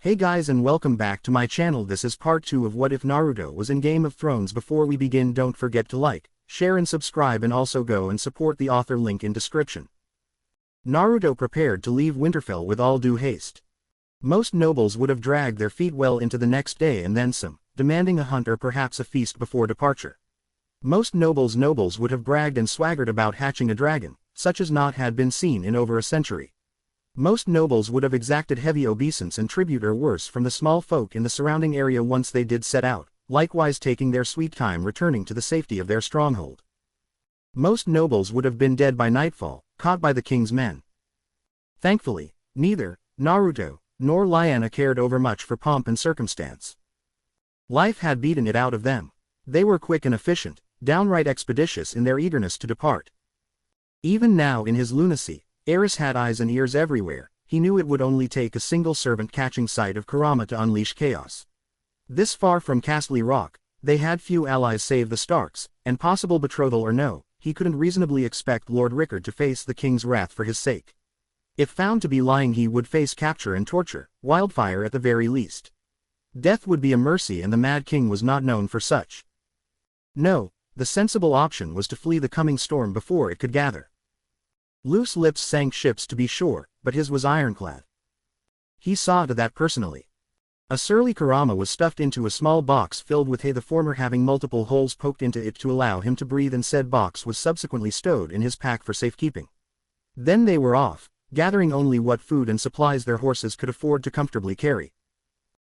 Hey guys and welcome back to my channel. This is part 2 of What If Naruto Was in Game of Thrones. Before we begin, don't forget to like, share and subscribe, and also go and support the author, link in description. Naruto prepared to leave Winterfell with all due haste. Most nobles would have dragged their feet well into the next day and then some, demanding a hunt or perhaps a feast before departure. Most nobles would have bragged and swaggered about hatching a dragon, such as not had been seen in over a century. Most nobles would have exacted heavy obeisance and tribute or worse from the small folk in the surrounding area once they did set out, likewise taking their sweet time returning to the safety of their stronghold. Most nobles would have been dead by nightfall, caught by the king's men. Thankfully, neither Naruto nor Rhaella cared overmuch for pomp and circumstance. Life had beaten it out of them. They were quick and efficient, downright expeditious in their eagerness to depart. Even now in his lunacy, Eris had eyes and ears everywhere. He knew it would only take a single servant catching sight of Kurama to unleash chaos. This far from Casterly Rock, they had few allies save the Starks, and possible betrothal or no, he couldn't reasonably expect Lord Rhaegar to face the king's wrath for his sake. If found to be lying, he would face capture and torture, wildfire at the very least. Death would be a mercy, and the Mad King was not known for such. No, the sensible option was to flee the coming storm before it could gather. Loose lips sank ships to be sure, but his was ironclad. He saw to that personally. A surly Kurama was stuffed into a small box filled with hay, the former having multiple holes poked into it to allow him to breathe, and said box was subsequently stowed in his pack for safekeeping. Then they were off, gathering only what food and supplies their horses could afford to comfortably carry.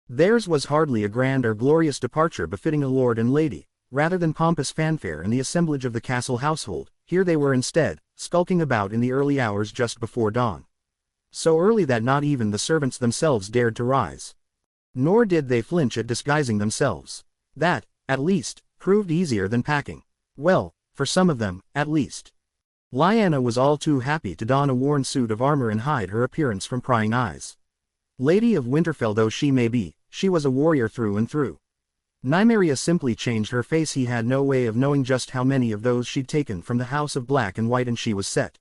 Theirs was hardly a grand or glorious departure befitting a lord and lady. Rather than pompous fanfare and the assemblage of the castle household, here they were instead, skulking about in the early hours just before dawn. So early that not even the servants themselves dared to rise. Nor did they flinch at disguising themselves. That, at least, proved easier than packing. Well, for some of them, at least. Rhaella was all too happy to don a worn suit of armor and hide her appearance from prying eyes. Lady of Winterfell though she may be, she was a warrior through and through. Nymeria simply changed her face. He had no way of knowing just how many of those she'd taken from the House of Black and White, and she was set.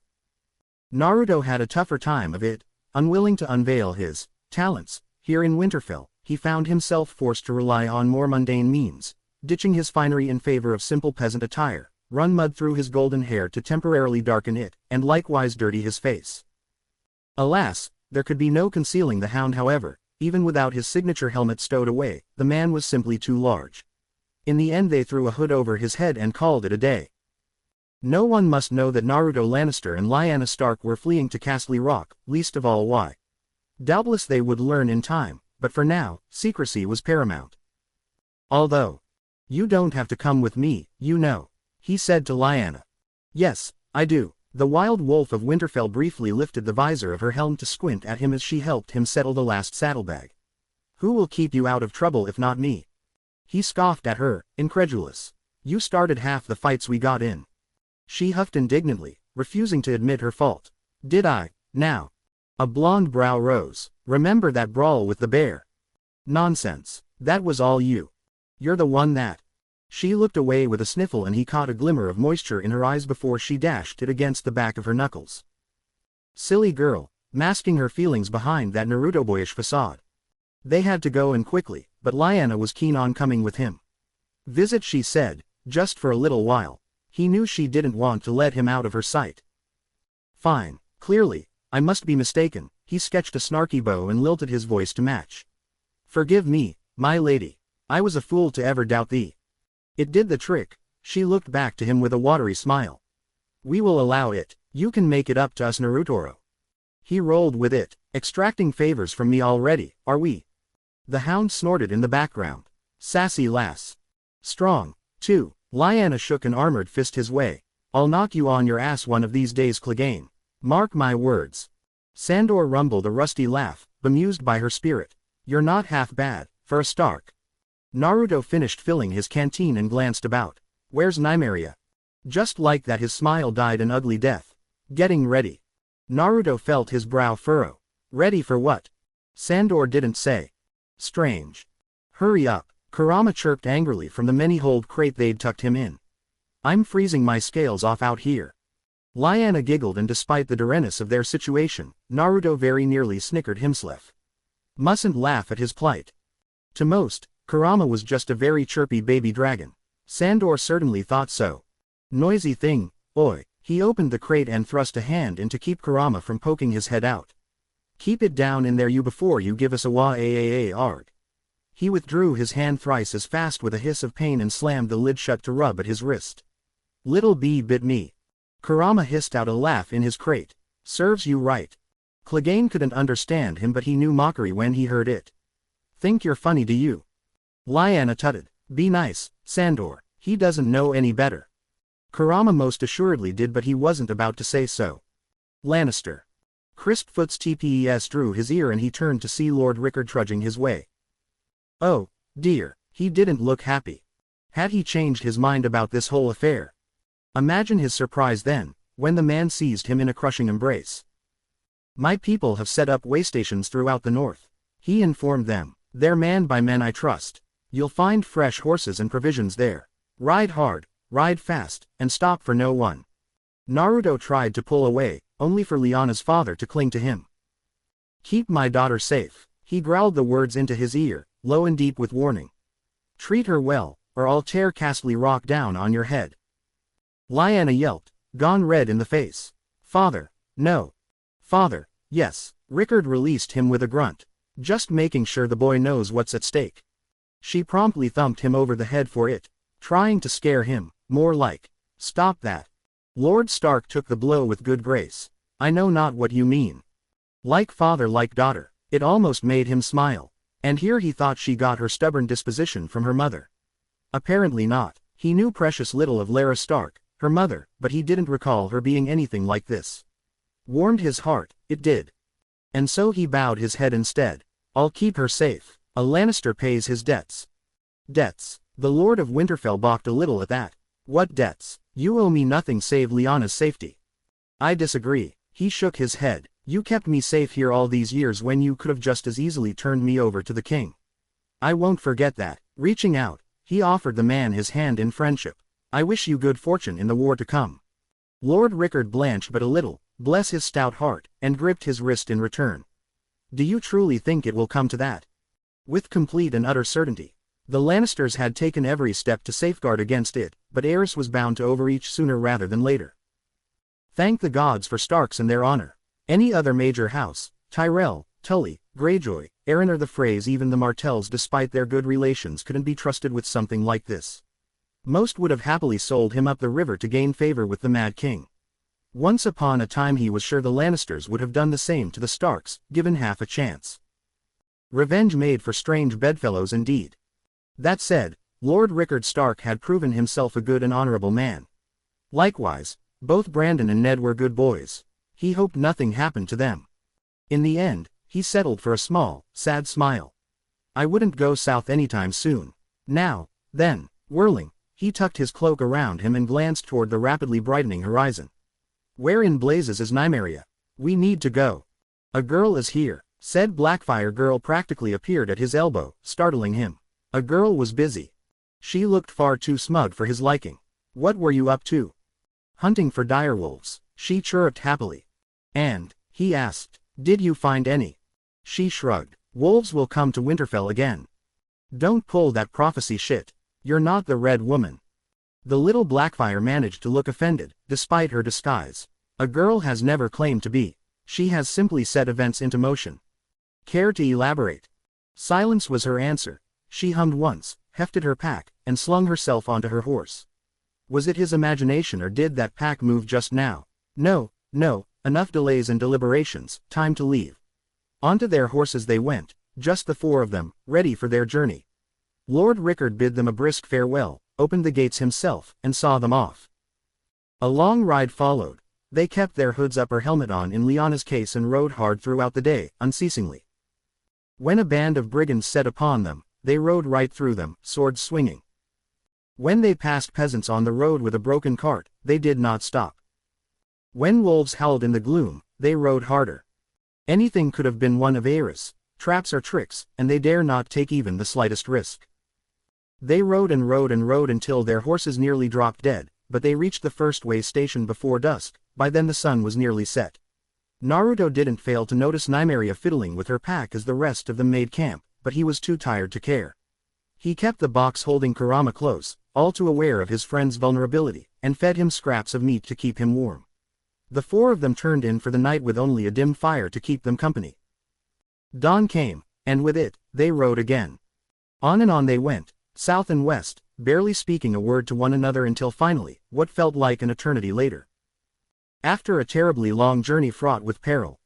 Naruto had a tougher time of it, unwilling to unveil his talents. Here in Winterfell, he found himself forced to rely on more mundane means, ditching his finery in favor of simple peasant attire, run mud through his golden hair to temporarily darken it, and likewise dirty his face. Alas, there could be no concealing the Hound, however. Even without his signature helmet stowed away, the man was simply too large. In the end they threw a hood over his head and called it a day. No one must know that Naruto Lannister and Lyanna Stark were fleeing to Casterly Rock, least of all why. Doubtless they would learn in time, but for now, secrecy was paramount. Although, "You don't have to come with me, you know," he said to Lyanna. "Yes, I do." The Wild Wolf of Winterfell briefly lifted the visor of her helm to squint at him as she helped him settle the last saddlebag. "Who will keep you out of trouble if not me?" He scoffed at her, incredulous. "You started half the fights we got in." She huffed indignantly, refusing to admit her fault. "Did I, now?" A blonde brow rose. "Remember that brawl with the bear?" "Nonsense. That was all you. You're the one that..." She looked away with a sniffle, and he caught a glimmer of moisture in her eyes before she dashed it against the back of her knuckles. Silly girl, masking her feelings behind that Naruto boyish facade. They had to go, and quickly, but Lyanna was keen on coming with him. "Visit," she said, "just for a little while." He knew she didn't want to let him out of her sight. "Fine. Clearly, I must be mistaken." He sketched a snarky bow and lilted his voice to match. "Forgive me, my lady. I was a fool to ever doubt thee." It did the trick. She looked back to him with a watery smile. "We will allow it. You can make it up to us, Narutoro." He rolled with it. "Extracting favors from me already, are we?" The Hound snorted in the background. "Sassy lass. Strong, too." Lyanna shook an armored fist his way. "I'll knock you on your ass one of these days, Clegane. Mark my words." Sandor rumbled a rusty laugh, bemused by her spirit. "You're not half bad, for a Stark." Naruto finished filling his canteen and glanced about. "Where's Nymeria?" Just like that his smile died an ugly death. "Getting ready." Naruto felt his brow furrow. "Ready for what?" Sandor didn't say. Strange. "Hurry up," Kurama chirped angrily from the many-holed crate they'd tucked him in. "I'm freezing my scales off out here." Lyanna giggled, and despite the dureness of their situation, Naruto very nearly snickered himself. Mustn't laugh at his plight. To most, Kurama was just a very chirpy baby dragon. Sandor certainly thought so. Noisy thing, oi. He opened the crate and thrust a hand in to keep Kurama from poking his head out. Keep it down in there you before you give us a arg. He withdrew his hand thrice as fast with a hiss of pain and slammed the lid shut to rub at his wrist. Little bee bit me. Kurama hissed out a laugh in his crate. Serves you right. Clegane couldn't understand him but he knew mockery when he heard it. Think you're funny do you? Lyanna tutted. Be nice, Sandor, he doesn't know any better. Kurama most assuredly did but he wasn't about to say so. Lannister. Crispfoot's TPES drew his ear and he turned to see Lord Rickard trudging his way. Oh, dear, he didn't look happy. Had he changed his mind about this whole affair? Imagine his surprise then, when the man seized him in a crushing embrace. My people have set up waystations throughout the north. He informed them. They're manned by men I trust. You'll find fresh horses and provisions there. Ride hard, ride fast, and stop for no one. Naruto tried to pull away, only for Lyanna's father to cling to him. Keep my daughter safe. He growled the words into his ear, low and deep with warning. Treat her well, or I'll tear Casterly Rock down on your head. Lyanna yelped, gone red in the face. Father, no. Father, yes. Rickard released him with a grunt. Just making sure the boy knows what's at stake. She promptly thumped him over the head for it, trying to scare him, more like. Stop that. Lord Stark took the blow with good grace. I know not what you mean. Like father like daughter, it almost made him smile. And here he thought she got her stubborn disposition from her mother. Apparently not. He knew precious little of Lara Stark, her mother, but he didn't recall her being anything like this. Warmed his heart, it did. And so he bowed his head instead. I'll keep her safe. A Lannister pays his debts. Debts. The Lord of Winterfell balked a little at that. What debts? You owe me nothing save Lyanna's safety. I disagree. He shook his head. You kept me safe here all these years when you could have just as easily turned me over to the king. I won't forget that. Reaching out, he offered the man his hand in friendship. I wish you good fortune in the war to come. Lord Rickard blanched but a little, bless his stout heart, and gripped his wrist in return. Do you truly think it will come to that? With complete and utter certainty. The Lannisters had taken every step to safeguard against it, but Aerys was bound to overreach sooner rather than later. Thank the gods for Starks and their honor. Any other major house, Tyrell, Tully, Greyjoy, Arryn or the Freys, even the Martells, despite their good relations, couldn't be trusted with something like this. Most would have happily sold him up the river to gain favor with the Mad King. Once upon a time he was sure the Lannisters would have done the same to the Starks, given half a chance. Revenge made for strange bedfellows indeed. That said, Lord Rickard Stark had proven himself a good and honorable man. Likewise, both Brandon and Ned were good boys. He hoped nothing happened to them. In the end, he settled for a small, sad smile. I wouldn't go south anytime soon. Now, then, whirling, he tucked his cloak around him and glanced toward the rapidly brightening horizon. Where in blazes is Nymeria? We need to go. A girl is here. Said Blackfire girl practically appeared at his elbow, startling him. A girl was busy. She looked far too smug for his liking. What were you up to? Hunting for direwolves, she chirruped happily. And, he asked, did you find any? She shrugged. Wolves will come to Winterfell again. Don't pull that prophecy shit. You're not the Red Woman. The little Blackfire managed to look offended, despite her disguise. A girl has never claimed to be. She has simply set events into motion. Care to elaborate? Silence was her answer. She hummed once, hefted her pack, and slung herself onto her horse. Was it his imagination or did that pack move just now? No, enough delays and deliberations, time to leave. Onto their horses they went, just the four of them, ready for their journey. Lord Rickard bid them a brisk farewell, opened the gates himself, and saw them off. A long ride followed. They kept their hoods up or helmet on in Lyanna's case and rode hard throughout the day, unceasingly. When a band of brigands set upon them, they rode right through them, swords swinging. When they passed peasants on the road with a broken cart, they did not stop. When wolves howled in the gloom, they rode harder. Anything could have been one of Aerys, traps or tricks, and they dare not take even the slightest risk. They rode and rode and rode until their horses nearly dropped dead, but they reached the first way station before dusk. By then the sun was nearly set. Naruto didn't fail to notice Nymeria fiddling with her pack as the rest of them made camp, but he was too tired to care. He kept the box holding Kurama close, all too aware of his friend's vulnerability, and fed him scraps of meat to keep him warm. The four of them turned in for the night with only a dim fire to keep them company. Dawn came, and with it, they rode again. On and on they went, south and west, barely speaking a word to one another until finally, what felt like an eternity later. After a terribly long journey fraught with peril,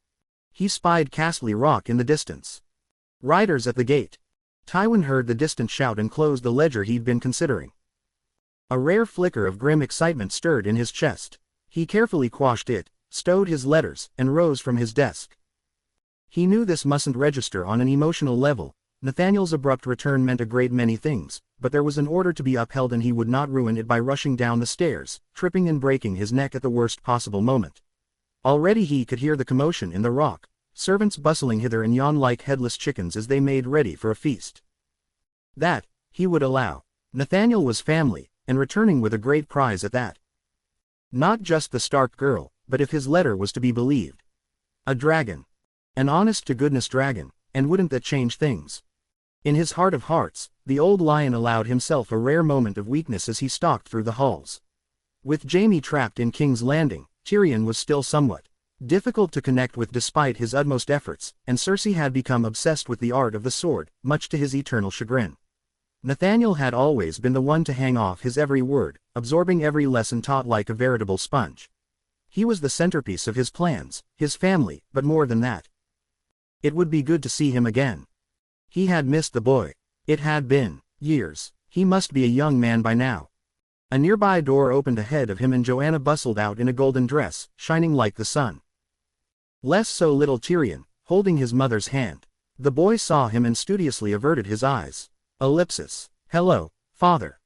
he spied Casterly Rock in the distance. Riders at the gate. Tywin heard the distant shout and closed the ledger he'd been considering. A rare flicker of grim excitement stirred in his chest. He carefully quashed it, stowed his letters, and rose from his desk. He knew this mustn't register on an emotional level. Nathaniel's abrupt return meant a great many things, but there was an order to be upheld and he would not ruin it by rushing down the stairs, tripping and breaking his neck at the worst possible moment. Already he could hear the commotion in the rock, servants bustling hither and yon like headless chickens as they made ready for a feast. That, he would allow. Nathaniel was family, and returning with a great prize at that. Not just the Stark girl, but if his letter was to be believed. A dragon. An honest-to-goodness dragon, and wouldn't that change things? In his heart of hearts, the old lion allowed himself a rare moment of weakness as he stalked through the halls. With Jaime trapped in King's Landing, Tyrion was still somewhat difficult to connect with despite his utmost efforts, and Cersei had become obsessed with the art of the sword, much to his eternal chagrin. Nathaniel had always been the one to hang off his every word, absorbing every lesson taught like a veritable sponge. He was the centerpiece of his plans, his family, but more than that. It would be good to see him again. He had missed the boy. It had been years. He must be a young man by now. A nearby door opened ahead of him and Joanna bustled out in a golden dress, shining like the sun. Less so little Tyrion, holding his mother's hand. The boy saw him and studiously averted his eyes. Ellipsis. Hello, father.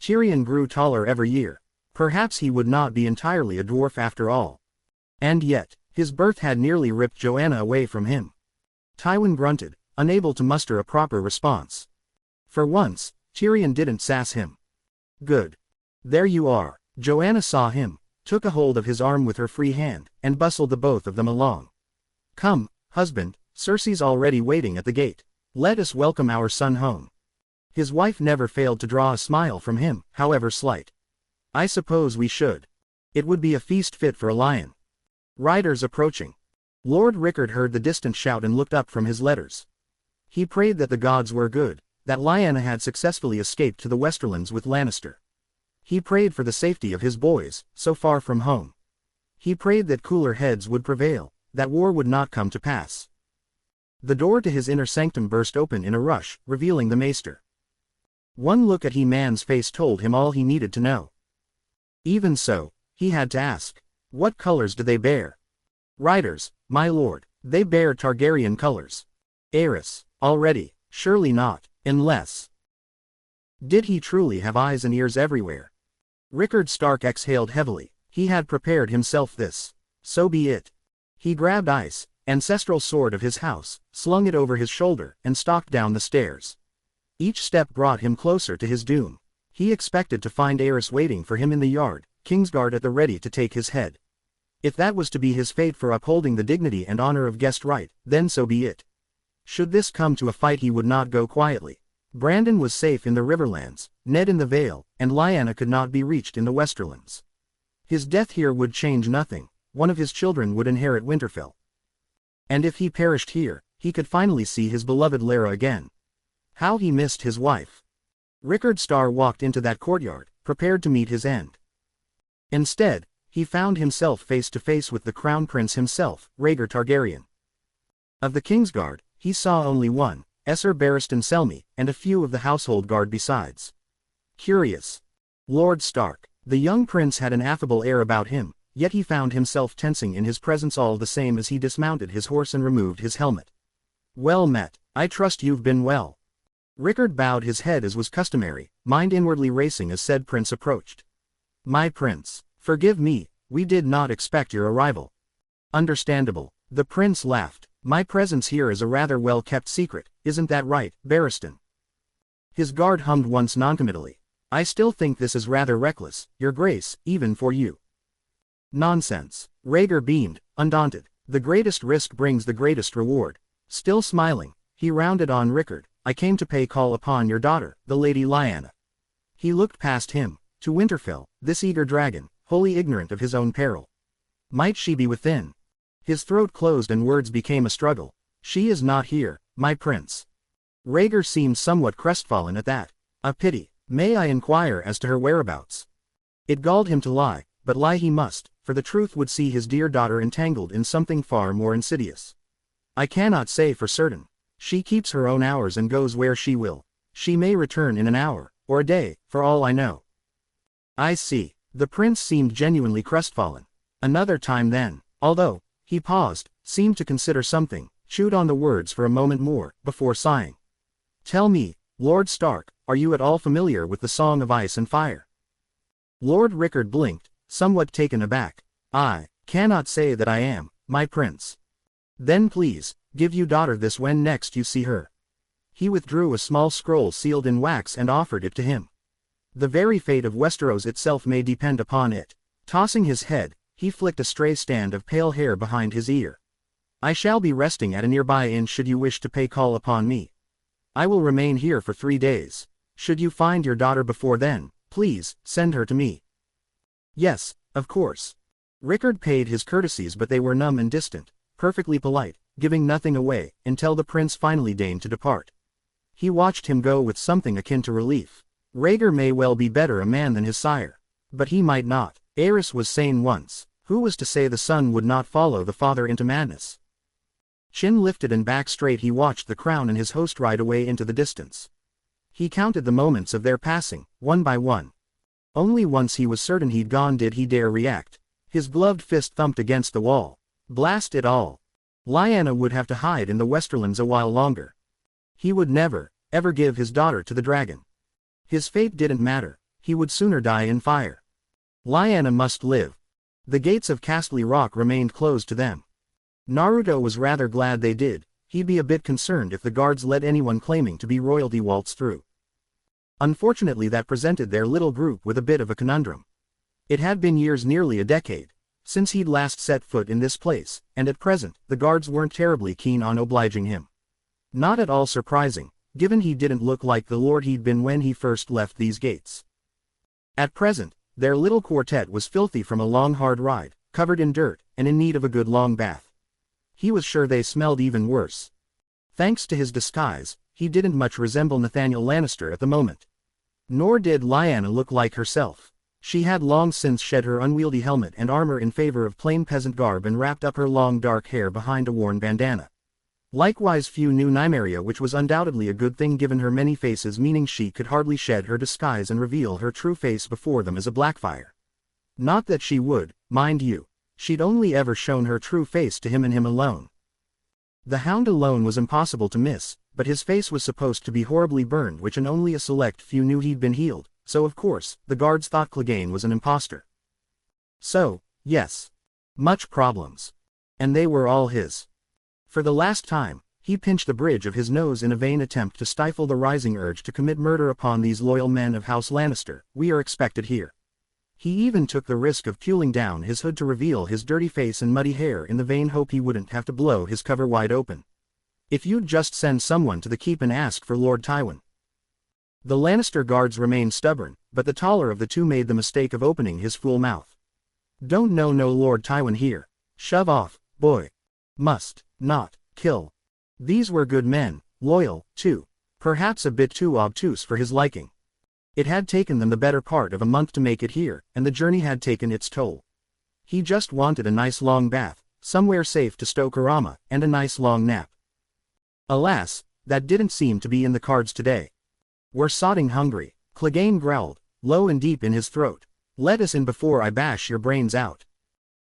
Tyrion grew taller every year. Perhaps he would not be entirely a dwarf after all. And yet, his birth had nearly ripped Joanna away from him. Tywin grunted, unable to muster a proper response. For once, Tyrion didn't sass him. Good. There you are. Joanna saw him, took a hold of his arm with her free hand, and bustled the both of them along. Come, husband, Cersei's already waiting at the gate. Let us welcome our son home. His wife never failed to draw a smile from him, however slight. I suppose we should. It would be a feast fit for a lion. Riders approaching. Lord Rickard heard the distant shout and looked up from his letters. He prayed that the gods were good, that Lyanna had successfully escaped to the Westerlands with Lannister. He prayed for the safety of his boys, so far from home. He prayed that cooler heads would prevail, that war would not come to pass. The door to his inner sanctum burst open in a rush, revealing the maester. One look at He-Man's face told him all he needed to know. Even so, he had to ask, what colors do they bear? Riders, my lord, they bear Targaryen colors. Aerys, already, surely not, unless. Did he truly have eyes and ears everywhere? Rickard Stark exhaled heavily. He had prepared himself this. So be it. He grabbed Ice, ancestral sword of his house, slung it over his shoulder, and stalked down the stairs. Each step brought him closer to his doom. He expected to find Aerys waiting for him in the yard, Kingsguard at the ready to take his head. If that was to be his fate for upholding the dignity and honor of guest right, then so be it. Should this come to a fight, he would not go quietly. Brandon was safe in the Riverlands, Ned in the Vale, and Lyanna could not be reached in the Westerlands. His death here would change nothing. One of his children would inherit Winterfell. And if he perished here, he could finally see his beloved Lara again. How he missed his wife. Rickard Starr walked into that courtyard, prepared to meet his end. Instead, he found himself face to face with the Crown Prince himself, Rhaegar Targaryen. Of the Kingsguard, he saw only one, Esser Barristan Selmy, and a few of the household guard besides. Curious. Lord Stark. The young prince had an affable air about him, yet he found himself tensing in his presence all the same as he dismounted his horse and removed his helmet. Well met. I trust you've been well. Rickard bowed his head as was customary, mind inwardly racing as said prince approached. My prince, forgive me, we did not expect your arrival. Understandable. The prince laughed. My presence here is a rather well-kept secret, isn't that right, Barristan? His guard hummed once noncommittally. I still think this is rather reckless, your grace, even for you. Nonsense. Rhaegar beamed, undaunted. The greatest risk brings the greatest reward. Still smiling, he rounded on Rickard. I came to pay call upon your daughter, the Lady Lyanna. He looked past him, to Winterfell, this eager dragon, wholly ignorant of his own peril. Might she be within? His throat closed and words became a struggle. She is not here, my prince. Rhaegar seemed somewhat crestfallen at that. A pity. May I inquire as to her whereabouts? It galled him to lie, but lie he must, for the truth would see his dear daughter entangled in something far more insidious. I cannot say for certain. She keeps her own hours and goes where she will. She may return in an hour, or a day, for all I know. I see. The prince seemed genuinely crestfallen. Another time then, although, he paused, seemed to consider something, chewed on the words for a moment more, before sighing. Tell me, Lord Stark, are you at all familiar with the Song of Ice and Fire? Lord Rickard blinked, somewhat taken aback. I cannot say that I am, my prince. Then please, give your daughter this when next you see her. He withdrew a small scroll sealed in wax and offered it to him. The very fate of Westeros itself may depend upon it. Tossing his head, he flicked a stray strand of pale hair behind his ear. I shall be resting at a nearby inn should you wish to pay call upon me. I will remain here for 3 days. Should you find your daughter before then, please, send her to me. Yes, of course. Rickard paid his courtesies, but they were numb and distant, perfectly polite, giving nothing away, until the prince finally deigned to depart. He watched him go with something akin to relief. Rhaegar may well be better a man than his sire. But he might not. Aerys was sane once. Who was to say the son would not follow the father into madness? Chin lifted and back straight, he watched the crown and his host ride away into the distance. He counted the moments of their passing, one by one. Only once he was certain he'd gone did he dare react. His gloved fist thumped against the wall. Blast it all. Lyanna would have to hide in the Westerlands a while longer. He would never, ever give his daughter to the dragon. His fate didn't matter. He would sooner die in fire. Lyanna must live. The gates of Casterly Rock remained closed to them. Naruto was rather glad they did. He'd be a bit concerned if the guards let anyone claiming to be royalty waltz through. Unfortunately, that presented their little group with a bit of a conundrum. It had been years, nearly a decade, since he'd last set foot in this place, and at present, the guards weren't terribly keen on obliging him. Not at all surprising, given he didn't look like the lord he'd been when he first left these gates. At present, their little quartet was filthy from a long hard ride, covered in dirt, and in need of a good long bath. He was sure they smelled even worse. Thanks to his disguise, he didn't much resemble Nathaniel Lannister at the moment. Nor did Lyanna look like herself. She had long since shed her unwieldy helmet and armor in favor of plain peasant garb and wrapped up her long dark hair behind a worn bandana. Likewise few knew Nymeria, which was undoubtedly a good thing given her many faces, meaning she could hardly shed her disguise and reveal her true face before them as a Blackfire. Not that she would, mind you. She'd only ever shown her true face to him and him alone. The Hound alone was impossible to miss, but his face was supposed to be horribly burned, which and only a select few knew he'd been healed, so of course, the guards thought Clegane was an imposter. So, yes. Much problems. And they were all his. For the last time, he pinched the bridge of his nose in a vain attempt to stifle the rising urge to commit murder upon these loyal men of House Lannister. We are expected here. He even took the risk of pulling down his hood to reveal his dirty face and muddy hair in the vain hope he wouldn't have to blow his cover wide open. If you'd just send someone to the keep and ask for Lord Tywin. The Lannister guards remained stubborn, but the taller of the two made the mistake of opening his fool mouth. Don't know no Lord Tywin here. Shove off, boy. Must not kill. These were good men, loyal, too. Perhaps a bit too obtuse for his liking. It had taken them the better part of a month to make it here, and the journey had taken its toll. He just wanted a nice long bath, somewhere safe to stoke Arama, and a nice long nap. Alas, that didn't seem to be in the cards today. We're sodding hungry, Clegane growled, low and deep in his throat. Let us in before I bash your brains out.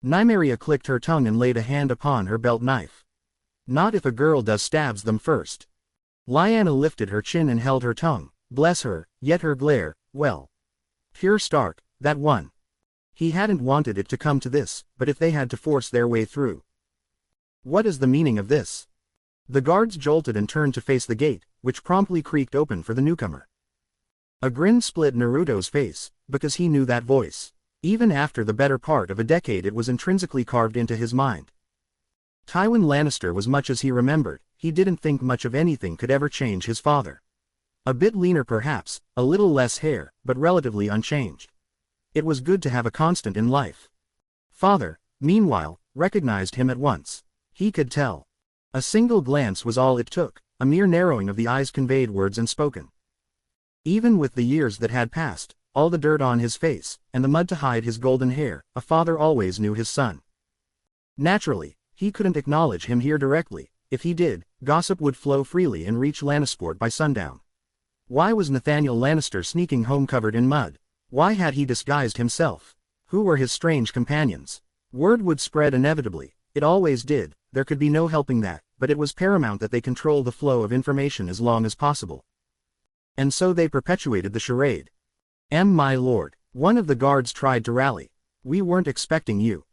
Nymeria clicked her tongue and laid a hand upon her belt knife. Not if a girl does stabs them first. Lyanna lifted her chin and held her tongue. Bless her, yet her glare, well. Pure Stark, that one. He hadn't wanted it to come to this, but if they had to force their way through. What is the meaning of this? The guards jolted and turned to face the gate, which promptly creaked open for the newcomer. A grin split Naruto's face, because he knew that voice. Even after the better part of a decade, it was intrinsically carved into his mind. Tywin Lannister was much as he remembered. He didn't think much of anything could ever change his father. A bit leaner perhaps, a little less hair, but relatively unchanged. It was good to have a constant in life. Father, meanwhile, recognized him at once. He could tell. A single glance was all it took, a mere narrowing of the eyes conveyed words unspoken. Even with the years that had passed, all the dirt on his face, and the mud to hide his golden hair, a father always knew his son. Naturally, he couldn't acknowledge him here directly. If he did, gossip would flow freely and reach Lannisport by sundown. Why was Nathaniel Lannister sneaking home covered in mud? Why had he disguised himself? Who were his strange companions? Word would spread inevitably. It always did. There could be no helping that, but it was paramount that they control the flow of information as long as possible. And so they perpetuated the charade. My lord, one of the guards tried to rally. We weren't expecting you.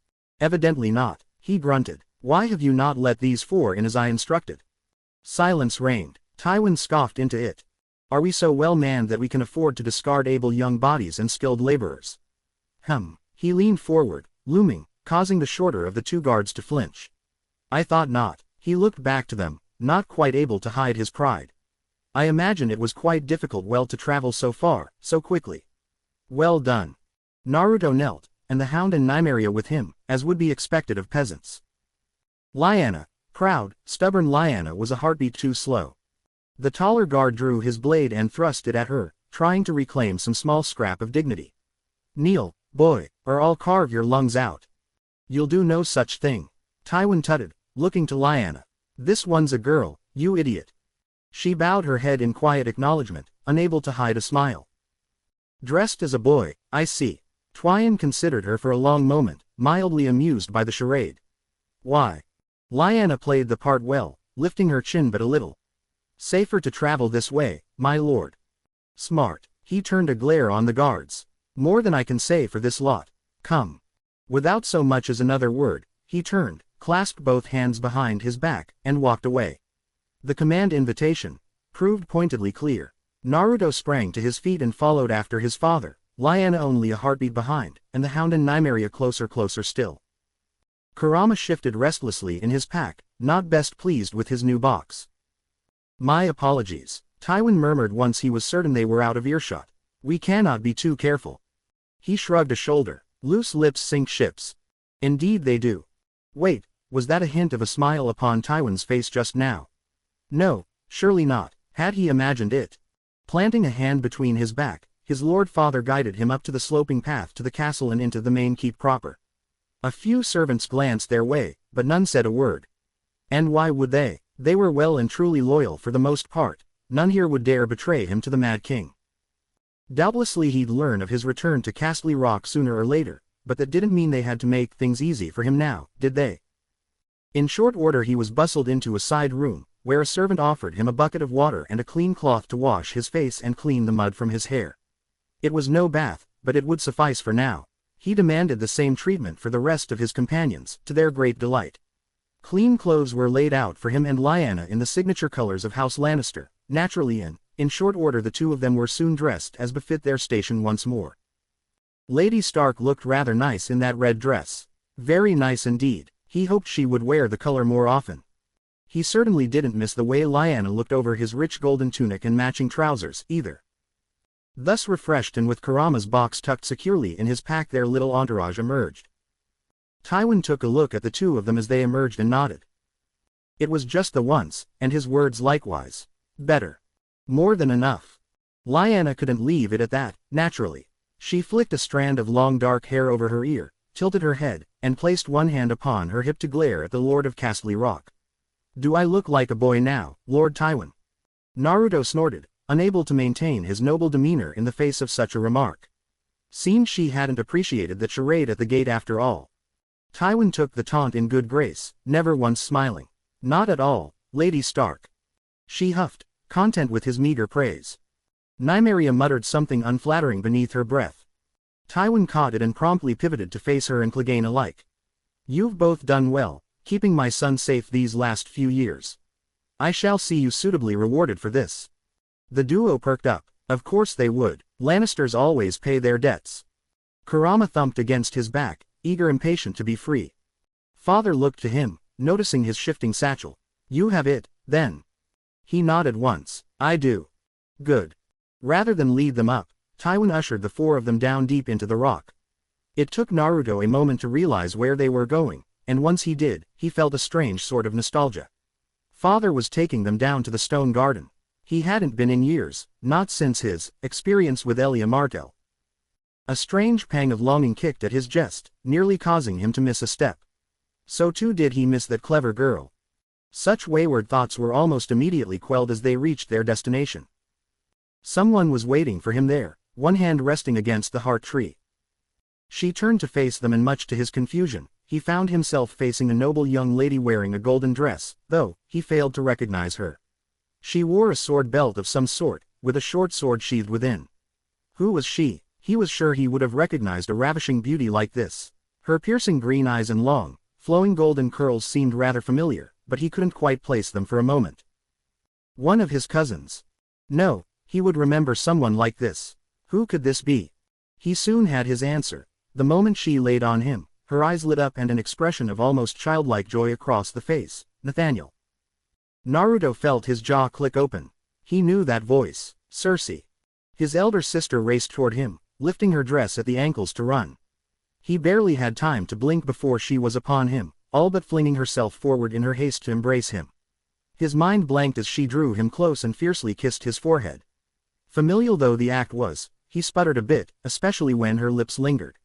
Evidently not, he grunted. Why have you not let these four in as I instructed? Silence reigned. Tywin scoffed into it. Are we so well manned that we can afford to discard able young bodies and skilled laborers? He leaned forward, looming, causing the shorter of the two guards to flinch. I thought not. He looked back to them, not quite able to hide his pride. I imagine it was quite difficult to travel so far, so quickly. Well done. Naruto knelt, and the Hound and Nymeria with him, as would be expected of peasants. Lyanna, proud, stubborn Lyanna was a heartbeat too slow. The taller guard drew his blade and thrust it at her, trying to reclaim some small scrap of dignity. Kneel, boy, or I'll carve your lungs out. You'll do no such thing. Tywin tutted, looking to Lyanna. This one's a girl, you idiot. She bowed her head in quiet acknowledgement, unable to hide a smile. Dressed as a boy, I see. Tywin considered her for a long moment, mildly amused by the charade. Why? Lyanna played the part well, lifting her chin but a little. Safer to travel this way, my lord. Smart. He turned a glare on the guards. More than I can say for this lot. Come. Without so much as another word, he turned, clasped both hands behind his back, and walked away. The command invitation proved pointedly clear. Naruto sprang to his feet and followed after his father, Lyanna only a heartbeat behind, and the Hound and Nymeria closer still. Kurama shifted restlessly in his pack, not best pleased with his new box. My apologies, Tywin murmured once he was certain they were out of earshot. We cannot be too careful. He shrugged a shoulder. Loose lips sink ships. Indeed they do. Wait, was that a hint of a smile upon Tywin's face just now? No, surely not, had he imagined it. Planting a hand between his back, his lord father guided him up to the sloping path to the castle and into the main keep proper. A few servants glanced their way, but none said a word. And why would they? They were well and truly loyal for the most part. None here would dare betray him to the Mad King. Doubtlessly he'd learn of his return to Casterly Rock sooner or later, but that didn't mean they had to make things easy for him now, did they? In short order he was bustled into a side room, where a servant offered him a bucket of water and a clean cloth to wash his face and clean the mud from his hair. It was no bath, but it would suffice for now. He demanded the same treatment for the rest of his companions, to their great delight. Clean clothes were laid out for him and Lyanna in the signature colors of House Lannister, naturally in short order the two of them were soon dressed as befit their station once more. Lady Stark looked rather nice in that red dress. Very nice indeed. He hoped she would wear the color more often. He certainly didn't miss the way Lyanna looked over his rich golden tunic and matching trousers, either. Thus refreshed and with Kurama's box tucked securely in his pack their little entourage emerged. Tywin took a look at the two of them as they emerged and nodded. It was just the once, and his words likewise. Better. More than enough. Lyanna couldn't leave it at that, naturally. She flicked a strand of long dark hair over her ear, tilted her head, and placed one hand upon her hip to glare at the Lord of Casterly Rock. Do I look like a boy now, Lord Tywin? Naruto snorted, unable to maintain his noble demeanor in the face of such a remark. Seemed she hadn't appreciated the charade at the gate after all. Tywin took the taunt in good grace, never once smiling. Not at all, Lady Stark. She huffed, content with his meager praise. Nymeria muttered something unflattering beneath her breath. Tywin caught it and promptly pivoted to face her and Clegane alike. You've both done well, keeping my son safe these last few years. I shall see you suitably rewarded for this. The duo perked up. Of course they would. Lannisters always pay their debts. Kurama thumped against his back, impatient to be free. Father looked to him, noticing his shifting satchel. You have it, then. He nodded once. I do. Good. Rather than lead them up, Tywin ushered the four of them down deep into the rock. It took Naruto a moment to realize where they were going, and once he did, he felt a strange sort of nostalgia. Father was taking them down to the stone garden. He hadn't been in years, not since his experience with Elia Martell. A strange pang of longing kicked at his chest, nearly causing him to miss a step. So too did he miss that clever girl. Such wayward thoughts were almost immediately quelled as they reached their destination. Someone was waiting for him there, one hand resting against the heart tree. She turned to face them, and much to his confusion, he found himself facing a noble young lady wearing a golden dress, though he failed to recognize her. She wore a sword belt of some sort, with a short sword sheathed within. Who was she? He was sure he would have recognized a ravishing beauty like this. Her piercing green eyes and long, flowing golden curls seemed rather familiar, but he couldn't quite place them for a moment. One of his cousins. No, he would remember someone like this. Who could this be? He soon had his answer. The moment she laid on him, her eyes lit up and an expression of almost childlike joy across the face. Nathaniel. Naruto felt his jaw click open. He knew that voice. Cersei. His elder sister raced toward him, lifting her dress at the ankles to run. He barely had time to blink before she was upon him, all but flinging herself forward in her haste to embrace him. His mind blanked as she drew him close and fiercely kissed his forehead. Familial though the act was, he sputtered a bit, especially when her lips lingered.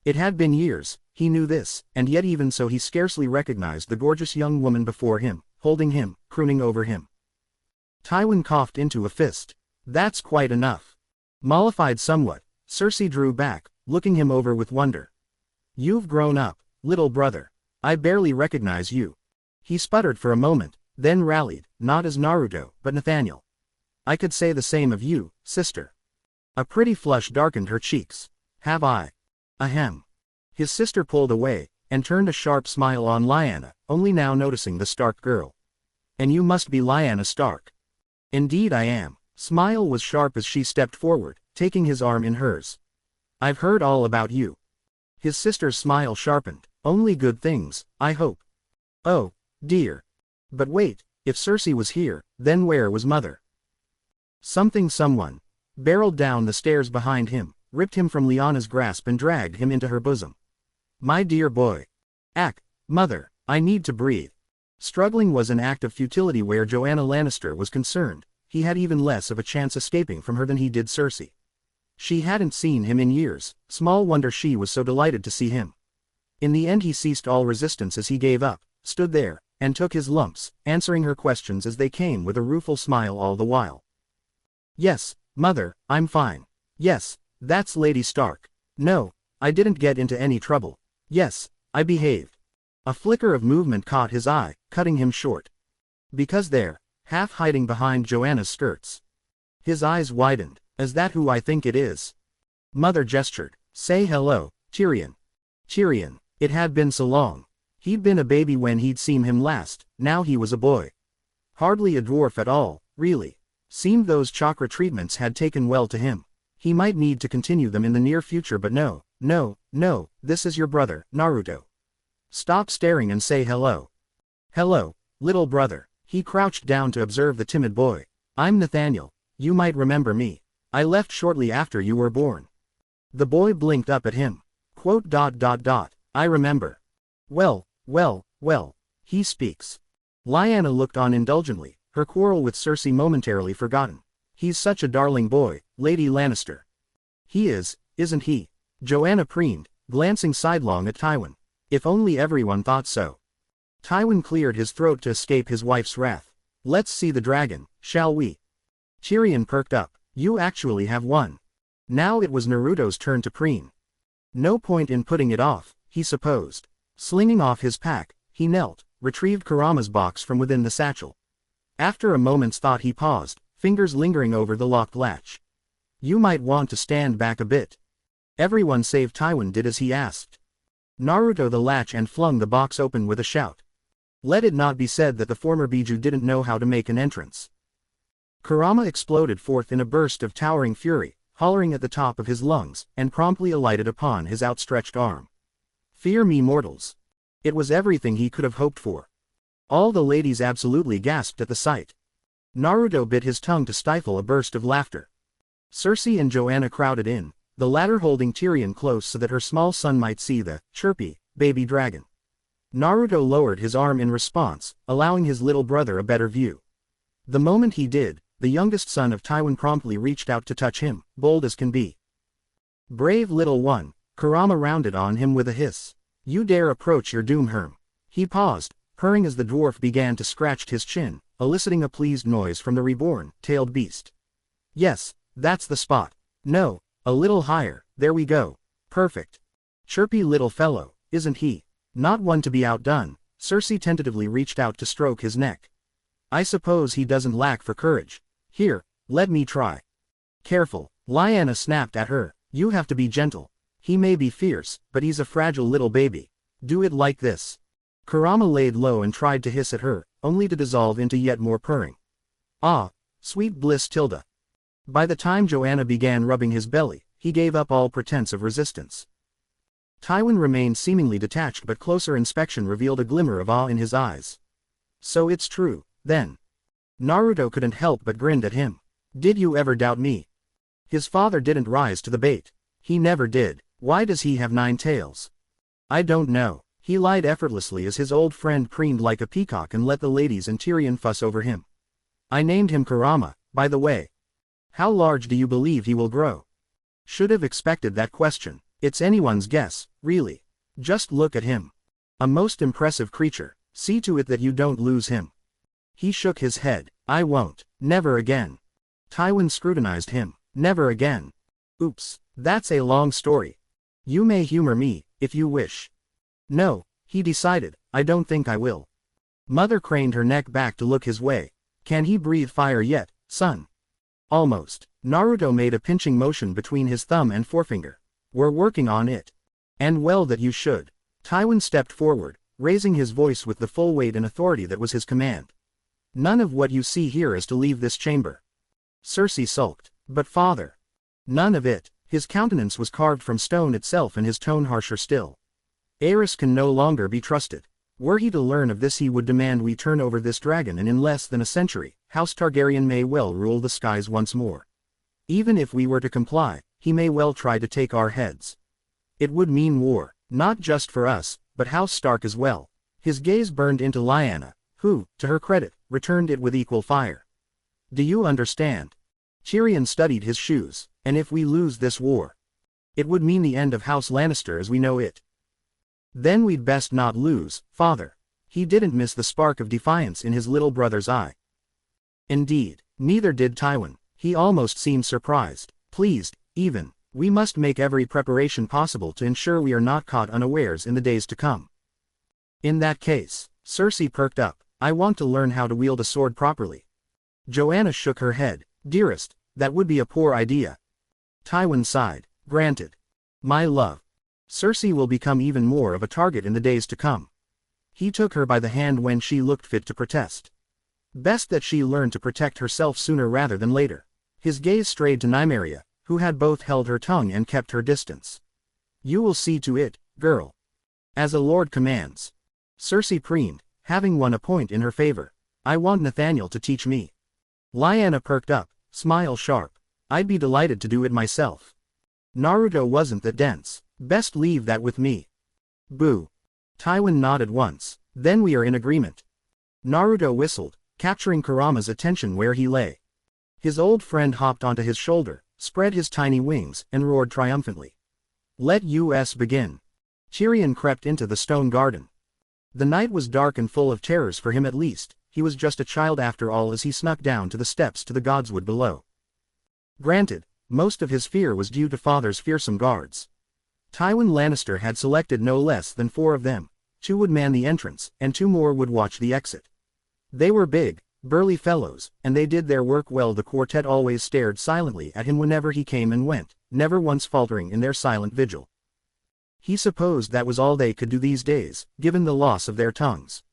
It had been years, he knew this, and yet even so he scarcely recognized the gorgeous young woman before him, holding him, crooning over him. Tywin coughed into a fist. That's quite enough. Mollified somewhat, Cersei drew back, looking him over with wonder. You've grown up, little brother. I barely recognize you. He sputtered for a moment, then rallied, not as Naruto, but Nathaniel. I could say the same of you, sister. A pretty flush darkened her cheeks. Have I? Ahem. His sister pulled away, and turned a sharp smile on Lyanna, only now noticing the Stark girl. And you must be Lyanna Stark. Indeed I am. Smile was sharp as she stepped forward, taking his arm in hers. I've heard all about you. His sister's smile sharpened. Only good things, I hope. Oh, dear. But wait, if Cersei was here, then where was Mother? Someone barreled down the stairs behind him, ripped him from Lyanna's grasp and dragged him into her bosom. My dear boy. Mother, I need to breathe. Struggling was an act of futility where Joanna Lannister was concerned. He had even less of a chance escaping from her than he did Cersei. She hadn't seen him in years, small wonder she was so delighted to see him. In the end he ceased all resistance as he gave up, stood there, and took his lumps, answering her questions as they came with a rueful smile all the while. Yes, Mother, I'm fine. Yes, that's Lady Stark. No, I didn't get into any trouble. Yes, I behaved. A flicker of movement caught his eye, cutting him short. Because there, half hiding behind Joanna's skirts. His eyes widened. Is that who I think it is? Mother gestured. Say hello, Tyrion. Tyrion. It had been so long. He'd been a baby when he'd seen him last, now he was a boy. Hardly a dwarf at all, really. Seemed those chakra treatments had taken well to him. He might need to continue them in the near future, but no, this is your brother, Naruto. Stop staring and say hello. Hello, little brother. He crouched down to observe the timid boy. I'm Nathaniel. You might remember me. I left shortly after you were born. The boy blinked up at him. Quote. I remember. Well, he speaks. Lyanna looked on indulgently, her quarrel with Cersei momentarily forgotten. He's such a darling boy, Lady Lannister. He is, isn't he? Joanna preened, glancing sidelong at Tywin. If only everyone thought so. Tywin cleared his throat to escape his wife's wrath. Let's see the dragon, shall we? Tyrion perked up. You actually have one. Now it was Naruto's turn to preen. No point in putting it off, he supposed. Slinging off his pack, he knelt, retrieved Kurama's box from within the satchel. After a moment's thought he paused, fingers lingering over the locked latch. You might want to stand back a bit. Everyone save Tywin did as he asked. Naruto the latch and flung the box open with a shout. Let it not be said that the former Biju didn't know how to make an entrance. Kurama exploded forth in a burst of towering fury, hollering at the top of his lungs, and promptly alighted upon his outstretched arm. Fear me, mortals. It was everything he could have hoped for. All the ladies absolutely gasped at the sight. Naruto bit his tongue to stifle a burst of laughter. Cersei and Joanna crowded in, the latter holding Tyrion close so that her small son might see the chirpy baby dragon. Naruto lowered his arm in response, allowing his little brother a better view. The moment he did, the youngest son of Tywin promptly reached out to touch him, bold as can be. "Brave little one," Kurama rounded on him with a hiss. "You dare approach your doom, Herm." He paused, purring as the dwarf began to scratch his chin, eliciting a pleased noise from the reborn-tailed beast. "Yes, that's the spot. No, a little higher, there we go. Perfect. Chirpy little fellow, isn't he? Not one to be outdone." Cersei tentatively reached out to stroke his neck. "I suppose he doesn't lack for courage. Here, let me try." "Careful," Lyanna snapped at her. "You have to be gentle. He may be fierce, but he's a fragile little baby. Do it like this." Kurama laid low and tried to hiss at her, only to dissolve into yet more purring. Ah, sweet bliss Tilda. By the time Joanna began rubbing his belly, he gave up all pretense of resistance. Tywin remained seemingly detached, but closer inspection revealed a glimmer of awe in his eyes. "So it's true, then." Naruto couldn't help but grinned at him. "Did you ever doubt me?" His father didn't rise to the bait. He never did. "Why does he have 9 tails?" "I don't know." He lied effortlessly as his old friend preened like a peacock and let the ladies and Tyrion fuss over him. "I named him Kurama, by the way. How large do you believe he will grow?" Should have expected that question. It's anyone's guess, really. Just look at him. A most impressive creature. See to it that you don't lose him. He shook his head. "I won't. Never again." Tywin scrutinized him. "Never again. Oops, that's a long story. You may humor me, if you wish." "No," he decided, "I don't think I will." Mother craned her neck back to look his way. "Can he breathe fire yet, son?" "Almost." Naruto made a pinching motion between his thumb and forefinger. "We're working on it. And well that you should." Tywin stepped forward, raising his voice with the full weight and authority that was his command. "None of what you see here is to leave this chamber." Cersei sulked. "But father." "None of it." His countenance was carved from stone itself and his tone harsher still. "Aerys can no longer be trusted. Were he to learn of this, he would demand we turn over this dragon, and in less than a century, House Targaryen may well rule the skies once more. Even if we were to comply, he may well try to take our heads. It would mean war, not just for us, but House Stark as well." His gaze burned into Lyanna, who, to her credit, returned it with equal fire. "Do you understand?" Tyrion studied his shoes. "And if we lose this war, it would mean the end of House Lannister as we know it." "Then we'd best not lose, father." He didn't miss the spark of defiance in his little brother's eye. Indeed, neither did Tywin. He almost seemed surprised, pleased, even. "We must make every preparation possible to ensure we are not caught unawares in the days to come." "In that case," Cersei perked up, "I want to learn how to wield a sword properly." Joanna shook her head. "Dearest, that would be a poor idea." Tywin sighed. "Granted. My love. Cersei will become even more of a target in the days to come." He took her by the hand when she looked fit to protest. Best that she learn to protect herself sooner rather than later. His gaze strayed to Nymeria, who had both held her tongue and kept her distance. "You will see to it, girl. As a lord commands." Cersei preened, having won a point in her favor. "I want Nathaniel to teach me." Lyanna perked up, smile sharp. "I'd be delighted to do it myself. Naruto wasn't that dense. Best leave that with me." "Boo." Tywin nodded once. "Then we are in agreement." Naruto whistled, capturing Kurama's attention where he lay. His old friend hopped onto his shoulder, spread his tiny wings, and roared triumphantly. "Let us begin." Tyrion crept into the stone garden. The night was dark and full of terrors for him at least. He was just a child after all as he snuck down to the steps to the godswood below. Granted, most of his fear was due to father's fearsome guards. Tywin Lannister had selected no less than 4 of them. 2 would man the entrance, and 2 more would watch the exit. They were big, burly fellows, and they did their work well. The quartet always stared silently at him whenever he came and went, never once faltering in their silent vigil. He supposed that was all they could do these days, given the loss of their tongues.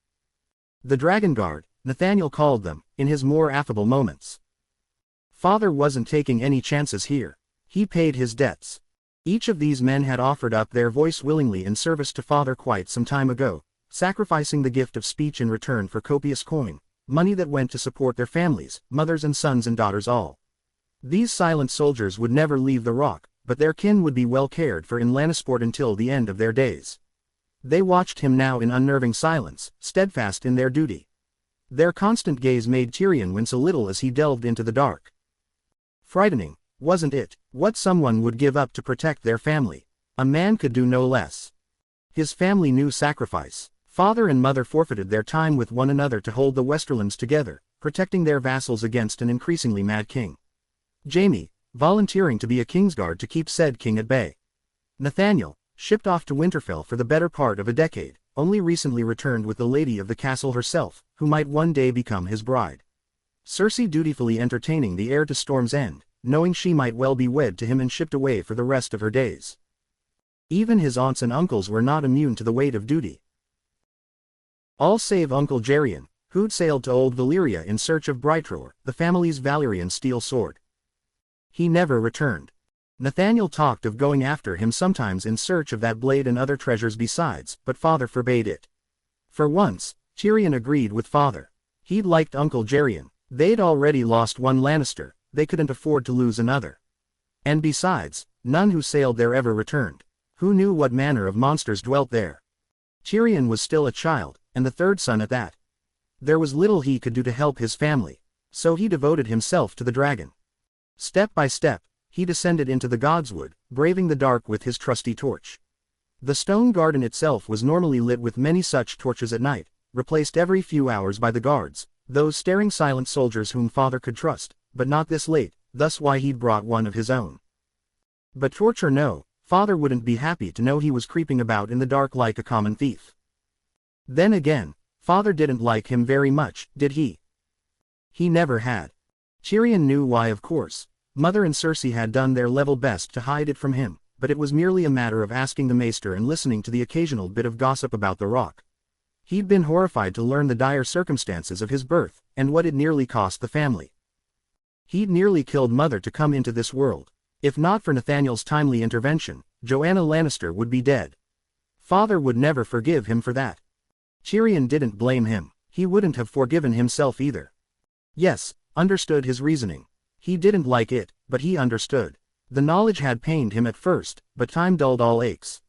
The Dragon Guard, Nathaniel called them, in his more affable moments. Father wasn't taking any chances here. He paid his debts. Each of these men had offered up their voice willingly in service to father quite some time ago, sacrificing the gift of speech in return for copious coin, money that went to support their families, mothers and sons and daughters all. These silent soldiers would never leave the rock, but their kin would be well cared for in Lannisport until the end of their days. They watched him now in unnerving silence, steadfast in their duty. Their constant gaze made Tyrion wince a little as he delved into the dark. Frightening, wasn't it, what someone would give up to protect their family? A man could do no less. His family knew sacrifice. Father and mother forfeited their time with one another to hold the Westerlands together, protecting their vassals against an increasingly mad king. Jaime, volunteering to be a Kingsguard to keep said king at bay. Nathaniel, shipped off to Winterfell for the better part of a decade, only recently returned with the lady of the castle herself, who might one day become his bride. Cersei dutifully entertaining the heir to Storm's End, knowing she might well be wed to him and shipped away for the rest of her days. Even his aunts and uncles were not immune to the weight of duty. All save Uncle Jerion, who'd sailed to Old Valyria in search of Brightroar, the family's Valyrian steel sword. He never returned. Nathaniel talked of going after him sometimes in search of that blade and other treasures besides, but father forbade it. For once, Tyrion agreed with father. He'd liked Uncle Jerion. They'd already lost one Lannister, they couldn't afford to lose another. And besides, none who sailed there ever returned. Who knew what manner of monsters dwelt there? Tyrion was still a child, and the third son at that. There was little he could do to help his family, so he devoted himself to the dragon. Step by step, he descended into the Godswood, braving the dark with his trusty torch. The stone garden itself was normally lit with many such torches at night, replaced every few hours by the guards, those staring silent soldiers whom father could trust, but not this late, thus why he'd brought one of his own. But torch or no, father wouldn't be happy to know he was creeping about in the dark like a common thief. Then again, father didn't like him very much, did he? He never had. Tyrion knew why, of course. Mother and Cersei had done their level best to hide it from him, but it was merely a matter of asking the maester and listening to the occasional bit of gossip about the rock. He'd been horrified to learn the dire circumstances of his birth, and what it nearly cost the family. He'd nearly killed mother to come into this world. If not for Nathaniel's timely intervention, Joanna Lannister would be dead. Father would never forgive him for that. Tyrion didn't blame him. He wouldn't have forgiven himself either. Yes, understood his reasoning. He didn't like it, but he understood. The knowledge had pained him at first, but time dulled all aches.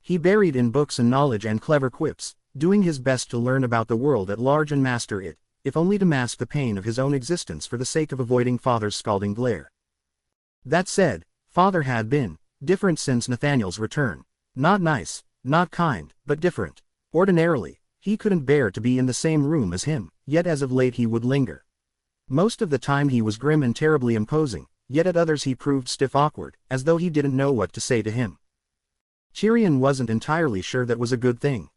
He buried in books and knowledge and clever quips, doing his best to learn about the world at large and master it, if only to mask the pain of his own existence for the sake of avoiding father's scalding glare. That said, father had been different since Nathaniel's return. Not nice, not kind, but different. Ordinarily, he couldn't bear to be in the same room as him, yet as of late he would linger. Most of the time he was grim and terribly imposing, yet at others he proved stiff awkward, as though he didn't know what to say to him. Tyrion wasn't entirely sure that was a good thing.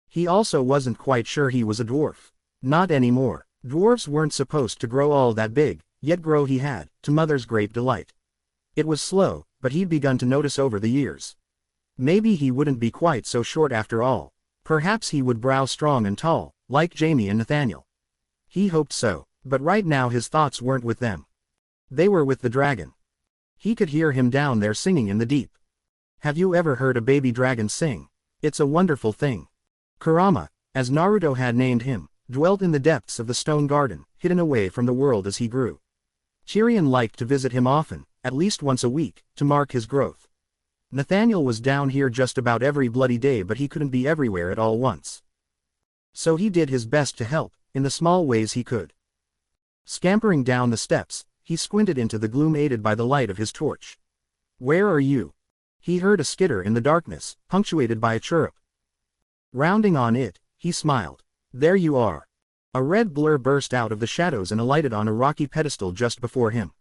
He also wasn't quite sure he was a dwarf. Not anymore. Dwarves weren't supposed to grow all that big, yet grow he had, to mother's great delight. It was slow, but he'd begun to notice over the years. Maybe he wouldn't be quite so short after all. Perhaps he would grow strong and tall, like Jaime and Nathaniel. He hoped so, but right now his thoughts weren't with them. They were with the dragon. He could hear him down there singing in the deep. Have you ever heard a baby dragon sing? It's a wonderful thing. Kurama, as Naruto had named him, dwelt in the depths of the stone garden, hidden away from the world as he grew. Tyrion liked to visit him often, at least once a week, to mark his growth. Nathaniel was down here just about every bloody day, but he couldn't be everywhere at all once. So he did his best to help, in the small ways he could. Scampering down the steps, he squinted into the gloom aided by the light of his torch. "Where are you?" He heard a skitter in the darkness, punctuated by a chirrup. Rounding on it, he smiled. "There you are." A red blur burst out of the shadows and alighted on a rocky pedestal just before him.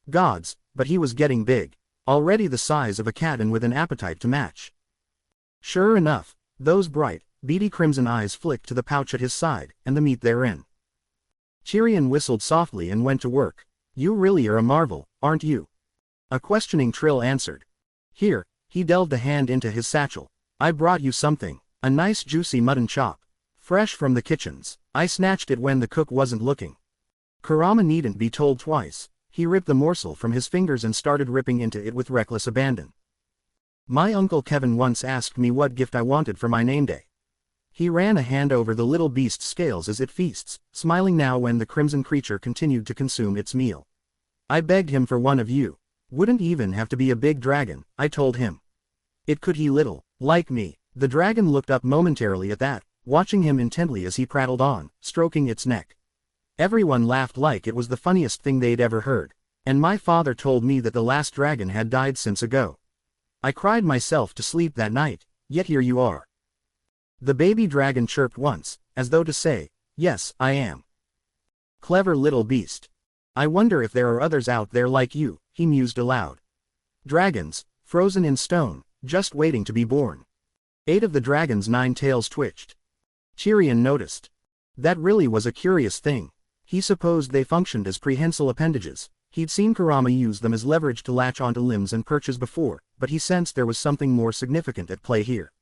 Gods, but he was getting big. Already the size of a cat and with an appetite to match. Sure enough, those bright, beady crimson eyes flicked to the pouch at his side, and the meat therein. Tyrion whistled softly and went to work. "You really are a marvel, aren't you?" A questioning trill answered. "Here," he delved a hand into his satchel. "I brought you something, a nice juicy mutton chop. Fresh from the kitchens. I snatched it when the cook wasn't looking." Kurama needn't be told twice. He ripped the morsel from his fingers and started ripping into it with reckless abandon. "My Uncle Kevin once asked me what gift I wanted for my name day. He ran a hand over the little beast's scales as it feasts, smiling now when the crimson creature continued to consume its meal. I begged him for one of you. Wouldn't even have to be a big dragon, I told him. It could he little, like me. The dragon looked up momentarily at that, watching him intently as he prattled on, stroking its neck. Everyone laughed like it was the funniest thing they'd ever heard. And my father told me that the last dragon had died since ago. I cried myself to sleep that night, yet here you are. The baby dragon chirped once, as though to say, yes, I am. Clever little beast. I wonder if there are others out there like you, he mused aloud. Dragons, frozen in stone, just waiting to be born. 8 of the dragon's 9 tails twitched. Tyrion noticed. That really was a curious thing. He supposed they functioned as prehensile appendages. He'd seen Kurama use them as leverage to latch onto limbs and perches before, but he sensed there was something more significant at play here.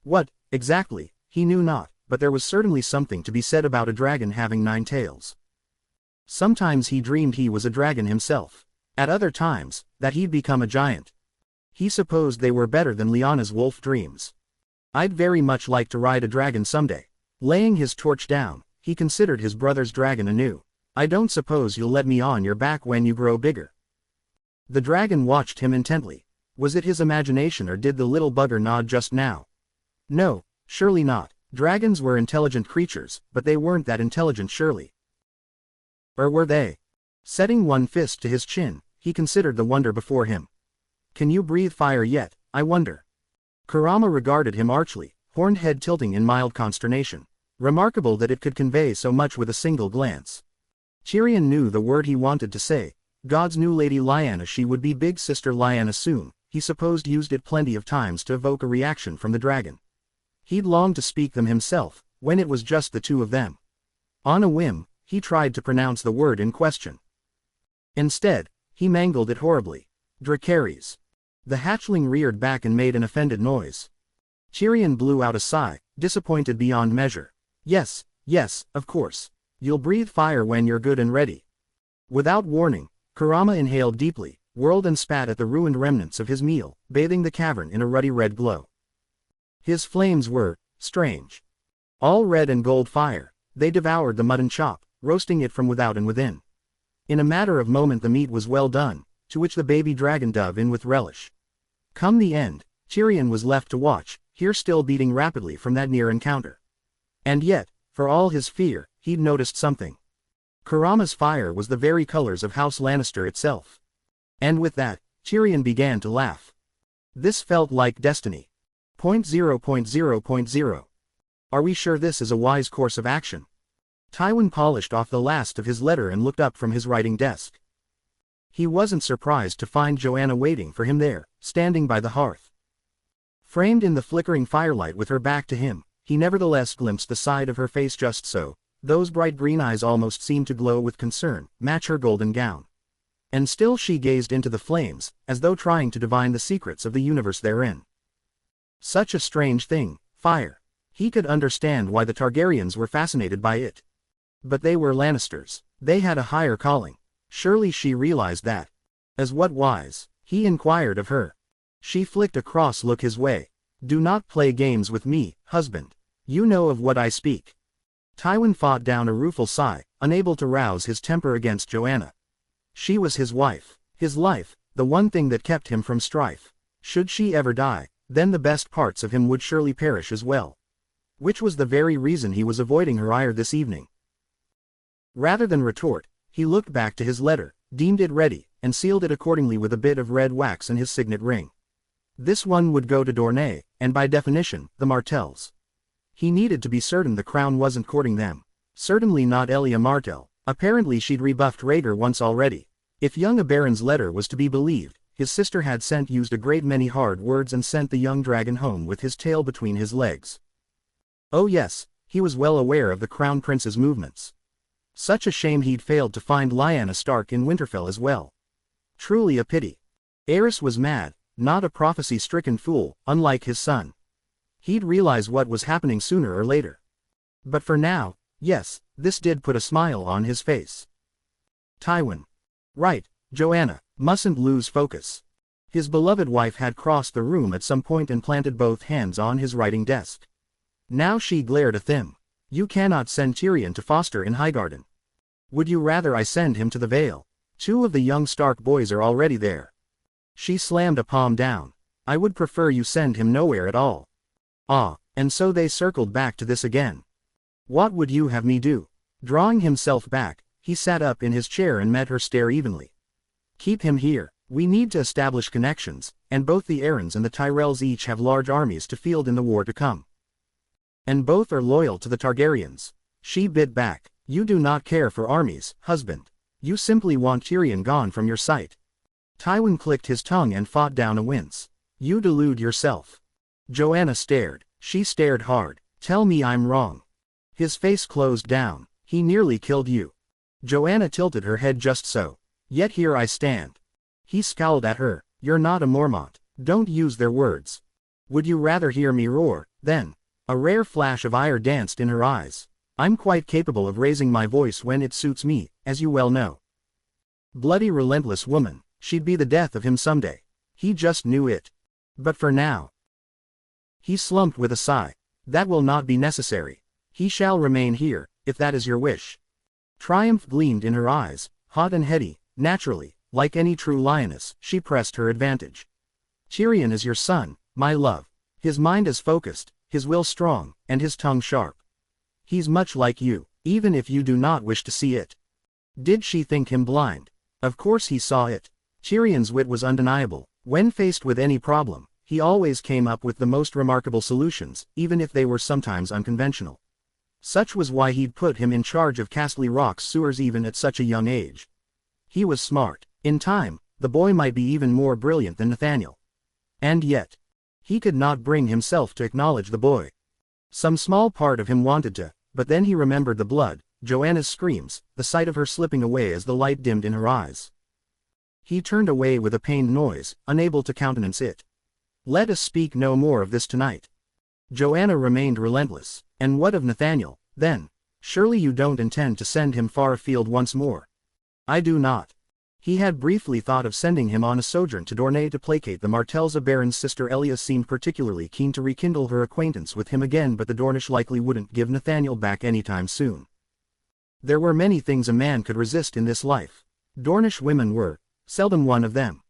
What, exactly, he knew not, but there was certainly something to be said about a dragon having 9 tails. Sometimes he dreamed he was a dragon himself. At other times, that he'd become a giant. He supposed they were better than Lyanna's wolf dreams. I'd very much like to ride a dragon someday. Laying his torch down, he considered his brother's dragon anew. I don't suppose you'll let me on your back when you grow bigger. The dragon watched him intently. Was it his imagination or did the little bugger nod just now? No, surely not. Dragons were intelligent creatures, but they weren't that intelligent surely. Or were they? Setting one fist to his chin, he considered the wonder before him. Can you breathe fire yet, I wonder? Kurama regarded him archly, horned head tilting in mild consternation. Remarkable that it could convey so much with a single glance. Tyrion knew the word he wanted to say. God's new Lady Lyanna, she would be Big Sister Lyanna soon. He supposed used it plenty of times to evoke a reaction from the dragon. He'd longed to speak them himself, when it was just the two of them. On a whim, he tried to pronounce the word in question. Instead, he mangled it horribly. Dracarys. The hatchling reared back and made an offended noise. Tyrion blew out a sigh, disappointed beyond measure. Yes, yes, of course. You'll breathe fire when you're good and ready. Without warning, Kurama inhaled deeply, whirled and spat at the ruined remnants of his meal, bathing the cavern in a ruddy red glow. His flames were strange. All red and gold fire. They devoured the mutton chop, roasting it from without and within. In a matter of moment the meat was well done, to which the baby dragon dove in with relish. Come the end, Tyrion was left to watch, here still beating rapidly from that near encounter. And yet, for all his fear, he'd noticed something. Kurama's fire was the very colors of House Lannister itself. And with that, Tyrion began to laugh. This felt like destiny. 0.0.0.0. Are we sure this is a wise course of action? Tywin polished off the last of his letter and looked up from his writing desk. He wasn't surprised to find Joanna waiting for him there, standing by the hearth. Framed in the flickering firelight with her back to him, he nevertheless glimpsed the side of her face just so. Those bright green eyes almost seemed to glow with concern, match her golden gown. And still she gazed into the flames, as though trying to divine the secrets of the universe therein. Such a strange thing, fire. He could understand why the Targaryens were fascinated by it. But they were Lannisters. They had a higher calling. Surely she realized that. As what wise? He inquired of her. She flicked a cross look his way. Do not play games with me, husband. You know of what I speak. Tywin fought down a rueful sigh, unable to rouse his temper against Joanna. She was his wife, his life, the one thing that kept him from strife. Should she ever die, then the best parts of him would surely perish as well. Which was the very reason he was avoiding her ire this evening. Rather than retort, he looked back to his letter, deemed it ready, and sealed it accordingly with a bit of red wax and his signet ring. This one would go to Dorne, and by definition, the Martells. He needed to be certain the crown wasn't courting them. Certainly not Elia Martell. Apparently she'd rebuffed Rhaegar once already. If young Aberon's letter was to be believed, his sister had used a great many hard words and sent the young dragon home with his tail between his legs. Oh yes, he was well aware of the crown prince's movements. Such a shame he'd failed to find Lyanna Stark in Winterfell as well. Truly a pity. Aerys was mad, not a prophecy-stricken fool, unlike his son. He'd realize what was happening sooner or later. But for now, yes, this did put a smile on his face. Tywin. Right, Joanna, mustn't lose focus. His beloved wife had crossed the room at some point and planted both hands on his writing desk. Now she glared at them. You cannot send Tyrion to foster in Highgarden. Would you rather I send him to the Vale? 2 of the young Stark boys are already there. She slammed a palm down. I would prefer you send him nowhere at all. Ah, and so they circled back to this again. What would you have me do? Drawing himself back, he sat up in his chair and met her stare evenly. Keep him here. We need to establish connections, and both the Arryns and the Tyrells each have large armies to field in the war to come. And both are loyal to the Targaryens. She bit back. You do not care for armies, husband. You simply want Tyrion gone from your sight. Tywin clicked his tongue and fought down a wince. You delude yourself. Joanna stared. She stared hard. Tell me I'm wrong. His face closed down. He nearly killed you. Joanna tilted her head just so. Yet here I stand. He scowled at her. You're not a Mormont. Don't use their words. Would you rather hear me roar, then? A rare flash of ire danced in her eyes. I'm quite capable of raising my voice when it suits me, as you well know. Bloody relentless woman, she'd be the death of him someday. He just knew it. But for now. He slumped with a sigh. That will not be necessary. He shall remain here, if that is your wish. Triumph gleamed in her eyes, hot and heady, naturally, like any true lioness, she pressed her advantage. Tyrion is your son, my love. His mind is focused, his will strong, and his tongue sharp. He's much like you, even if you do not wish to see it. Did she think him blind? Of course he saw it. Tyrion's wit was undeniable. When faced with any problem, he always came up with the most remarkable solutions, even if they were sometimes unconventional. Such was why he'd put him in charge of Casterly Rock's sewers even at such a young age. He was smart. In time, the boy might be even more brilliant than Nathaniel. And yet, he could not bring himself to acknowledge the boy. Some small part of him wanted to, but then he remembered the blood, Joanna's screams, the sight of her slipping away as the light dimmed in her eyes. He turned away with a pained noise, unable to countenance it. Let us speak no more of this tonight. Joanna remained relentless. And what of Nathaniel, then? Surely you don't intend to send him far afield once more. I do not. He had briefly thought of sending him on a sojourn to Dorne to placate the Martells. Baron's sister Elia seemed particularly keen to rekindle her acquaintance with him again, but the Dornish likely wouldn't give Nathaniel back anytime soon. There were many things a man could resist in this life. Dornish women were seldom one of them.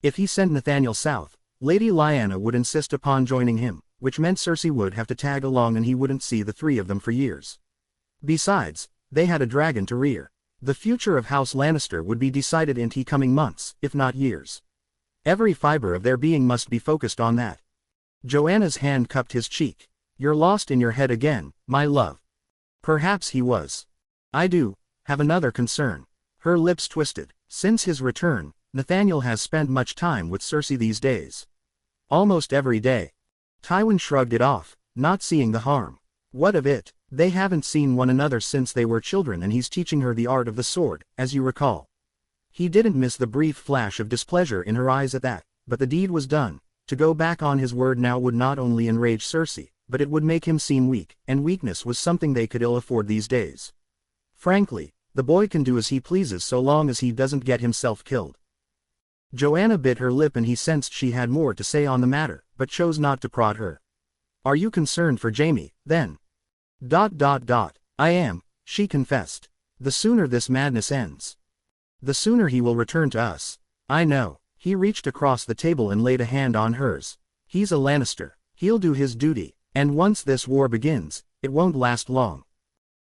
If he sent Nathaniel south, Lady Lyanna would insist upon joining him, which meant Cersei would have to tag along and he wouldn't see the 3 of them for years. Besides, they had a dragon to rear. The future of House Lannister would be decided in the coming months, if not years. Every fiber of their being must be focused on that. Joanna's hand cupped his cheek. You're lost in your head again, my love. Perhaps he was. I do have another concern. Her lips twisted. Since his return, Nathaniel has spent much time with Cersei these days. Almost every day. Tywin shrugged it off, not seeing the harm. What of it? They haven't seen one another since they were children, and he's teaching her the art of the sword, as you recall. He didn't miss the brief flash of displeasure in her eyes at that, but the deed was done. To go back on his word now would not only enrage Cersei, but it would make him seem weak, and weakness was something they could ill afford these days. Frankly, the boy can do as he pleases so long as he doesn't get himself killed. Joanna bit her lip, and he sensed she had more to say on the matter, but chose not to prod her. Are you concerned for Jaime, then? I am, she confessed. The sooner this madness ends, the sooner he will return to us. I know. He reached across the table and laid a hand on hers. He's a Lannister. He'll do his duty, and once this war begins, it won't last long.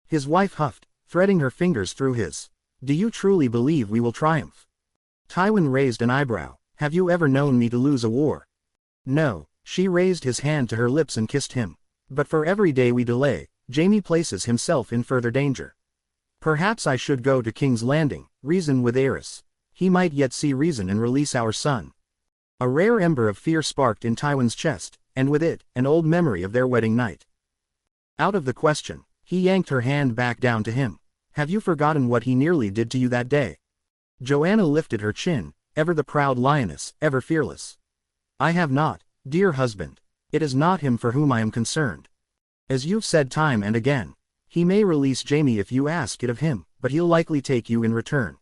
His wife huffed, threading her fingers through his. Do you truly believe we will triumph? Tywin raised an eyebrow. Have you ever known me to lose a war? No. She raised his hand to her lips and kissed him. But for every day we delay, Jaime places himself in further danger. Perhaps I should go to King's Landing, reason with Aerys. He might yet see reason and release our son. A rare ember of fear sparked in Tywin's chest, and with it, an old memory of their wedding night. Out of the question. He yanked her hand back down to him. Have you forgotten what he nearly did to you that day? Joanna lifted her chin, ever the proud lioness, ever fearless. I have not, dear husband. It is not him for whom I am concerned. As you've said time and again, he may release Jaime if you ask it of him, but he'll likely take you in return.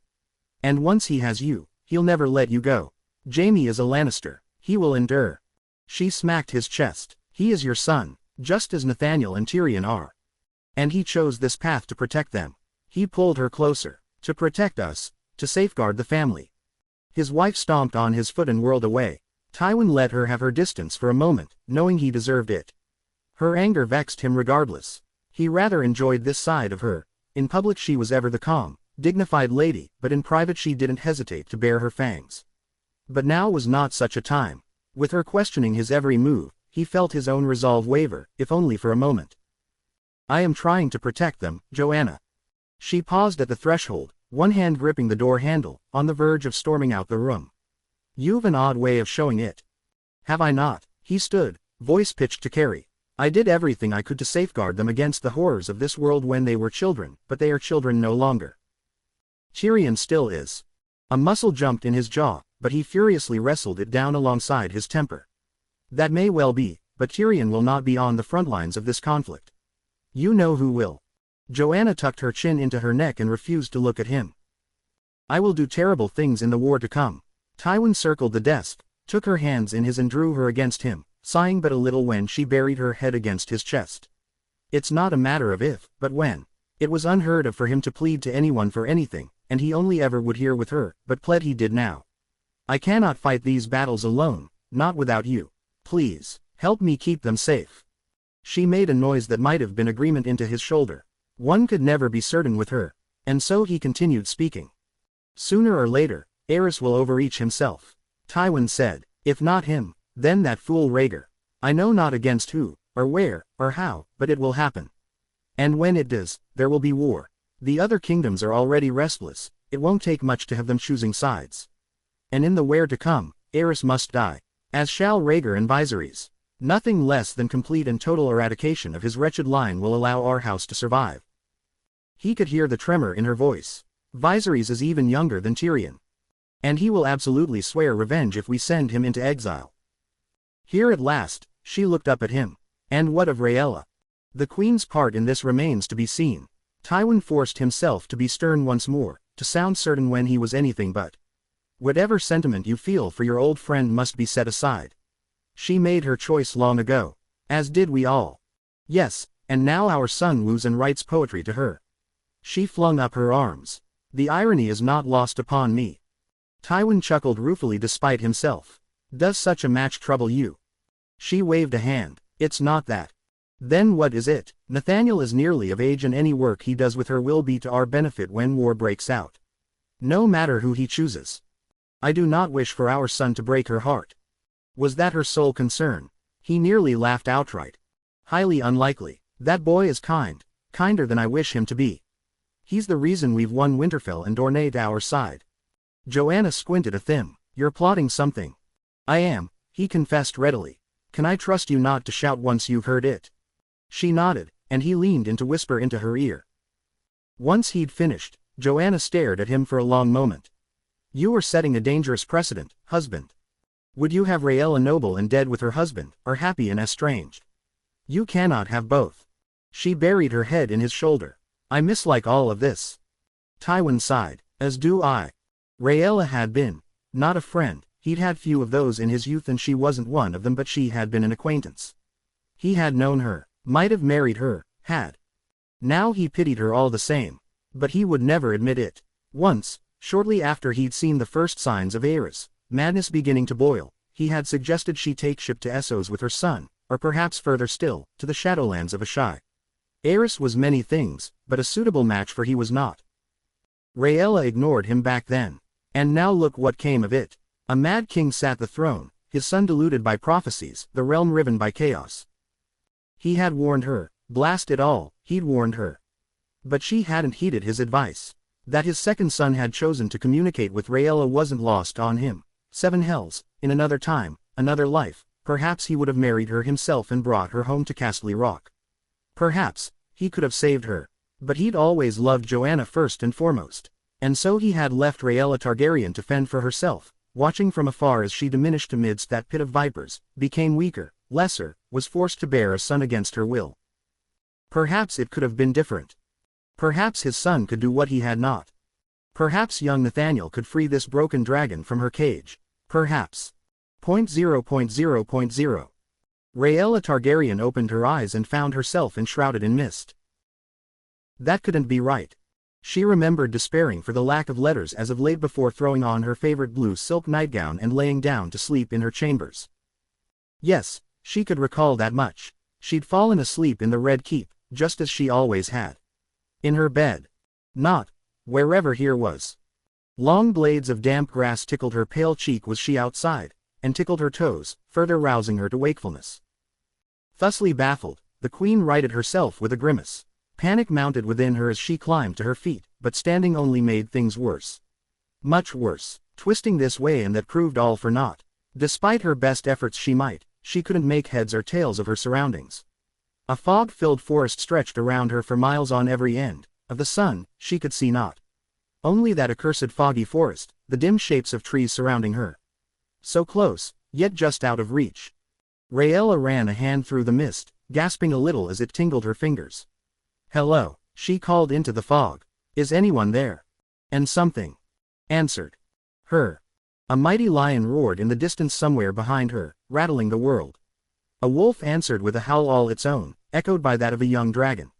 And once he has you, he'll never let you go. Jaime is a Lannister. He will endure. She smacked his chest. He is your son. just as Nathaniel and Tyrion are. And he chose this path to protect them. He pulled her closer. To protect us. To safeguard the family. His wife stomped on his foot and whirled away. Tywin let her have her distance for a moment, knowing he deserved it. Her anger vexed him regardless. He rather enjoyed this side of her. In public she was ever the calm, dignified lady, but in private she didn't hesitate to bare her fangs. But now was not such a time. With her questioning his every move, he felt his own resolve waver, if only for a moment. I am trying to protect them, Joanna. She paused at the threshold, one hand gripping the door handle, on the verge of storming out the room. You've an odd way of showing it. Have I not? He stood, voice pitched to Carrie. I did everything I could to safeguard them against the horrors of this world when they were children, but they are children no longer. Tyrion still is. A muscle jumped in his jaw, but he furiously wrestled it down alongside his temper. That may well be, but Tyrion will not be on the front lines of this conflict. You know who will. Joanna tucked her chin into her neck and refused to look at him. I will do terrible things in the war to come. Tywin circled the desk, took her hands in his and drew her against him, sighing but a little when she buried her head against his chest. It's not a matter of if, but when. It was unheard of for him to plead to anyone for anything, and he only ever would hear with her, but pled he did now. I cannot fight these battles alone, not without you. Please, help me keep them safe. She made a noise that might have been agreement into his shoulder. One could never be certain with her. And so he continued speaking. Sooner or later, Aerys will overreach himself. Tywin said, if not him, then that fool Rhaegar. I know not against who, or where, or how, but it will happen. And when it does, there will be war. The other kingdoms are already restless, it won't take much to have them choosing sides. And in the where to come, Aerys must die. As shall Rhaegar and Viserys. Nothing less than complete and total eradication of his wretched line will allow our house to survive. He could hear the tremor in her voice. Viserys is even younger than Tyrion. And he will absolutely swear revenge if we send him into exile. Here at last, she looked up at him. And what of Rhaella? The queen's part in this remains to be seen. Tywin forced himself to be stern once more, to sound certain when he was anything but. Whatever sentiment you feel for your old friend must be set aside. She made her choice long ago. As did we all. Yes, and now our son woos and writes poetry to her. She flung up her arms. The irony is not lost upon me. Tywin chuckled ruefully despite himself. Does such a match trouble you? She waved a hand. It's not that. Then what is it? Nathaniel is nearly of age and any work he does with her will be to our benefit when war breaks out. No matter who he chooses. I do not wish for our son to break her heart. Was that her sole concern? He nearly laughed outright. Highly unlikely. That boy is kind. Kinder than I wish him to be. He's the reason we've won Winterfell and Dorne to our side. Joanna squinted at him. You're plotting something. I am, he confessed readily. Can I trust you not to shout once you've heard it? She nodded, and he leaned in to whisper into her ear. Once he'd finished, Joanna stared at him for a long moment. You are setting a dangerous precedent, husband. Would you have Rhaella noble and dead with her husband, or happy and estranged? You cannot have both. She buried her head in his shoulder. I mislike all of this. Tywin sighed, as do I. Rhaella had been, not a friend, he'd had few of those in his youth and she wasn't one of them, but she had been an acquaintance. He had known her, might have married her, had. Now he pitied her all the same. But he would never admit it. Once, shortly after he'd seen the first signs of Aerys, madness beginning to boil, he had suggested she take ship to Essos with her son, or perhaps further still, to the Shadowlands of Ashai. Aerys was many things, but a suitable match for he was not. Rhaella ignored him back then. And now look what came of it. A mad king sat the throne, his son deluded by prophecies, the realm riven by chaos. He had warned her, blast it all, he'd warned her. But she hadn't heeded his advice. That his second son had chosen to communicate with Rhaella wasn't lost on him. 7 hells, in another time, another life, perhaps he would have married her himself and brought her home to Casterly Rock. Perhaps, he could have saved her. But he'd always loved Joanna first and foremost. And so he had left Rhaella Targaryen to fend for herself, watching from afar as she diminished amidst that pit of vipers, became weaker, lesser, was forced to bear a son against her will. Perhaps it could have been different. Perhaps his son could do what he had not. Perhaps young Nathaniel could free this broken dragon from her cage. Perhaps. .0.0.0. Rhaella Targaryen opened her eyes and found herself enshrouded in mist. That couldn't be right. She remembered despairing for the lack of letters as of late before throwing on her favorite blue silk nightgown and laying down to sleep in her chambers. Yes, she could recall that much. She'd fallen asleep in the Red Keep, just as she always had. In her bed. Not wherever here was. Long blades of damp grass tickled her pale cheek was she outside, and tickled her toes, further rousing her to wakefulness. Thusly baffled, the queen righted herself with a grimace. Panic mounted within her as she climbed to her feet, but standing only made things worse. Much worse. Twisting this way and that proved all for naught. Despite her best efforts she couldn't make heads or tails of her surroundings. A fog-filled forest stretched around her for miles on every end. Of the sun, she could see naught. Only that accursed foggy forest, the dim shapes of trees surrounding her. So close, yet just out of reach. Rhaella ran a hand through the mist, gasping a little as it tingled her fingers. "Hello," she called into the fog. "Is anyone there?" And something answered her. A mighty lion roared in the distance somewhere behind her, rattling the world. A wolf answered with a howl all its own, echoed by that of a young dragon.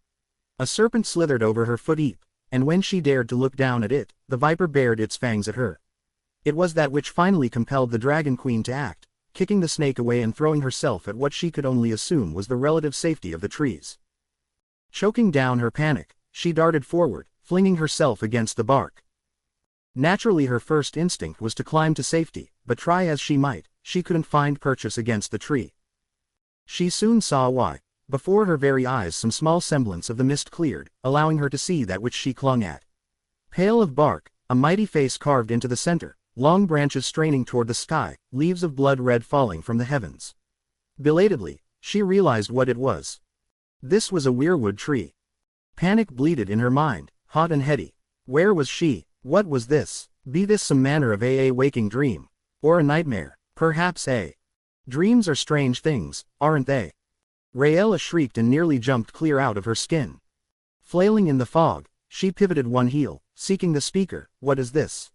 A serpent slithered over her foot-heap, and when she dared to look down at it, the viper bared its fangs at her. It was that which finally compelled the Dragon Queen to act, kicking the snake away and throwing herself at what she could only assume was the relative safety of the trees. Choking down her panic, she darted forward, flinging herself against the bark. Naturally her first instinct was to climb to safety, but try as she might, she couldn't find purchase against the tree. She soon saw why. Before her very eyes some small semblance of the mist cleared, allowing her to see that which she clung at. Pale of bark, a mighty face carved into the center, long branches straining toward the sky, leaves of blood red falling from the heavens. Belatedly, she realized what it was. This was a weirwood tree. Panic bleated in her mind, hot and heady. Where was she? What was this? Be this some manner of a waking dream? Or a nightmare? Perhaps a. Dreams are strange things, aren't they? Rhaella shrieked and nearly jumped clear out of her skin. Flailing in the fog, she pivoted one heel, seeking the speaker. What is this?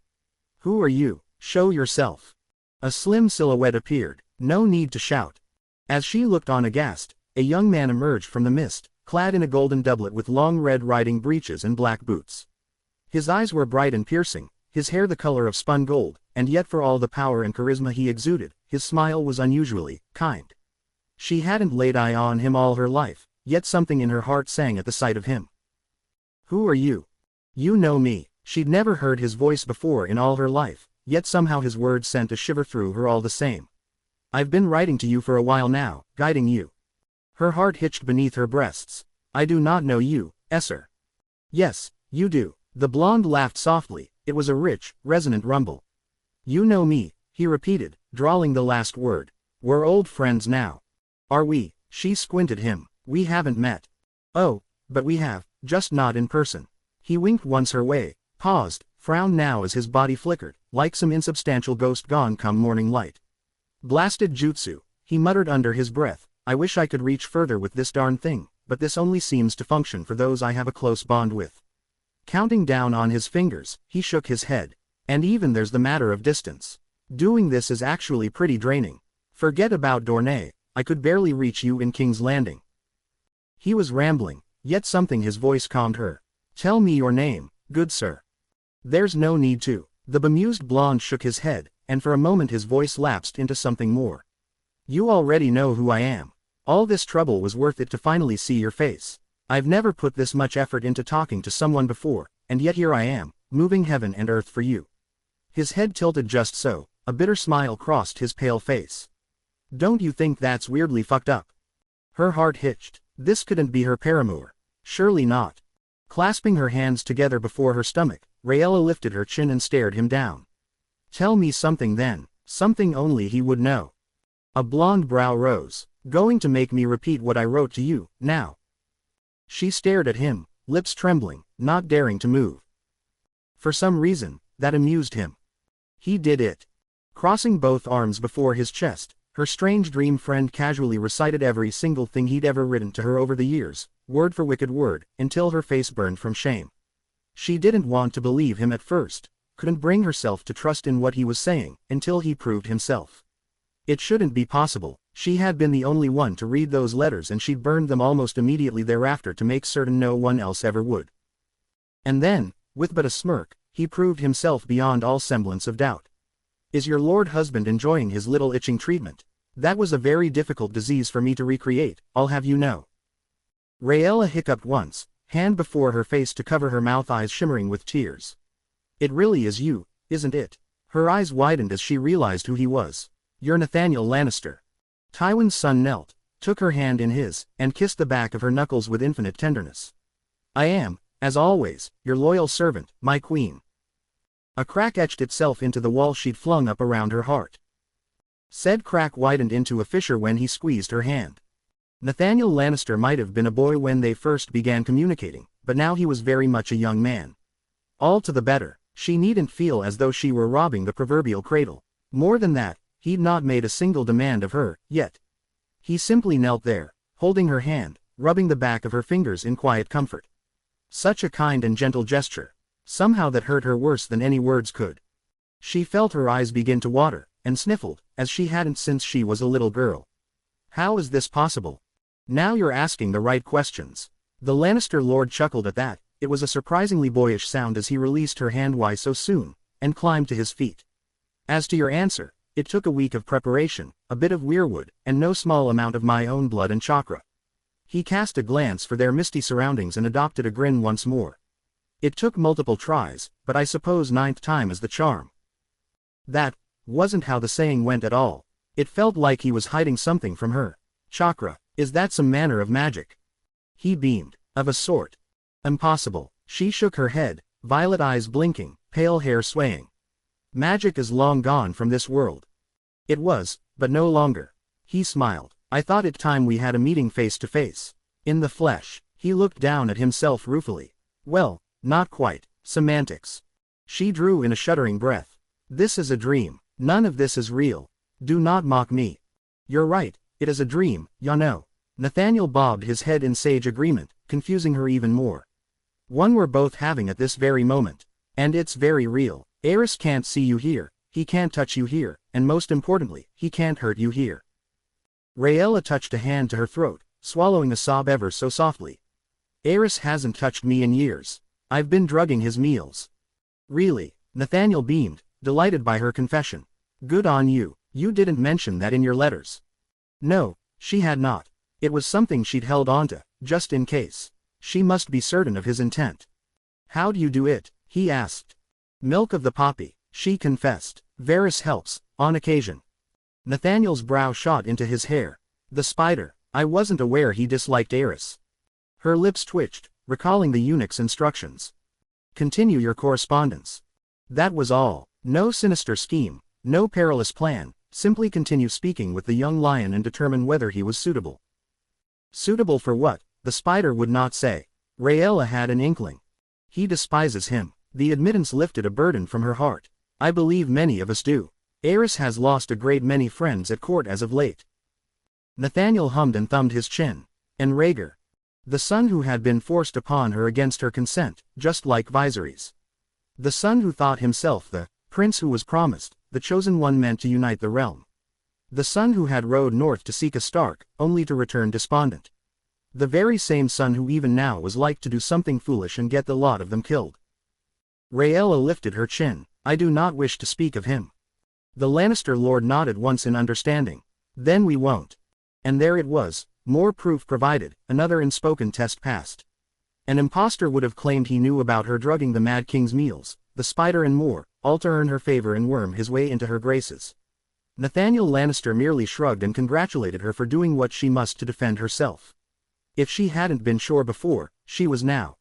Who are you? Show yourself. A slim silhouette appeared. No need to shout. As she looked on aghast, a young man emerged from the mist, clad in a golden doublet with long red riding breeches and black boots. His eyes were bright and piercing, his hair the color of spun gold, and yet for all the power and charisma he exuded, his smile was unusually kind. She hadn't laid eye on him all her life, yet something in her heart sang at the sight of him. Who are you? You know me. She'd never heard his voice before in all her life, yet somehow his words sent a shiver through her all the same. I've been writing to you for a while now, guiding you. Her heart hitched beneath her breasts. I do not know you, Esser. Yes, you do. The blonde laughed softly, it was a rich, resonant rumble. You know me, he repeated, drawling the last word. We're old friends now. Are we? She squinted him. We haven't met. Oh, but we have, just not in person. He winked once her way, paused, frowned now as his body flickered, like some insubstantial ghost gone come morning light. Blasted jutsu, he muttered under his breath. I wish I could reach further with this darn thing, but this only seems to function for those I have a close bond with. Counting down on his fingers, he shook his head. And even there's the matter of distance. Doing this is actually pretty draining. Forget about Dorne, I could barely reach you in King's Landing. He was rambling, yet something his voice calmed her. Tell me your name, good sir. There's no need to. The bemused blonde shook his head, and for a moment his voice lapsed into something more. You already know who I am. All this trouble was worth it to finally see your face. I've never put this much effort into talking to someone before, and yet here I am, moving heaven and earth for you. His head tilted just so, a bitter smile crossed his pale face. Don't you think that's weirdly fucked up? Her heart hitched. This couldn't be her paramour. Surely not. Clasping her hands together before her stomach, Rhaella lifted her chin and stared him down. Tell me something then, something only he would know. A blonde brow rose. Going to make me repeat what I wrote to you, now. She stared at him, lips trembling, not daring to move. For some reason, that amused him. He did it. Crossing both arms before his chest, her strange dream friend casually recited every single thing he'd ever written to her over the years, word for wicked word, until her face burned from shame. She didn't want to believe him at first, couldn't bring herself to trust in what he was saying, until he proved himself. It shouldn't be possible, She had been the only one to read those letters and she'd burned them almost immediately thereafter to make certain no one else ever would. And then, with but a smirk, he proved himself beyond all semblance of doubt. Is your lord husband enjoying his little itching treatment? That was a very difficult disease for me to recreate, I'll have you know. Rhaella hiccuped once, hand before her face to cover her mouth, eyes shimmering with tears. It really is you, isn't it? Her eyes widened as she realized who he was. You're Nathaniel Lannister. Tywin's son knelt, took her hand in his, and kissed the back of her knuckles with infinite tenderness. I am, as always, your loyal servant, my queen. A crack etched itself into the wall she'd flung up around her heart. Said crack widened into a fissure when he squeezed her hand. Nathaniel Lannister might have been a boy when they first began communicating, but now he was very much a young man. All to the better, she needn't feel as though she were robbing the proverbial cradle. More than that, he'd not made a single demand of her, yet. He simply knelt there, holding her hand, rubbing the back of her fingers in quiet comfort. Such a kind and gentle gesture. Somehow that hurt her worse than any words could. She felt her eyes begin to water, and sniffled, as she hadn't since she was a little girl. How is this possible? Now you're asking the right questions. The Lannister lord chuckled at that. It was a surprisingly boyish sound as he released her hand. Why so soon? And climbed to his feet. As to your answer, it took a week of preparation, a bit of weirwood, and no small amount of my own blood and chakra. He cast a glance for their misty surroundings and adopted a grin once more. It took multiple tries, but I suppose 9th time is the charm. That wasn't how the saying went at all. It felt like he was hiding something from her. Chakra, is that some manner of magic? He beamed. Of a sort. Impossible. She shook her head, violet eyes blinking, pale hair swaying. Magic is long gone from this world. It was, but no longer. He smiled. I thought it time we had a meeting face to face. In the flesh. He looked down at himself ruefully. Well, not quite. Semantics. She drew in a shuddering breath. This is a dream. None of this is real. Do not mock me. You're right, it is a dream, ya know. Nathaniel bobbed his head in sage agreement, confusing her even more. One we're both having at this very moment. And it's very real. Aerys can't see you here, he can't touch you here, and most importantly, he can't hurt you here. Rhaella touched a hand to her throat, swallowing a sob ever so softly. Aerys hasn't touched me in years. I've been drugging his meals. Really? Nathaniel beamed, delighted by her confession. Good on you. You didn't mention that in your letters. No, she had not. It was something she'd held onto, just in case. She must be certain of his intent. How do you do it? He asked. Milk of the poppy, she confessed. Varys helps, on occasion. Nathaniel's brow shot into his hair. The spider. I wasn't aware he disliked Aerys. Her lips twitched, recalling the eunuch's instructions. Continue your correspondence. That was all. No sinister scheme, no perilous plan, simply continue speaking with the young lion and determine whether he was suitable. Suitable for what? The spider would not say. Rhaella had an inkling. He despises him. The admittance lifted a burden from her heart. I believe many of us do. Aerys has lost a great many friends at court as of late. Nathaniel hummed and thumbed his chin. And Rhaegar. The son who had been forced upon her against her consent, just like Viserys. The son who thought himself the prince who was promised, the chosen one meant to unite the realm. The son who had rode north to seek a Stark, only to return despondent. The very same son who even now was like to do something foolish and get the lot of them killed. Rhaella lifted her chin. I do not wish to speak of him. The Lannister lord nodded once in understanding. Then we won't. And there it was, more proof provided, another unspoken test passed. An impostor would have claimed he knew about her drugging the Mad King's meals, the spider and more, all to earn her favor and worm his way into her graces. Nathaniel Lannister merely shrugged and congratulated her for doing what she must to defend herself. If she hadn't been sure before, she was now.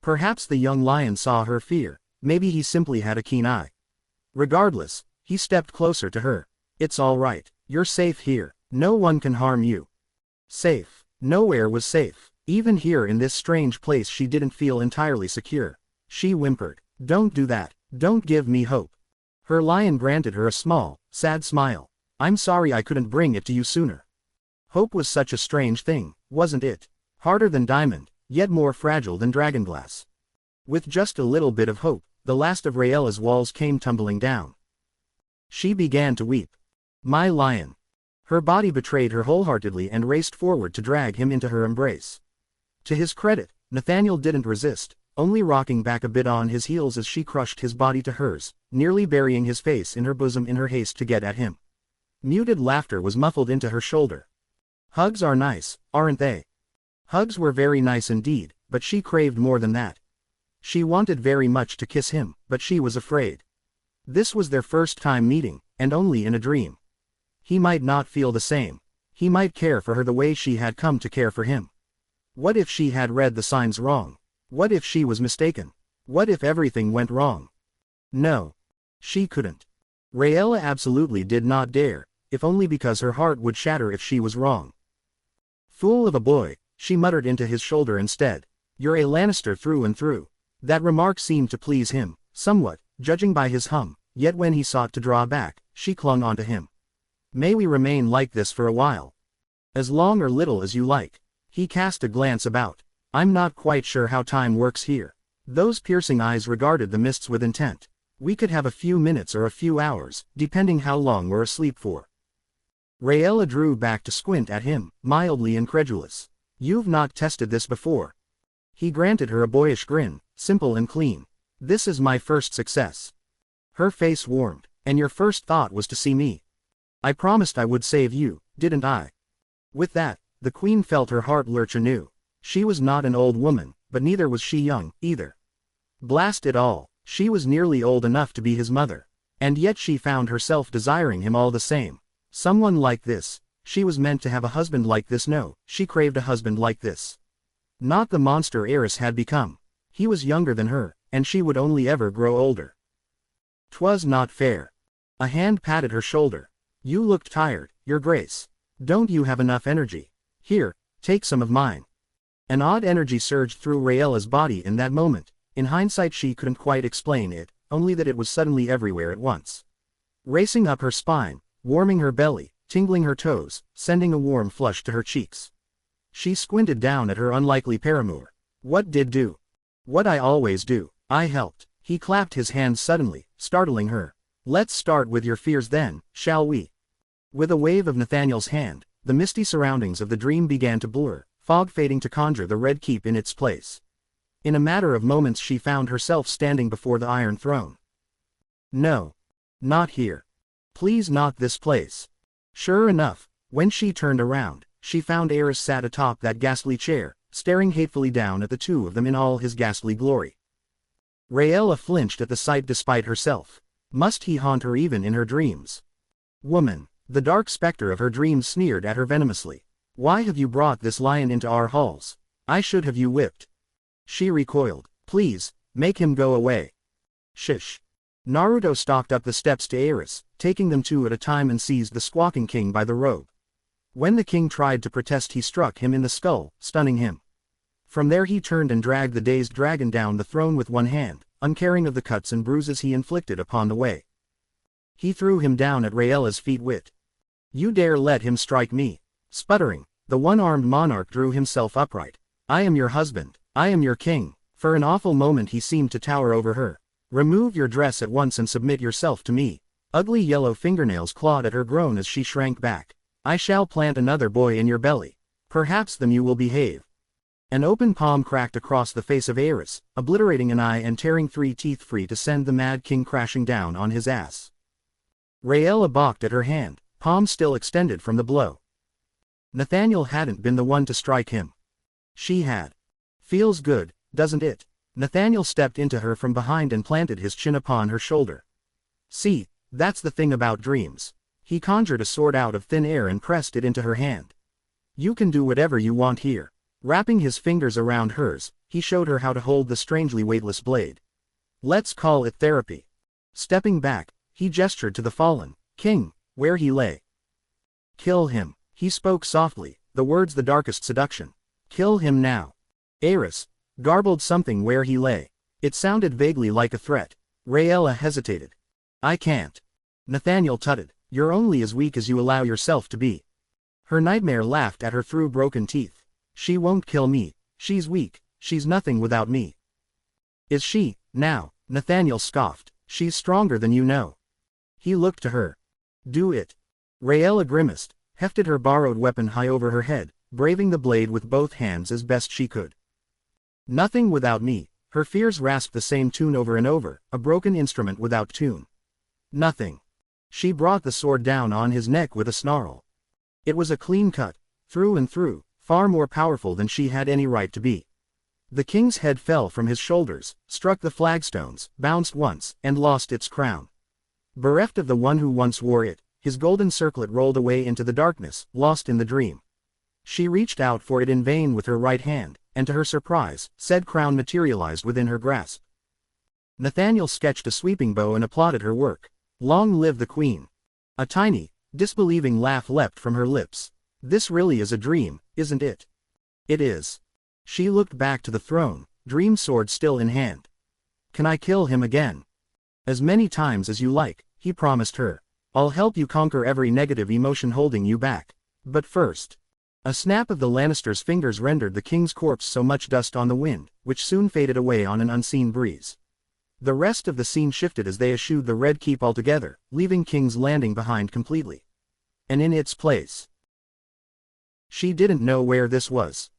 Perhaps the young lion saw her fear, maybe he simply had a keen eye. Regardless, he stepped closer to her. It's all right, you're safe here, no one can harm you. Safe. Nowhere was safe. Even here in this strange place she didn't feel entirely secure. She whimpered. Don't do that, don't give me hope. Her lion granted her a small, sad smile. I'm sorry I couldn't bring it to you sooner. Hope was such a strange thing, wasn't it? Harder than diamond, yet more fragile than dragonglass. With just a little bit of hope, the last of Rhaella's walls came tumbling down. She began to weep. My lion. Her body betrayed her wholeheartedly and raced forward to drag him into her embrace. To his credit, Nathaniel didn't resist, only rocking back a bit on his heels as she crushed his body to hers, nearly burying his face in her bosom in her haste to get at him. Muted laughter was muffled into her shoulder. Hugs are nice, aren't they? Hugs were very nice indeed, but she craved more than that. She wanted very much to kiss him, but she was afraid. This was their first time meeting, and only in a dream. He might not feel the same. He might care for her the way she had come to care for him. What if she had read the signs wrong? What if she was mistaken? What if everything went wrong? No. She couldn't. Rhaella absolutely did not dare, if only because her heart would shatter if she was wrong. Fool of a boy, she muttered into his shoulder instead. You're a Lannister through and through. That remark seemed to please him, somewhat, judging by his hum, yet when he sought to draw back, she clung onto him. May we remain like this for a while? As long or little as you like. He cast a glance about. I'm not quite sure how time works here. Those piercing eyes regarded the mists with intent. We could have a few minutes or a few hours, depending how long we're asleep for. Rhaella drew back to squint at him, mildly incredulous. You've not tested this before. He granted her a boyish grin, simple and clean. This is my first success. Her face warmed. And your first thought was to see me. I promised I would save you, didn't I? With that, the queen felt her heart lurch anew. She was not an old woman, but neither was she young, either. Blast it all, she was nearly old enough to be his mother. And yet she found herself desiring him all the same. Someone like this. She was meant to have a husband like this. No, she craved a husband like this. Not the monster Aerys had become. He was younger than her, and she would only ever grow older. 'Twas not fair. A hand patted her shoulder. You looked tired, Your Grace. Don't you have enough energy? Here, take some of mine. An odd energy surged through Rhaella's body in that moment. In hindsight she couldn't quite explain it, only that it was suddenly everywhere at once. Racing up her spine, warming her belly, tingling her toes, sending a warm flush to her cheeks. She squinted down at her unlikely paramour. What did do? What I always do. I helped. He clapped his hands suddenly, startling her. Let's start with your fears then, shall we? With a wave of Nathaniel's hand, the misty surroundings of the dream began to blur, fog fading to conjure the Red Keep in its place. In a matter of moments she found herself standing before the Iron Throne. No. Not here. Please not this place. Sure enough, when she turned around, she found Aerys sat atop that ghastly chair, staring hatefully down at the two of them in all his ghastly glory. Rhaella flinched at the sight despite herself. Must he haunt her even in her dreams? Woman, the dark specter of her dreams sneered at her venomously. Why have you brought this lion into our halls? I should have you whipped. She recoiled. Please, make him go away. Shish. Naruto stalked up the steps to Aerys, taking them two at a time and seized the squawking king by the robe. When the king tried to protest he struck him in the skull, stunning him. From there he turned and dragged the dazed dragon down the throne with one hand, uncaring of the cuts and bruises he inflicted upon the way. He threw him down at Rhaella's feet. You dare let him strike me? Sputtering, the one-armed monarch drew himself upright. I am your husband. I am your king. For an awful moment he seemed to tower over her. Remove your dress at once and submit yourself to me. Ugly yellow fingernails clawed at her groan as she shrank back. I shall plant another boy in your belly. Perhaps then you will behave. An open palm cracked across the face of Aerys, obliterating an eye and tearing 3 teeth free to send the mad king crashing down on his ass. Rhaella balked at her hand, palm still extended from the blow. Nathaniel hadn't been the one to strike him. She had. Feels good, doesn't it? Nathaniel stepped into her from behind and planted his chin upon her shoulder. See, that's the thing about dreams. He conjured a sword out of thin air and pressed it into her hand. You can do whatever you want here. Wrapping his fingers around hers, he showed her how to hold the strangely weightless blade. Let's call it therapy. Stepping back, he gestured to the fallen king, where he lay. Kill him, he spoke softly, the words the darkest seduction. Kill him now. Aerys garbled something where he lay. It sounded vaguely like a threat. Rhaella hesitated. I can't. Nathaniel tutted. You're only as weak as you allow yourself to be. Her nightmare laughed at her through broken teeth. She won't kill me. She's weak. She's nothing without me. Is she, now? Nathaniel scoffed. She's stronger than you know. He looked to her. Do it. Rhaella grimaced, hefted her borrowed weapon high over her head, braving the blade with both hands as best she could. Nothing without me, her fears rasped the same tune over and over, a broken instrument without tune. Nothing. She brought the sword down on his neck with a snarl. It was a clean cut, through and through, far more powerful than she had any right to be. The king's head fell from his shoulders, struck the flagstones, bounced once, and lost its crown. Bereft of the one who once wore it, his golden circlet rolled away into the darkness, lost in the dream. She reached out for it in vain with her right hand, and to her surprise, said crown materialized within her grasp. Nathaniel sketched a sweeping bow and applauded her work. Long live the queen. A tiny, disbelieving laugh leapt from her lips. This really is a dream, isn't it? It is. She looked back to the throne, dream sword still in hand. Can I kill him again? As many times as you like, he promised her. I'll help you conquer every negative emotion holding you back. But first. A snap of the Lannisters' fingers rendered the king's corpse so much dust on the wind, which soon faded away on an unseen breeze. The rest of the scene shifted as they eschewed the Red Keep altogether, leaving King's Landing behind completely. And in its place. She didn't know where this was.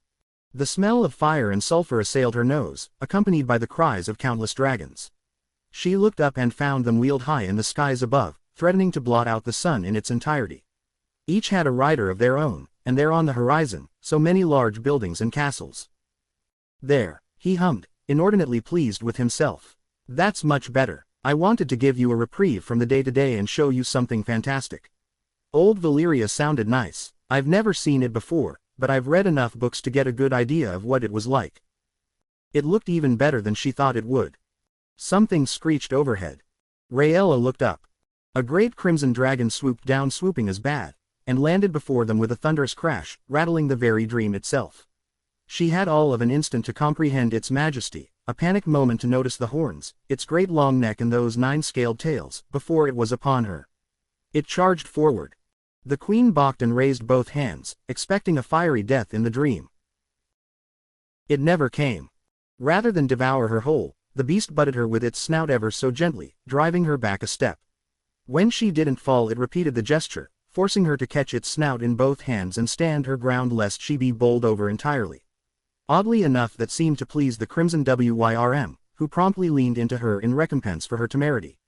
The smell of fire and sulfur assailed her nose, accompanied by the cries of countless dragons. She looked up and found them wheeled high in the skies above, threatening to blot out the sun in its entirety. Each had a rider of their own, and there on the horizon, so many large buildings and castles. There, he hummed, inordinately pleased with himself. That's much better. I wanted to give you a reprieve from the day-to-day and show you something fantastic. Old Valyria sounded nice. I've never seen it before, but I've read enough books to get a good idea of what it was like. It looked even better than she thought it would. Something screeched overhead. Rhaella looked up. A great crimson dragon swooped down, swooping as bad, and landed before them with a thunderous crash, rattling the very dream itself. She had all of an instant to comprehend its majesty, a panicked moment to notice the horns, its great long neck and those 9-scaled tails, before it was upon her. It charged forward. The queen balked and raised both hands, expecting a fiery death in the dream. It never came. Rather than devour her whole, the beast butted her with its snout ever so gently, driving her back a step. When she didn't fall, it repeated the gesture, forcing her to catch its snout in both hands and stand her ground lest she be bowled over entirely. Oddly enough, that seemed to please the Crimson Wyrm, who promptly leaned into her in recompense for her temerity.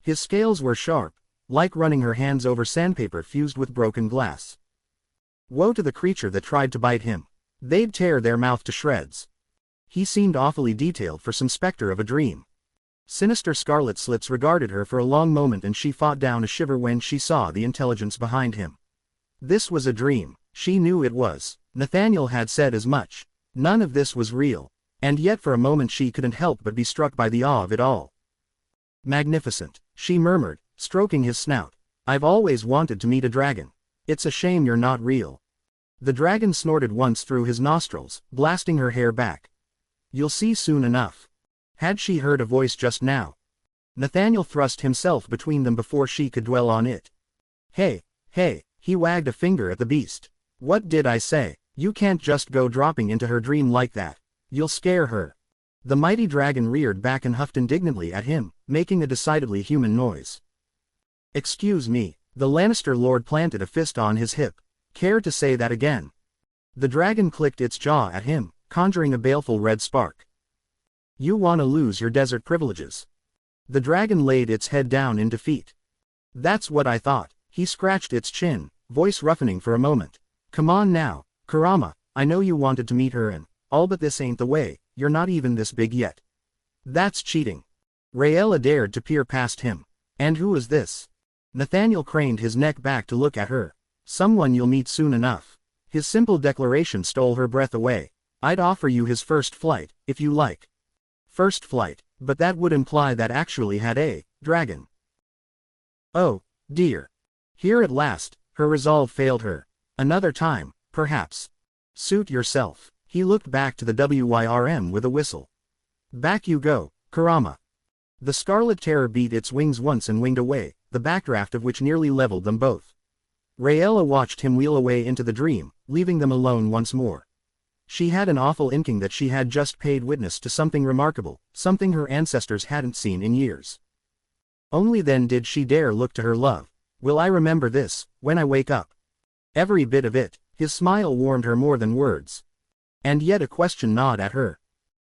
His scales were sharp, like running her hands over sandpaper fused with broken glass. Woe to the creature that tried to bite him. They'd tear their mouth to shreds. He seemed awfully detailed for some specter of a dream. Sinister scarlet slits regarded her for a long moment, and she fought down a shiver when she saw the intelligence behind him. This was a dream. She knew it was. Nathaniel had said as much. None of this was real. And yet for a moment she couldn't help but be struck by the awe of it all. Magnificent, she murmured, stroking his snout. I've always wanted to meet a dragon. It's a shame you're not real. The dragon snorted once through his nostrils, blasting her hair back. You'll see soon enough. Had she heard a voice just now? Nathaniel thrust himself between them before she could dwell on it. Hey, he wagged a finger at the beast. What did I say? You can't just go dropping into her dream like that. You'll scare her. The mighty dragon reared back and huffed indignantly at him, making a decidedly human noise. Excuse me, the Lannister lord planted a fist on his hip. Care to say that again? The dragon clicked its jaw at him, conjuring a baleful red spark. You want to lose your desert privileges. The dragon laid its head down in defeat. That's what I thought. He scratched its chin, voice roughening for a moment. Come on now, Kurama, I know you wanted to meet her and all, but this ain't the way. You're not even this big yet. That's cheating. Rhaella dared to peer past him. And who is this? Nathaniel craned his neck back to look at her. Someone you'll meet soon enough. His simple declaration stole her breath away. I'd offer you his first flight, if you like. First flight, but that would imply that actually had a dragon. Oh, dear. Here at last, her resolve failed her. Another time, perhaps. Suit yourself. He looked back to the Wyrm with a whistle. Back you go, Kurama. The Scarlet Terror beat its wings once and winged away, the backdraft of which nearly leveled them both. Rhaella watched him wheel away into the dream, leaving them alone once more. She had an awful inkling that she had just paid witness to something remarkable, something her ancestors hadn't seen in years. Only then did she dare look to her love. Will I remember this, when I wake up? Every bit of it. His smile warmed her more than words. And yet a question gnawed at her.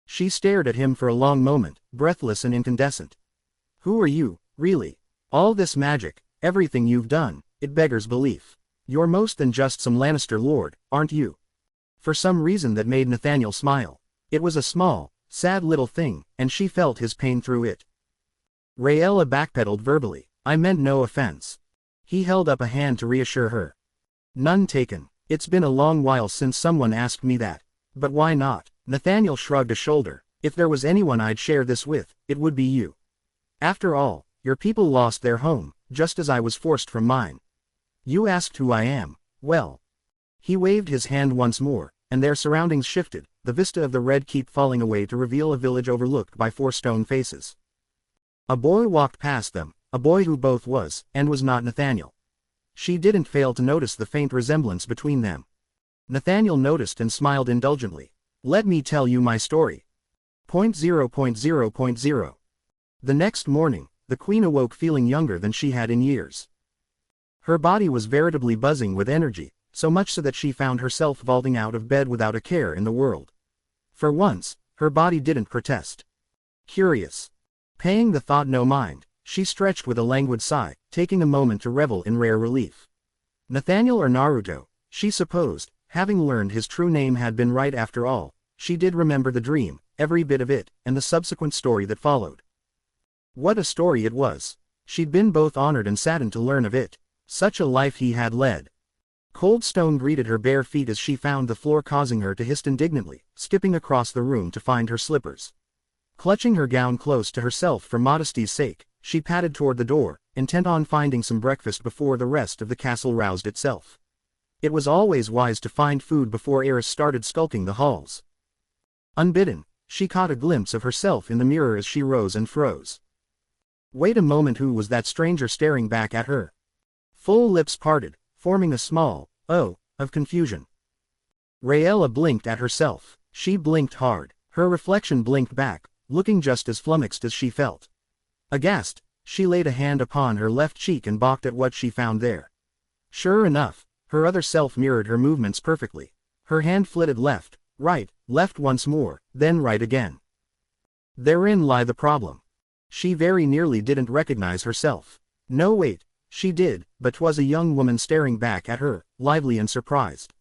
She stared at him for a long moment, breathless and incandescent. Who are you, really? All this magic, everything you've done, it beggars belief. You're most than just some Lannister lord, aren't you? For some reason that made Nathaniel smile. It was a small, sad little thing, and she felt his pain through it. Rhaella backpedaled verbally. I meant no offense. He held up a hand to reassure her. None taken. It's been a long while since someone asked me that. But why not? Nathaniel shrugged a shoulder. If there was anyone I'd share this with, it would be you. After all, your people lost their home, just as I was forced from mine. You asked who I am. Well. He waved his hand once more, and their surroundings shifted, the vista of the Red Keep falling away to reveal a village overlooked by 4 stone faces. A boy walked past them, a boy who both was, and was not Nathaniel. She didn't fail to notice the faint resemblance between them. Nathaniel noticed and smiled indulgently. Let me tell you my story. 0.0.0.0. The next morning, the queen awoke feeling younger than she had in years. Her body was veritably buzzing with energy, so much so that she found herself vaulting out of bed without a care in the world. For once, her body didn't protest. Curious. Paying the thought no mind, she stretched with a languid sigh, taking a moment to revel in rare relief. Nathaniel or Naruto, she supposed, having learned his true name had been right after all. She did remember the dream, every bit of it, and the subsequent story that followed. What a story it was. She'd been both honored and saddened to learn of it. Such a life he had led. Cold stone greeted her bare feet as she found the floor, causing her to hiss indignantly, skipping across the room to find her slippers. Clutching her gown close to herself for modesty's sake, she padded toward the door, intent on finding some breakfast before the rest of the castle roused itself. It was always wise to find food before Eris started skulking the halls. Unbidden, she caught a glimpse of herself in the mirror as she rose and froze. Wait a moment, who was that stranger staring back at her? Full lips parted, forming a small O of confusion. Rhaella blinked at herself. She blinked hard. Her reflection blinked back, looking just as flummoxed as she felt. Aghast, she laid a hand upon her left cheek and balked at what she found there. Sure enough, her other self mirrored her movements perfectly. Her hand flitted left, right, left once more, then right again. Therein lay the problem. She very nearly didn't recognize herself. No, wait, she did, but 'twas a young woman staring back at her, lively and surprised.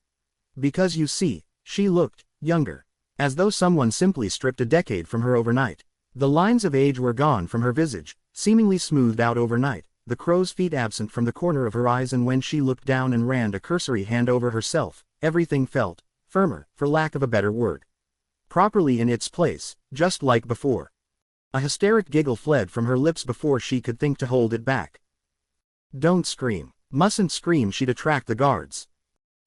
Because you see, she looked younger. As though someone simply stripped a decade from her overnight. The lines of age were gone from her visage, seemingly smoothed out overnight, the crow's feet absent from the corner of her eyes, and when she looked down and ran a cursory hand over herself, everything felt firmer, for lack of a better word. Properly in its place, just like before. A hysteric giggle fled from her lips before she could think to hold it back. Don't scream. Mustn't scream, she'd attract the guards.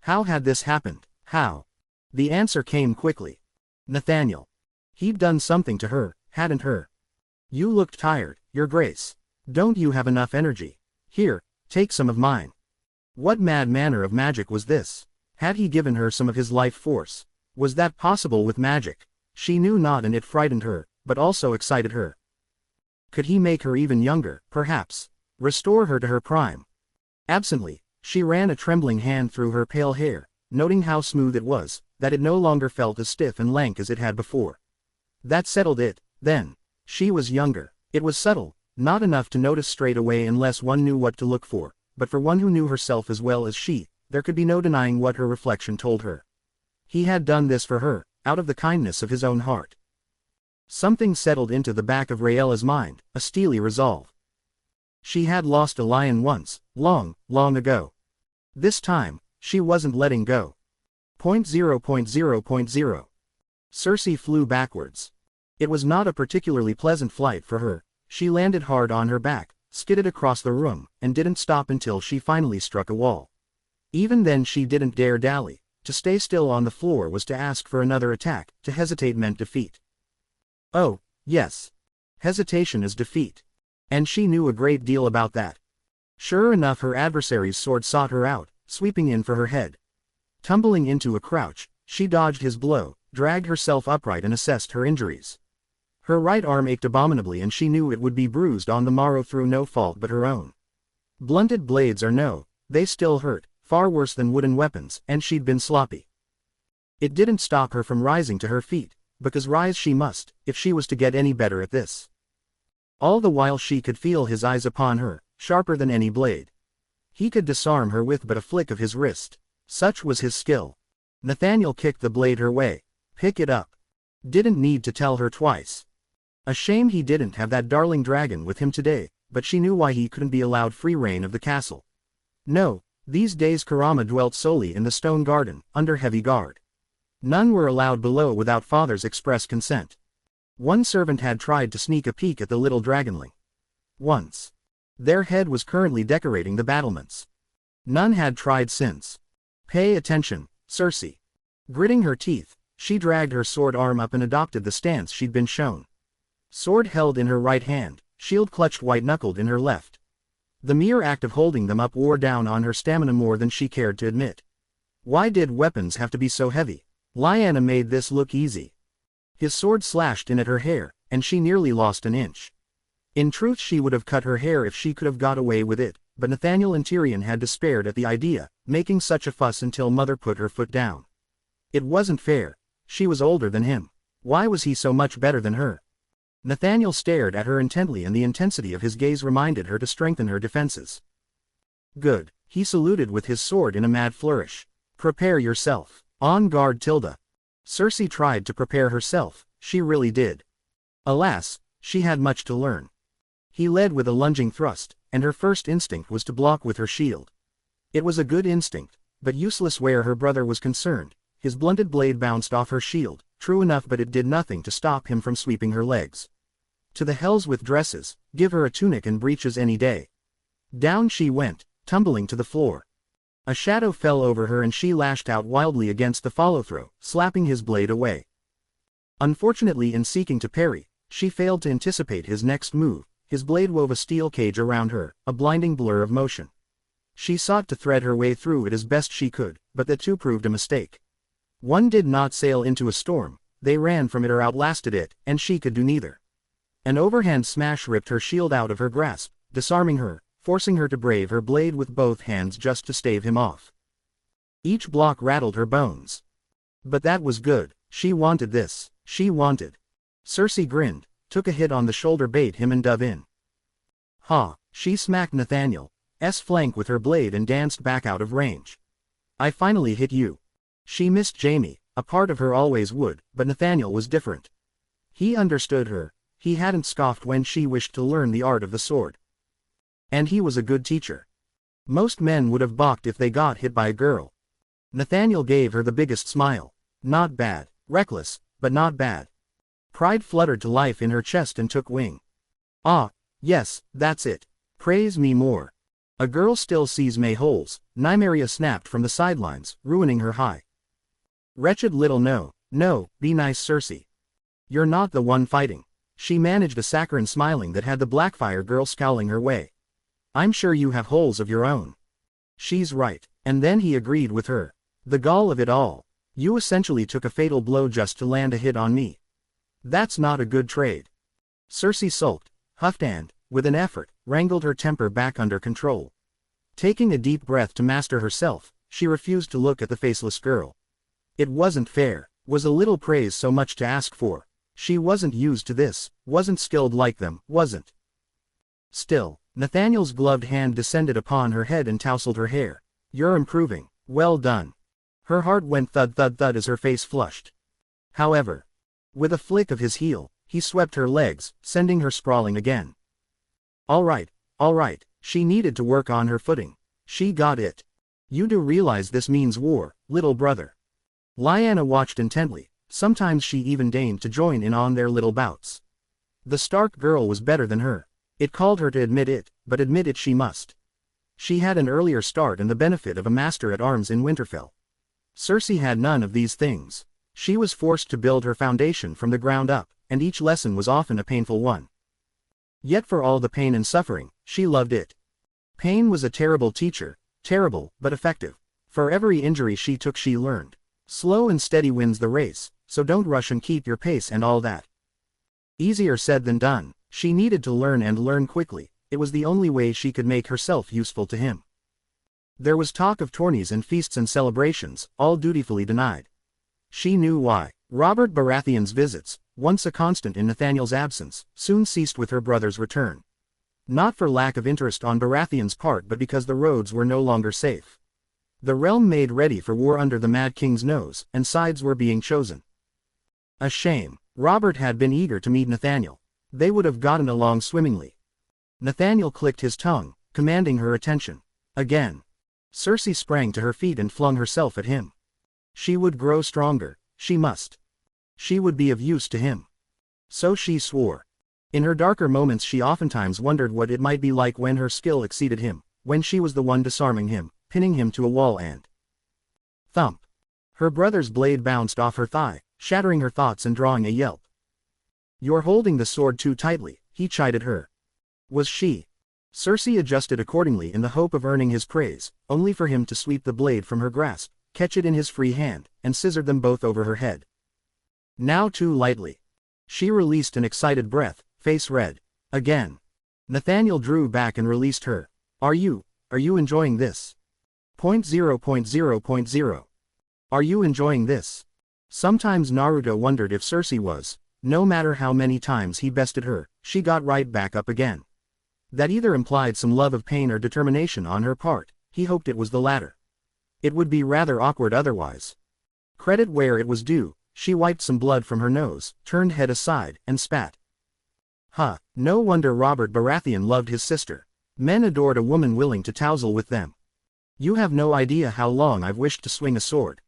How had this happened? How? The answer came quickly. Nathaniel. He'd done something to her, hadn't her? You looked tired, Your Grace. Don't you have enough energy? Here, take some of mine. What mad manner of magic was this? Had he given her some of his life force? Was that possible with magic? She knew not, and it frightened her, but also excited her. Could he make her even younger, perhaps? Restore her to her prime? Absently, she ran a trembling hand through her pale hair, noting how smooth it was, that it no longer felt as stiff and lank as it had before. That settled it, then. She was younger. It was subtle, not enough to notice straight away unless one knew what to look for, but for one who knew herself as well as she, there could be no denying what her reflection told her. He had done this for her, out of the kindness of his own heart. Something settled into the back of Rhaella's mind, a steely resolve. She had lost a lion once, long, long ago. This time, she wasn't letting go. 0.0.0.0. Cersei flew backwards. It was not a particularly pleasant flight for her. She landed hard on her back, skidded across the room, and didn't stop until she finally struck a wall. Even then she didn't dare dally. To stay still on the floor was to ask for another attack, to hesitate meant defeat. Oh, yes. Hesitation is defeat. And she knew a great deal about that. Sure enough, her adversary's sword sought her out, sweeping in for her head. Tumbling into a crouch, she dodged his blow, dragged herself upright and assessed her injuries. Her right arm ached abominably, and she knew it would be bruised on the morrow through no fault but her own. Blunted blades or no, they still hurt, far worse than wooden weapons, and she'd been sloppy. It didn't stop her from rising to her feet, because rise she must, if she was to get any better at this. All the while she could feel his eyes upon her, sharper than any blade. He could disarm her with but a flick of his wrist. Such was his skill. Nathaniel kicked the blade her way. Pick it up. Didn't need to tell her twice. A shame he didn't have that darling dragon with him today, but she knew why he couldn't be allowed free reign of the castle. No, these days Kurama dwelt solely in the stone garden, under heavy guard. None were allowed below without father's express consent. One servant had tried to sneak a peek at the little dragonling. Once. Their head was currently decorating the battlements. None had tried since. Pay attention, Cersei. Gritting her teeth, she dragged her sword arm up and adopted the stance she'd been shown. Sword held in her right hand, shield clutched white-knuckled in her left. The mere act of holding them up wore down on her stamina more than she cared to admit. Why did weapons have to be so heavy? Rhaella made this look easy. His sword slashed in at her hair, and she nearly lost an inch. In truth she would have cut her hair if she could have got away with it, but Nathaniel and Tyrion had despaired at the idea, making such a fuss until Mother put her foot down. It wasn't fair. She was older than him. Why was he so much better than her? Nathaniel stared at her intently, and the intensity of his gaze reminded her to strengthen her defenses. Good. He saluted with his sword in a mad flourish. Prepare yourself. On guard, Tilda. Cersei tried to prepare herself, she really did. Alas, she had much to learn. He led with a lunging thrust, and her first instinct was to block with her shield. It was a good instinct, but useless where her brother was concerned. His blunted blade bounced off her shield, true enough, but it did nothing to stop him from sweeping her legs. To the hells with dresses, give her a tunic and breeches any day. Down she went, tumbling to the floor. A shadow fell over her and she lashed out wildly against the follow-throw, slapping his blade away. Unfortunately, in seeking to parry, she failed to anticipate his next move. His blade wove a steel cage around her, a blinding blur of motion. She sought to thread her way through it as best she could, but that too proved a mistake. One did not sail into a storm, they ran from it or outlasted it, and she could do neither. An overhand smash ripped her shield out of her grasp, disarming her, forcing her to brave her blade with both hands just to stave him off. Each block rattled her bones. But that was good. She wanted this. She wanted. Cersei grinned, took a hit on the shoulder, bait him and dove in. Ha! She smacked Nathaniel's flank with her blade and danced back out of range. I finally hit you. She missed Jaime, a part of her always would, but Nathaniel was different. He understood her. He hadn't scoffed when she wished to learn the art of the sword. And he was a good teacher. Most men would have balked if they got hit by a girl. Nathaniel gave her the biggest smile. Not bad. Reckless, but not bad. Pride fluttered to life in her chest and took wing. Ah, yes, that's it. Praise me more. A girl still sees holes. Nymeria snapped from the sidelines, ruining her high. Wretched little no, be nice, Cersei. You're not the one fighting. She managed a saccharine smiling that had the Blackfire girl scowling her way. I'm sure you have holes of your own. She's right. And then he agreed with her. The gall of it all. You essentially took a fatal blow just to land a hit on me. That's not a good trade. Cersei sulked, huffed and, with an effort, wrangled her temper back under control. Taking a deep breath to master herself, she refused to look at the faceless girl. It wasn't fair. Was a little praise so much to ask for? She wasn't used to this, wasn't skilled like them, wasn't. Still, Nathaniel's gloved hand descended upon her head and tousled her hair. You're improving. Well done. Her heart went thud thud thud as her face flushed. However, with a flick of his heel, he swept her legs, sending her sprawling again. All right, she needed to work on her footing. She got it. You do realize this means war, little brother. Rhaella watched intently, sometimes she even deigned to join in on their little bouts. The Stark girl was better than her. It called her to admit it, but admit it she must. She had an earlier start and the benefit of a master at arms in Winterfell. Cersei had none of these things. She was forced to build her foundation from the ground up, and each lesson was often a painful one. Yet for all the pain and suffering, she loved it. Pain was a terrible teacher, terrible, but effective. For every injury she took she learned. Slow and steady wins the race, so don't rush and keep your pace and all that. Easier said than done. She needed to learn and learn quickly. It was the only way she could make herself useful to him. There was talk of tourneys and feasts and celebrations, all dutifully denied. She knew why. Robert Baratheon's visits, once a constant in Nathaniel's absence, soon ceased with her brother's return. Not for lack of interest on Baratheon's part but because the roads were no longer safe. The realm made ready for war under the Mad King's nose, and sides were being chosen. A shame. Robert had been eager to meet Nathaniel. They would have gotten along swimmingly. Nathaniel clicked his tongue, commanding her attention. Again. Cersei sprang to her feet and flung herself at him. She would grow stronger, she must. She would be of use to him. So she swore. In her darker moments she oftentimes wondered what it might be like when her skill exceeded him, when she was the one disarming him, pinning him to a wall and... Thump. Her brother's blade bounced off her thigh, shattering her thoughts and drawing a yelp. "You're holding the sword too tightly," he chided her. Was she? Cersei adjusted accordingly in the hope of earning his praise, only for him to sweep the blade from her grasp, catch it in his free hand, and scissor them both over her head. Now too lightly. She released an excited breath, face red. Again. Nathaniel drew back and released her. Are you enjoying this? .0.0.0. Are you enjoying this? Sometimes Naruto wondered if Cersei was. No matter how many times he bested her, she got right back up again. That either implied some love of pain or determination on her part. He hoped it was the latter. It would be rather awkward otherwise. Credit where it was due, she wiped some blood from her nose, turned head aside, and spat. No wonder Robert Baratheon loved his sister. Men adored a woman willing to tousle with them. You have no idea how long I've wished to swing a sword.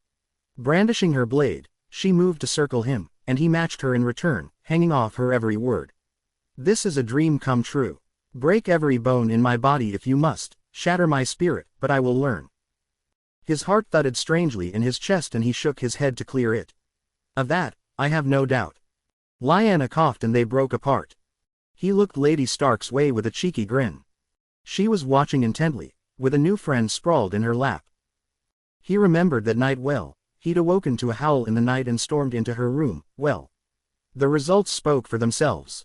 Brandishing her blade, she moved to circle him, and he matched her in return, hanging off her every word. This is a dream come true. Break every bone in my body if you must, shatter my spirit, but I will learn. His heart thudded strangely in his chest and he shook his head to clear it. Of that, I have no doubt. Lyanna coughed and they broke apart. He looked Lady Stark's way with a cheeky grin. She was watching intently, with a new friend sprawled in her lap. He remembered that night well. He'd awoken to a howl in the night and stormed into her room. Well. The results spoke for themselves.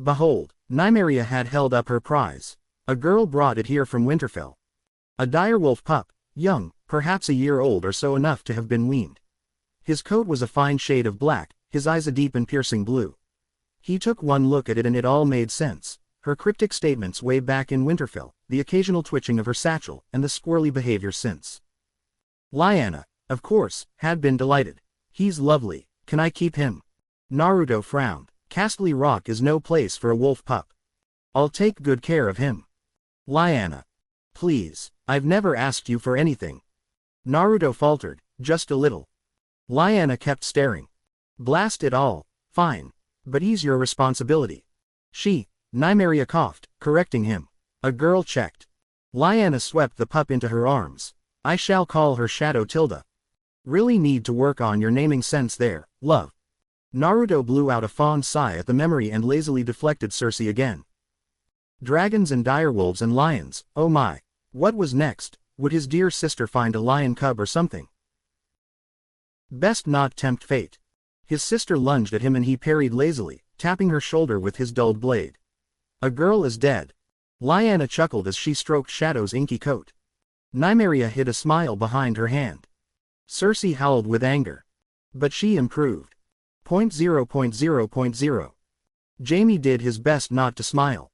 Behold, Nymeria had held up her prize. A girl brought it here from Winterfell. A direwolf pup, young, perhaps a year old or so, enough to have been weaned. His coat was a fine shade of black, his eyes a deep and piercing blue. He took one look at it and it all made sense. Her cryptic statements way back in Winterfell, the occasional twitching of her satchel, and the squirrely behavior since. Lyanna, of course, had been delighted. He's lovely, can I keep him? Naruto frowned. Casterly Rock is no place for a wolf pup. I'll take good care of him. Lyanna. Please, I've never asked you for anything. Naruto faltered, just a little. Lyanna kept staring. Blast it all, fine. But he's your responsibility. Nymeria coughed, correcting him. A girl checked. Lyanna swept the pup into her arms. I shall call her Shadow Tilda. Really need to work on your naming sense there, love. Naruto blew out a fond sigh at the memory and lazily deflected Cersei again. Dragons and direwolves and lions, oh my. What was next? Would his dear sister find a lion cub or something? Best not tempt fate. His sister lunged at him and he parried lazily, tapping her shoulder with his dulled blade. A girl is dead. Lyanna chuckled as she stroked Shadow's inky coat. Nymeria hid a smile behind her hand. Cersei howled with anger. But she improved. .0.0.0. Jaime did his best not to smile.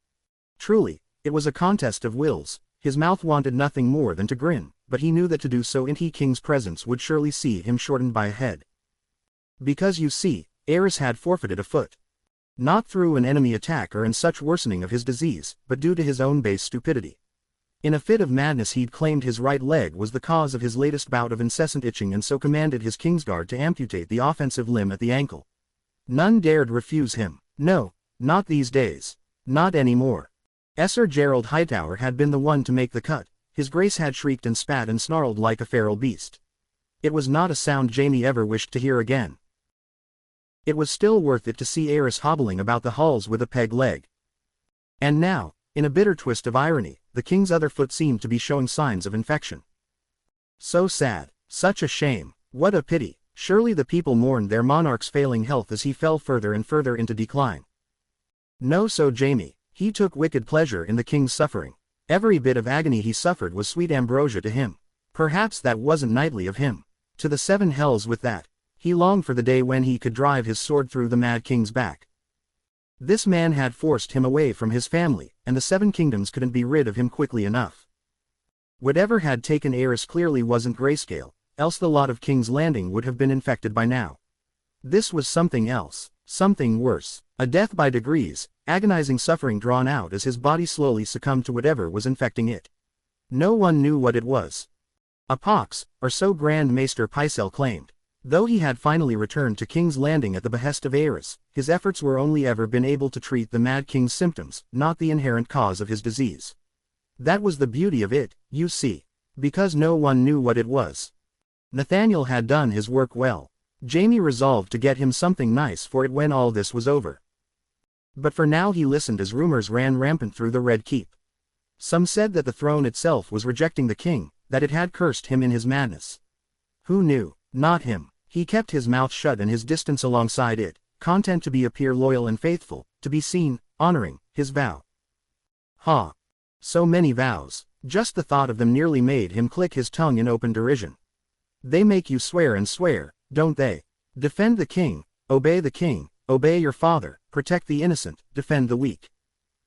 Truly, it was a contest of wills. His mouth wanted nothing more than to grin, but he knew that to do so in the king's presence would surely see him shortened by a head. Because you see, Aerys had forfeited a foot. Not through an enemy attack or in such worsening of his disease, but due to his own base stupidity. In a fit of madness he'd claimed his right leg was the cause of his latest bout of incessant itching and so commanded his Kingsguard to amputate the offensive limb at the ankle. None dared refuse him. No, not these days. Not anymore. Sir Gerald Hightower had been the one to make the cut. His grace had shrieked and spat and snarled like a feral beast. It was not a sound Jaime ever wished to hear again. It was still worth it to see Aerys hobbling about the halls with a peg leg. And now, in a bitter twist of irony, the king's other foot seemed to be showing signs of infection. So sad, such a shame, what a pity, surely the people mourned their monarch's failing health as he fell further and further into decline. No, so Jaime, he took wicked pleasure in the king's suffering. Every bit of agony he suffered was sweet ambrosia to him. Perhaps that wasn't knightly of him. To the seven hells with that. He longed for the day when he could drive his sword through the Mad King's back. This man had forced him away from his family, and the Seven Kingdoms couldn't be rid of him quickly enough. Whatever had taken Aerys clearly wasn't grayscale, else the lot of King's Landing would have been infected by now. This was something else, something worse, a death by degrees, agonizing suffering drawn out as his body slowly succumbed to whatever was infecting it. No one knew what it was. A pox, or so Grand Maester Pycelle claimed. Though he had finally returned to King's Landing at the behest of Aerys, his efforts were only ever been able to treat the Mad King's symptoms, not the inherent cause of his disease. That was the beauty of it, you see. Because no one knew what it was. Nathaniel had done his work well. Jaime resolved to get him something nice for it when all this was over. But for now he listened as rumors ran rampant through the Red Keep. Some said that the throne itself was rejecting the king, that it had cursed him in his madness. Who knew? Not him. He kept his mouth shut and his distance alongside it, content to appear loyal and faithful, to be seen, honoring, his vow. Ha! So many vows. Just the thought of them nearly made him click his tongue in open derision. They make you swear and swear, don't they? Defend the king, obey your father, protect the innocent, defend the weak.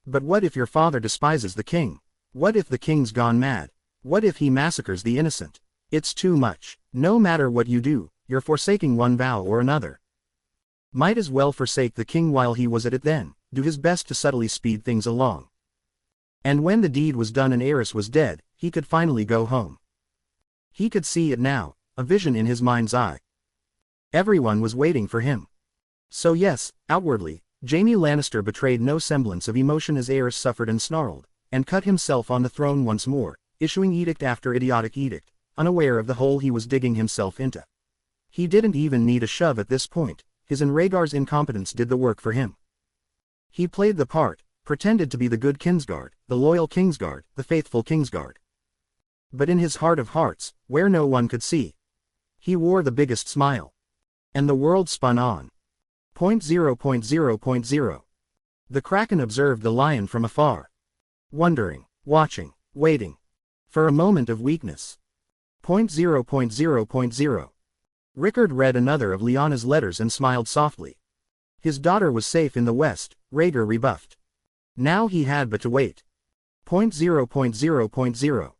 But what if your father despises the king? What if the king's gone mad? What if he massacres the innocent? It's too much. No matter what you do, you're forsaking one vow or another. Might as well forsake the king while he was at it then, do his best to subtly speed things along. And when the deed was done and Aerys was dead, he could finally go home. He could see it now, a vision in his mind's eye. Everyone was waiting for him. So yes, outwardly, Jaime Lannister betrayed no semblance of emotion as Aerys suffered and snarled, and cut himself on the throne once more, issuing edict after idiotic edict, unaware of the hole he was digging himself into. He didn't even need a shove at this point, his and Rhaegar's incompetence did the work for him. He played the part, pretended to be the good Kingsguard, the loyal Kingsguard, the faithful Kingsguard. But in his heart of hearts, where no one could see, he wore the biggest smile. And the world spun on. 0.0.0.0. The Kraken observed the lion from afar. Wondering, watching, waiting. For a moment of weakness. 0.0.0.0. Rickard read another of Lyanna's letters and smiled softly. His daughter was safe in the west, Rhaegar rebuffed. Now he had but to wait. 0.0.0.0.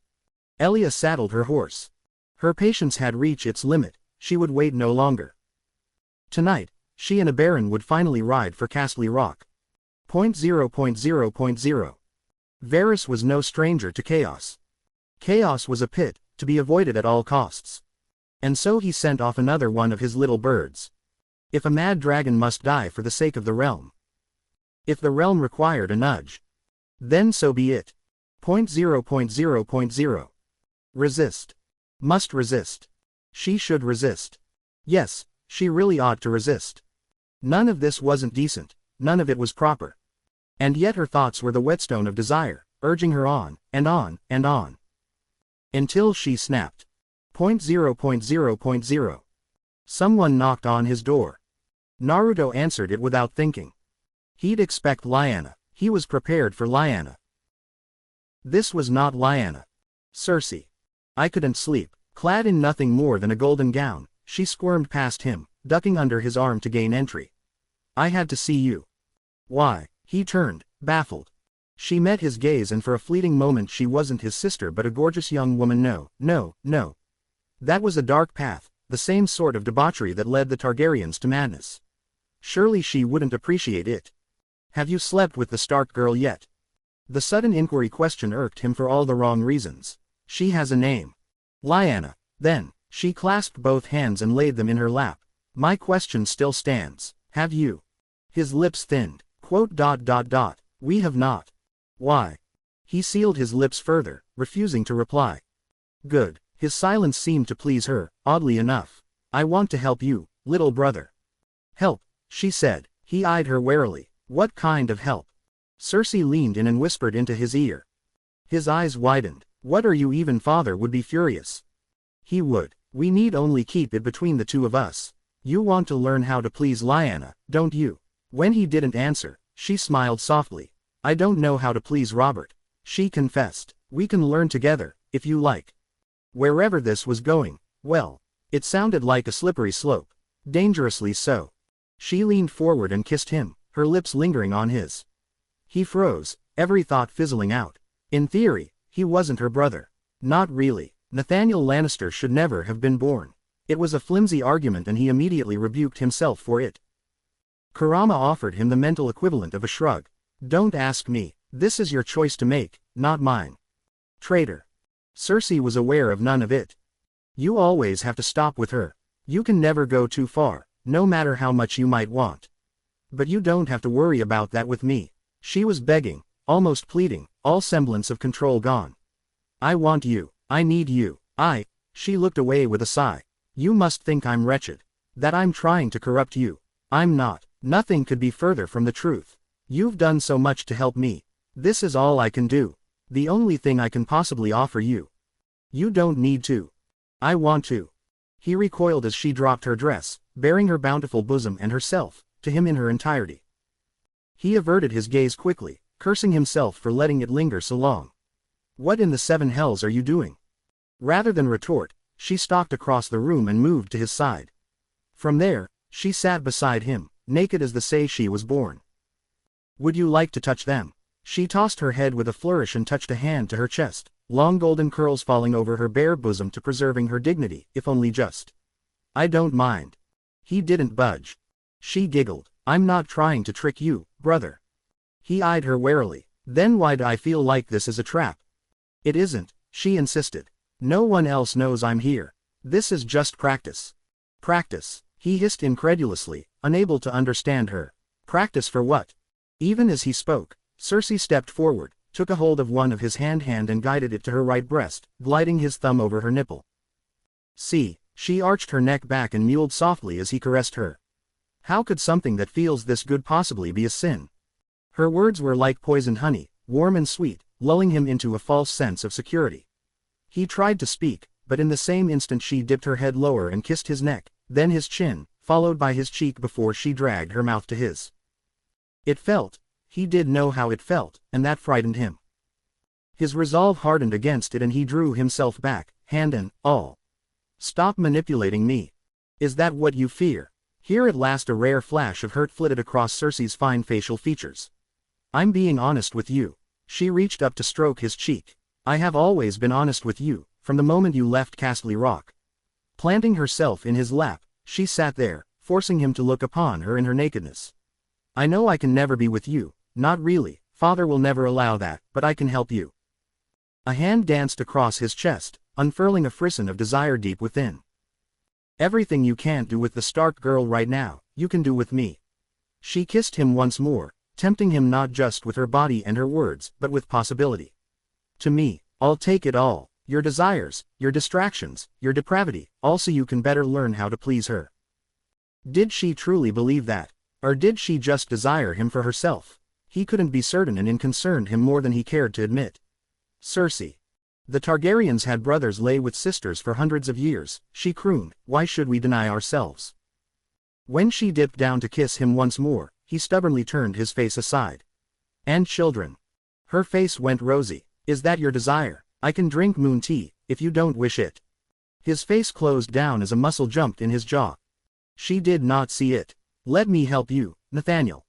Elia saddled her horse. Her patience had reached its limit, she would wait no longer. Tonight, she and a baron would finally ride for Casterly Rock. 0.0.0.0. Varys was no stranger to chaos. Chaos was a pit, to be avoided at all costs. And so he sent off another one of his little birds. If a mad dragon must die for the sake of the realm. If the realm required a nudge. Then so be it. 0.0.0.0. Resist. Must resist. She should resist. Yes, she really ought to resist. None of this wasn't decent, none of it was proper. And yet her thoughts were the whetstone of desire, urging her on, and on, and on. Until she snapped. 0.0.0.0. Someone knocked on his door. Naruto answered it without thinking. He'd expect Lyanna. He was prepared for Lyanna. This was not Lyanna. Cersei. I couldn't sleep. Clad in nothing more than a golden gown, she squirmed past him, ducking under his arm to gain entry. I had to see you. Why? He turned, baffled. She met his gaze and for a fleeting moment she wasn't his sister but a gorgeous young woman. No. That was a dark path, the same sort of debauchery that led the Targaryens to madness. Surely she wouldn't appreciate it. Have you slept with the Stark girl yet? The sudden inquiry question irked him for all the wrong reasons. She has a name. Lyanna. Then, she clasped both hands and laid them in her lap. My question still stands. Have you? His lips thinned. We have not. Why? He sealed his lips further, refusing to reply. Good. His silence seemed to please her, oddly enough. I want to help you, little brother. Help, she said. He eyed her warily. What kind of help? Cersei leaned in and whispered into his ear. His eyes widened. What are you even? Father would be furious. He would. We need only keep it between the two of us. You want to learn how to please Lyanna, don't you? When he didn't answer, she smiled softly. I don't know how to please Robert. She confessed. We can learn together, if you like. Wherever this was going, well, it sounded like a slippery slope. Dangerously so. She leaned forward and kissed him, her lips lingering on his. He froze, every thought fizzling out. In theory, he wasn't her brother. Not really. Nathaniel Lannister should never have been born. It was a flimsy argument and he immediately rebuked himself for it. Kurama offered him the mental equivalent of a shrug. Don't ask me. This is your choice to make, not mine. Traitor. Cersei was aware of none of it. You always have to stop with her. You can never go too far, no matter how much you might want. But you don't have to worry about that with me. She was begging, almost pleading, all semblance of control gone. I want you. I need you. She looked away with a sigh. You must think I'm wretched. That I'm trying to corrupt you. I'm not. Nothing could be further from the truth. You've done so much to help me. This is all I can do. The only thing I can possibly offer you. You don't need to. I want to. He recoiled as she dropped her dress, baring her bountiful bosom and herself, to him in her entirety. He averted his gaze quickly, cursing himself for letting it linger so long. What in the seven hells are you doing? Rather than retort, she stalked across the room and moved to his side. From there, she sat beside him, naked as the day she was born. Would you like to touch them? She tossed her head with a flourish and touched a hand to her chest, long golden curls falling over her bare bosom to preserving her dignity, if only just. I don't mind. He didn't budge. She giggled. I'm not trying to trick you, brother. He eyed her warily. Then why do I feel like this is a trap? It isn't, she insisted. No one else knows I'm here. This is just practice. Practice, he hissed incredulously, unable to understand her. Practice for what? Even as he spoke, Cersei stepped forward, took a hold of one of his hand and guided it to her right breast, gliding his thumb over her nipple. See, she arched her neck back and mewed softly as he caressed her. How could something that feels this good possibly be a sin? Her words were like poisoned honey, warm and sweet, lulling him into a false sense of security. He tried to speak, but in the same instant she dipped her head lower and kissed his neck, then his chin, followed by his cheek before she dragged her mouth to his. It felt. He did know how it felt, and that frightened him. His resolve hardened against it and he drew himself back, hand and all. Stop manipulating me. Is that what you fear? Here at last a rare flash of hurt flitted across Cersei's fine facial features. I'm being honest with you. She reached up to stroke his cheek. I have always been honest with you, from the moment you left Casterly Rock. Planting herself in his lap, she sat there, forcing him to look upon her in her nakedness. I know I can never be with you. Not really, Father will never allow that, but I can help you. A hand danced across his chest, unfurling a frisson of desire deep within. Everything you can't do with the Stark girl right now, you can do with me. She kissed him once more, tempting him not just with her body and her words, but with possibility. To me, I'll take it all, your desires, your distractions, your depravity, all so you can better learn how to please her. Did she truly believe that? Or did she just desire him for herself? He couldn't be certain and it concerned him more than he cared to admit. Cersei. The Targaryens had brothers lay with sisters for hundreds of years, she crooned, why should we deny ourselves? When she dipped down to kiss him once more, he stubbornly turned his face aside. And children. Her face went rosy. Is that your desire? I can drink moon tea, if you don't wish it. His face closed down as a muscle jumped in his jaw. She did not see it. Let me help you, Nathaniel.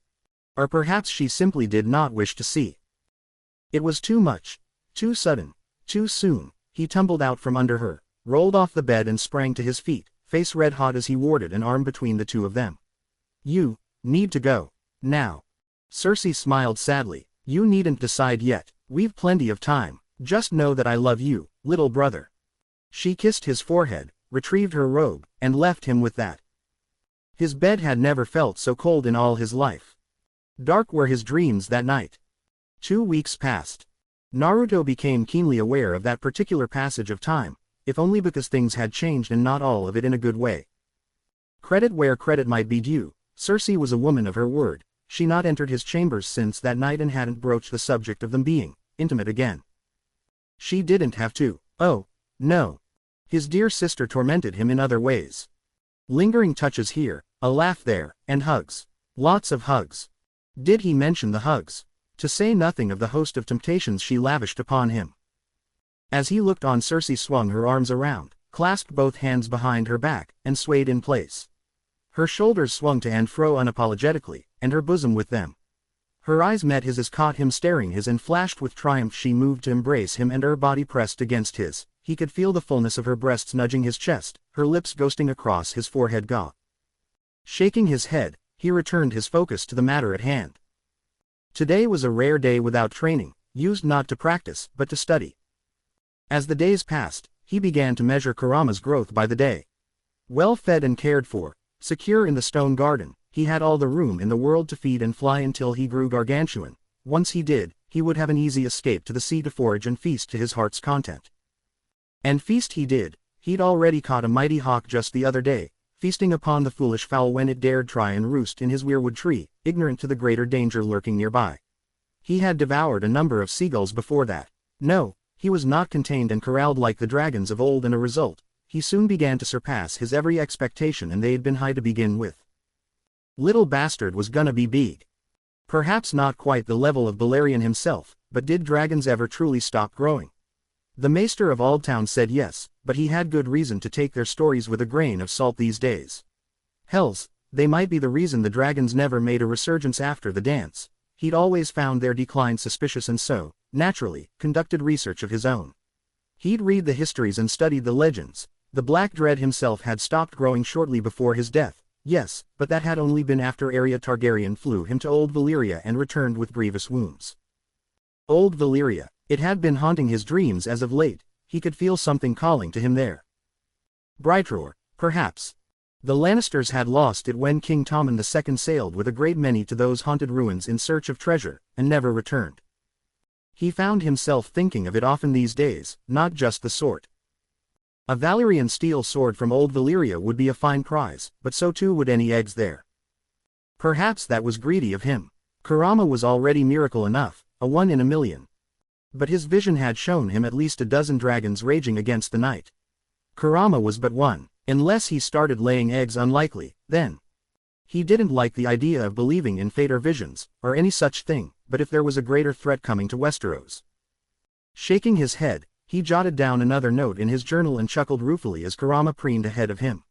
Or perhaps she simply did not wish to see. It was too much. Too sudden. Too soon. He tumbled out from under her, rolled off the bed and sprang to his feet, face red hot as he warded an arm between the two of them. You need to go. Now. Cersei smiled sadly. You needn't decide yet. We've plenty of time. Just know that I love you, little brother. She kissed his forehead, retrieved her robe, and left him with that. His bed had never felt so cold in all his life. Dark were his dreams that night. 2 weeks passed. Naruto became keenly aware of that particular passage of time, if only because things had changed and not all of it in a good way. Credit where credit might be due, Cersei was a woman of her word. She not entered his chambers since that night and hadn't broached the subject of them being intimate again. She didn't have to. Oh, no. His dear sister tormented him in other ways. Lingering touches here, a laugh there, and hugs. Lots of hugs. Did he mention the hugs? To say nothing of the host of temptations she lavished upon him. As he looked on, Cersei swung her arms around, clasped both hands behind her back, and swayed in place. Her shoulders swung to and fro unapologetically, and her bosom with them. Her eyes met his as caught him staring his and flashed with triumph. She moved to embrace him and her body pressed against his. He could feel the fullness of her breasts nudging his chest, her lips ghosting across his forehead. Shaking his head, he returned his focus to the matter at hand. Today was a rare day without training, used not to practice, but to study. As the days passed, he began to measure Karama's growth by the day. Well fed and cared for, secure in the stone garden, he had all the room in the world to feed and fly until he grew gargantuan. Once he did, he would have an easy escape to the sea to forage and feast to his heart's content. And feast he did. He'd already caught a mighty hawk just the other day, feasting upon the foolish fowl when it dared try and roost in his weirwood tree, ignorant to the greater danger lurking nearby. He had devoured a number of seagulls before that. No, he was not contained and corralled like the dragons of old, and a result, he soon began to surpass his every expectation, and they'd been high to begin with. Little bastard was gonna be big. Perhaps not quite the level of Balerion himself, but did dragons ever truly stop growing? The Maester of Aldtown said yes, but he had good reason to take their stories with a grain of salt these days. Hells, they might be the reason the dragons never made a resurgence after the dance. He'd always found their decline suspicious and so, naturally, conducted research of his own. He'd read the histories and studied the legends. The Black Dread himself had stopped growing shortly before his death. Yes, but that had only been after Arya Targaryen flew him to Old Valyria and returned with grievous wounds. Old Valyria, it had been haunting his dreams as of late. He could feel something calling to him there. Brightroar, perhaps. The Lannisters had lost it when King Tommen II sailed with a great many to those haunted ruins in search of treasure, and never returned. He found himself thinking of it often these days, not just the sort. A Valyrian steel sword from Old Valyria would be a fine prize, but so too would any eggs there. Perhaps that was greedy of him. Karama was already miracle enough, a 1 in a million. But his vision had shown him at least a dozen dragons raging against the night. Karama was but one, unless he started laying eggs. Unlikely, then. He didn't like the idea of believing in fate or visions, or any such thing, but if there was a greater threat coming to Westeros. Shaking his head, he jotted down another note in his journal and chuckled ruefully as Karama preened ahead of him.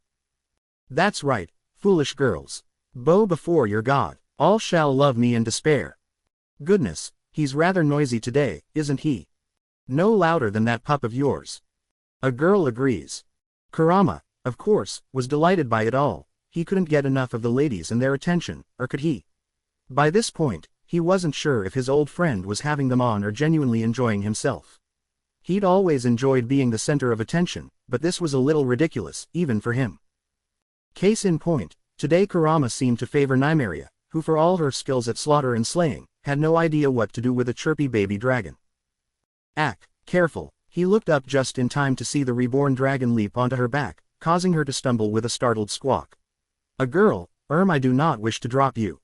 That's right, foolish girls. Bow before your god, all shall love me in despair. Goodness, he's rather noisy today, isn't he? No louder than that pup of yours. A girl agrees. Karama, of course, was delighted by it all. He couldn't get enough of the ladies and their attention, or could he? By this point, he wasn't sure if his old friend was having them on or genuinely enjoying himself. He'd always enjoyed being the center of attention, but this was a little ridiculous, even for him. Case in point, today Karama seemed to favor Nymeria, who for all her skills at slaughter and slaying, had no idea what to do with a chirpy baby dragon. Careful, he looked up just in time to see the reborn dragon leap onto her back, causing her to stumble with a startled squawk. A girl, I do not wish to drop you.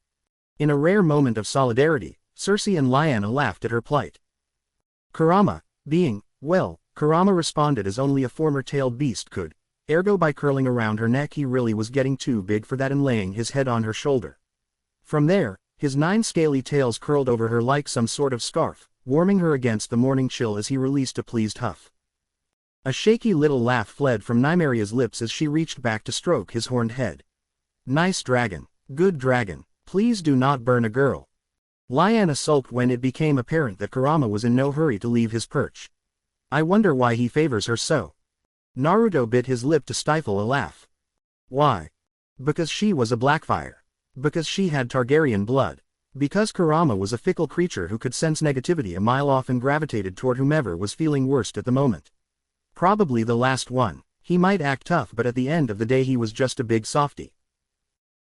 In a rare moment of solidarity, Cersei and Lyanna laughed at her plight. Karama, Karama responded as only a former tailed beast could, ergo by curling around her neck he really was getting too big for that and laying his head on her shoulder. From there, his 9 scaly tails curled over her like some sort of scarf, warming her against the morning chill as he released a pleased huff. A shaky little laugh fled from Nymeria's lips as she reached back to stroke his horned head. Nice dragon, good dragon, please do not burn a girl. Lyanna sulked when it became apparent that Karama was in no hurry to leave his perch. I wonder why he favors her so. Naruto bit his lip to stifle a laugh. Why? Because she was a Blackfire. Because she had Targaryen blood. Because Karama was a fickle creature who could sense negativity a mile off and gravitated toward whomever was feeling worst at the moment. Probably the last one. He might act tough, but at the end of the day he was just a big softy.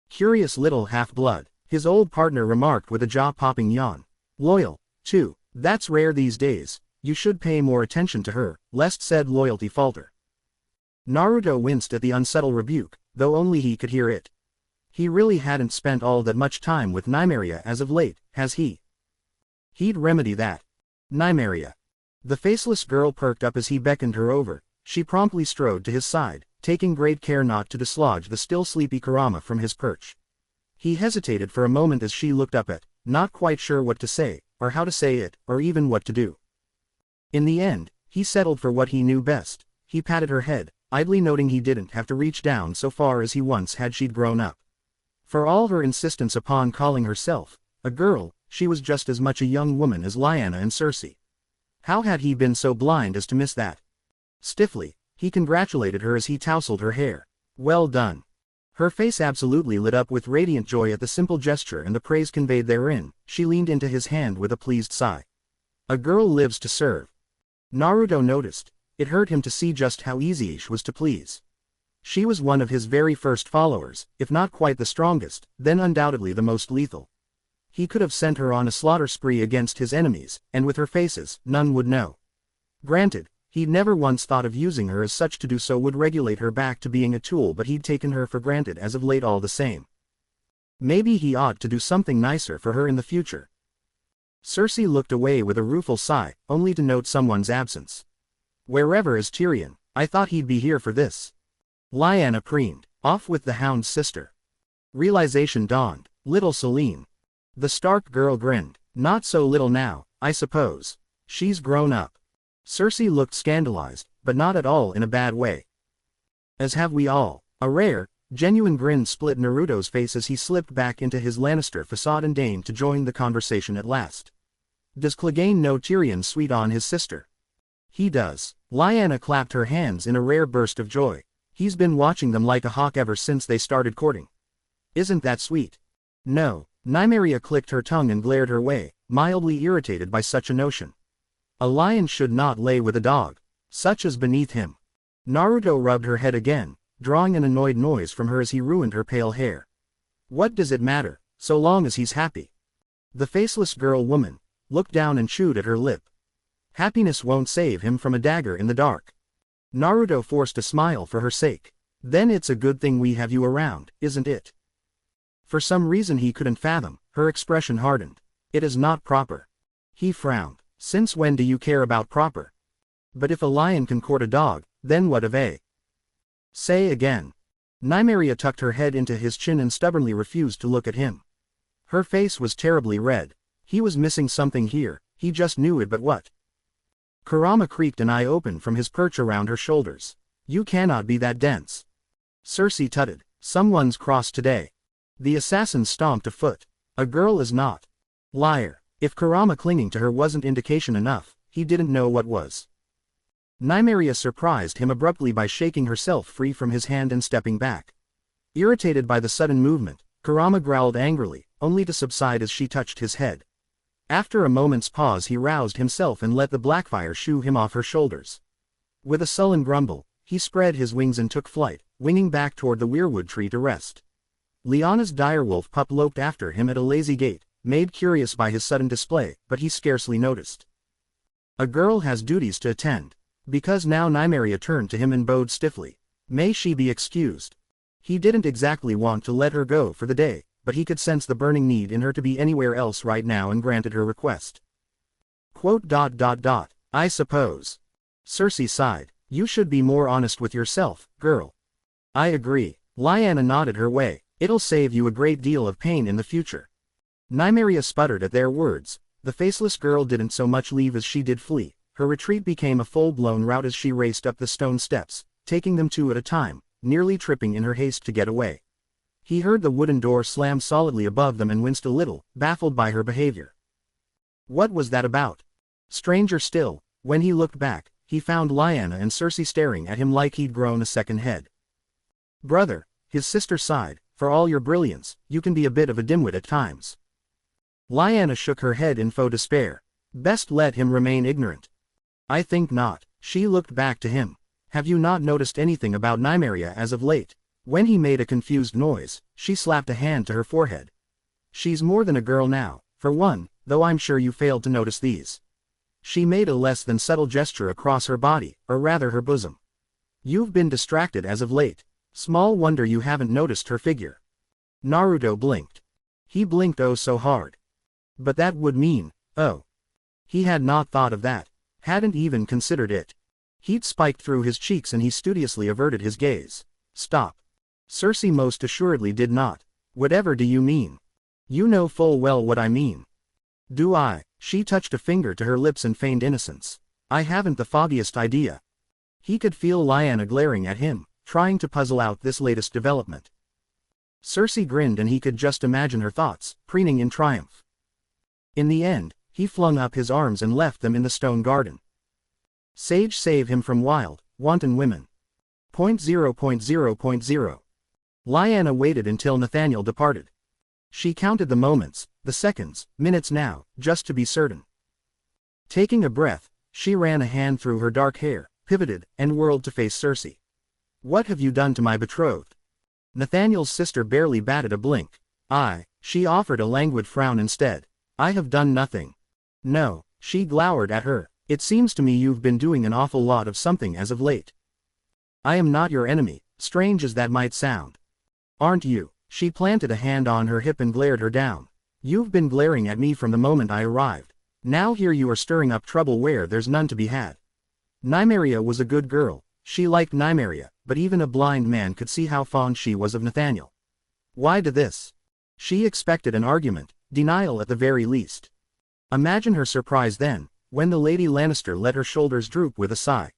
Curious little half-blood, his old partner remarked with a jaw-popping yawn. Loyal, too. That's rare these days. You should pay more attention to her, lest said loyalty falter. Naruto winced at the unsubtle rebuke, though only he could hear it. He really hadn't spent all that much time with Nymeria as of late, has he? He'd remedy that. Nymeria. The faceless girl perked up as he beckoned her over. She promptly strode to his side, taking great care not to dislodge the still sleepy Karama from his perch. He hesitated for a moment as she looked up not quite sure what to say, or how to say it, or even what to do. In the end, he settled for what he knew best. He patted her head, idly noting he didn't have to reach down so far as he once had. She'd grown up. For all her insistence upon calling herself a girl, she was just as much a young woman as Lyanna and Cersei. How had he been so blind as to miss that? Stiffly, he congratulated her as he tousled her hair. Well done. Her face absolutely lit up with radiant joy at the simple gesture and the praise conveyed therein. She leaned into his hand with a pleased sigh. A girl lives to serve. Naruto noticed. It hurt him to see just how easy she was to please. She was one of his very first followers, if not quite the strongest, then undoubtedly the most lethal. He could have sent her on a slaughter spree against his enemies, and with her faces, none would know. Granted, he'd never once thought of using her as such. To do so would regulate her back to being a tool, but he'd taken her for granted as of late all the same. Maybe he ought to do something nicer for her in the future. Cersei looked away with a rueful sigh, only to note someone's absence. Wherever is Tyrion? I thought he'd be here for this. Lyanna preened. Off with the Hound's sister. Realization dawned. Little Selene. The Stark girl grinned. Not so little now, I suppose. She's grown up. Cersei looked scandalized, but not at all in a bad way. As have we all. A rare, genuine grin split Naruto's face as he slipped back into his Lannister facade and deigned to join the conversation at last. Does Clegane know Tyrion's sweet on his sister? He does. Lyanna clapped her hands in a rare burst of joy. He's been watching them like a hawk ever since they started courting. Isn't that sweet? No. Nymeria clicked her tongue and glared her way, mildly irritated by such a notion. A lion should not lay with a dog. Such as beneath him. Naruto rubbed her head again, drawing an annoyed noise from her as he ruined her pale hair. What does it matter, so long as he's happy? The faceless girl woman looked down and chewed at her lip. Happiness won't save him from a dagger in the dark. Naruto forced a smile for her sake. Then it's a good thing we have you around, isn't it? For some reason he couldn't fathom, her expression hardened. It is not proper. He frowned. Since when do you care about proper? But if a lion can court a dog, then what of a? Say again. Nymeria tucked her head into his chin and stubbornly refused to look at him. Her face was terribly red. He was missing something here, he just knew it, but what? Kurama creaked an eye open from his perch around her shoulders. You cannot be that dense. Cersei tutted. Someone's cross today. The assassin stomped a foot. A girl is not. Liar. If Kurama clinging to her wasn't indication enough, he didn't know what was. Nymeria surprised him abruptly by shaking herself free from his hand and stepping back. Irritated by the sudden movement, Kurama growled angrily, only to subside as she touched his head. After a moment's pause he roused himself and let the Blackfire shoo him off her shoulders. With a sullen grumble, he spread his wings and took flight, winging back toward the weirwood tree to rest. Lyanna's direwolf pup loped after him at a lazy gait, made curious by his sudden display, but he scarcely noticed. A girl has duties to attend. Because now Nymeria turned to him and bowed stiffly. May she be excused. He didn't exactly want to let her go for the day, but he could sense the burning need in her to be anywhere else right now and granted her request. I suppose. Cersei sighed. You should be more honest with yourself, girl. I agree. Lyanna nodded her way. It'll save you a great deal of pain in the future. Nymeria sputtered at their words. The faceless girl didn't so much leave as she did flee. Her retreat became a full-blown rout as she raced up the stone steps, taking them two at a time, nearly tripping in her haste to get away. He heard the wooden door slam solidly above them and winced a little, baffled by her behavior. What was that about? Stranger still, when he looked back, he found Lyanna and Cersei staring at him like he'd grown a second head. Brother, his sister sighed, for all your brilliance, you can be a bit of a dimwit at times. Lyanna shook her head in faux despair. Best let him remain ignorant. I think not. She looked back to him. Have you not noticed anything about Nymeria as of late? When he made a confused noise, she slapped a hand to her forehead. She's more than a girl now, for one, though I'm sure you failed to notice these. She made a less than subtle gesture across her body, or rather her bosom. You've been distracted as of late. Small wonder you haven't noticed her figure. Naruto blinked. He blinked oh so hard. But that would mean, oh. He had not thought of that. Hadn't even considered it. Heat spiked through his cheeks and he studiously averted his gaze. Stop. Cersei most assuredly did not. Whatever do you mean? You know full well what I mean. Do I? She touched a finger to her lips and feigned innocence. I haven't the foggiest idea. He could feel Lyanna glaring at him, trying to puzzle out this latest development. Cersei grinned and he could just imagine her thoughts, preening in triumph. In the end, he flung up his arms and left them in the stone garden. Sage save him from wild, wanton women. 0.0.0.0. Lyanna waited until Nathaniel departed. She counted the moments, the seconds, minutes now, just to be certain. Taking a breath, she ran a hand through her dark hair, pivoted, and whirled to face Cersei. What have you done to my betrothed? Nathaniel's sister barely batted a blink. She offered a languid frown instead. I have done nothing. No, she glowered at her. It seems to me you've been doing an awful lot of something as of late. I am not your enemy, strange as that might sound. Aren't you? She planted a hand on her hip and glared her down. You've been glaring at me from the moment I arrived. Now here you are stirring up trouble where there's none to be had. Nymeria was a good girl. She liked Nymeria, but even a blind man could see how fond she was of Nathaniel. Why do this? She expected an argument, denial at the very least. Imagine her surprise then, when the Lady Lannister let her shoulders droop with a sigh.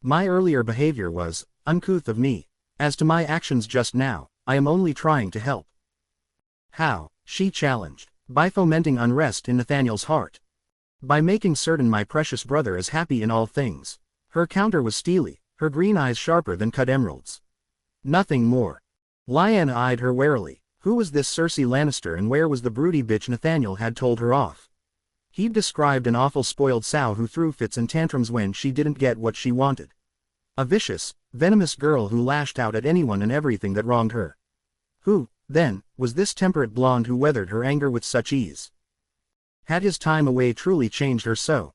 My earlier behavior was uncouth of me. As to my actions just now, I am only trying to help. How? She challenged. By fomenting unrest in Nathaniel's heart. By making certain my precious brother is happy in all things. Her counter was steely, her green eyes sharper than cut emeralds. Nothing more. Lyanna eyed her warily. Who was this Cersei Lannister and where was the broody bitch Nathaniel had told her off? He'd described an awful spoiled sow who threw fits and tantrums when she didn't get what she wanted. A vicious, venomous girl who lashed out at anyone and everything that wronged her. Who, then, was this temperate blonde who weathered her anger with such ease? Had his time away truly changed her so?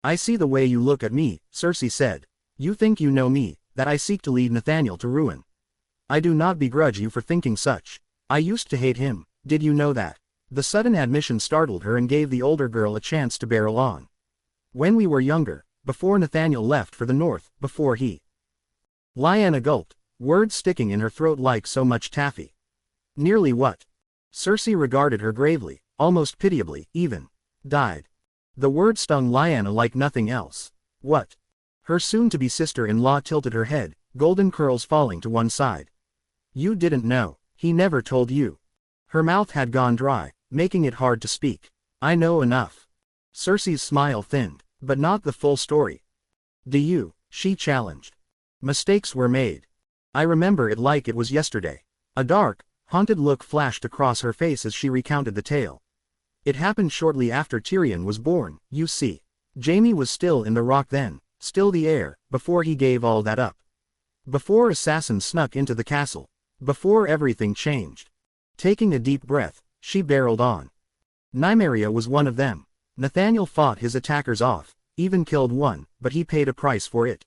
I see the way you look at me, Cersei said. You think you know me, that I seek to lead Nathaniel to ruin. I do not begrudge you for thinking such. I used to hate him, did you know that? The sudden admission startled her and gave the older girl a chance to barrel on. When we were younger, before Nathaniel left for the north, before he... Lyanna gulped, words sticking in her throat like so much taffy. Nearly what? Cersei regarded her gravely, almost pitiably, even. Died. The word stung Lyanna like nothing else. What? Her soon-to-be sister-in-law tilted her head, golden curls falling to one side. You didn't know. He never told you. Her mouth had gone dry, making it hard to speak. I know enough. Cersei's smile thinned, but not the full story. Do you? She challenged. Mistakes were made. I remember it like it was yesterday. A dark, haunted look flashed across her face as she recounted the tale. It happened shortly after Tyrion was born, you see. Jaime was still in the Rock then, still the heir, before he gave all that up. Before assassins snuck into the castle. Before everything changed. Taking a deep breath, she barreled on. Nymeria was one of them. Nathaniel fought his attackers off, even killed one, but he paid a price for it.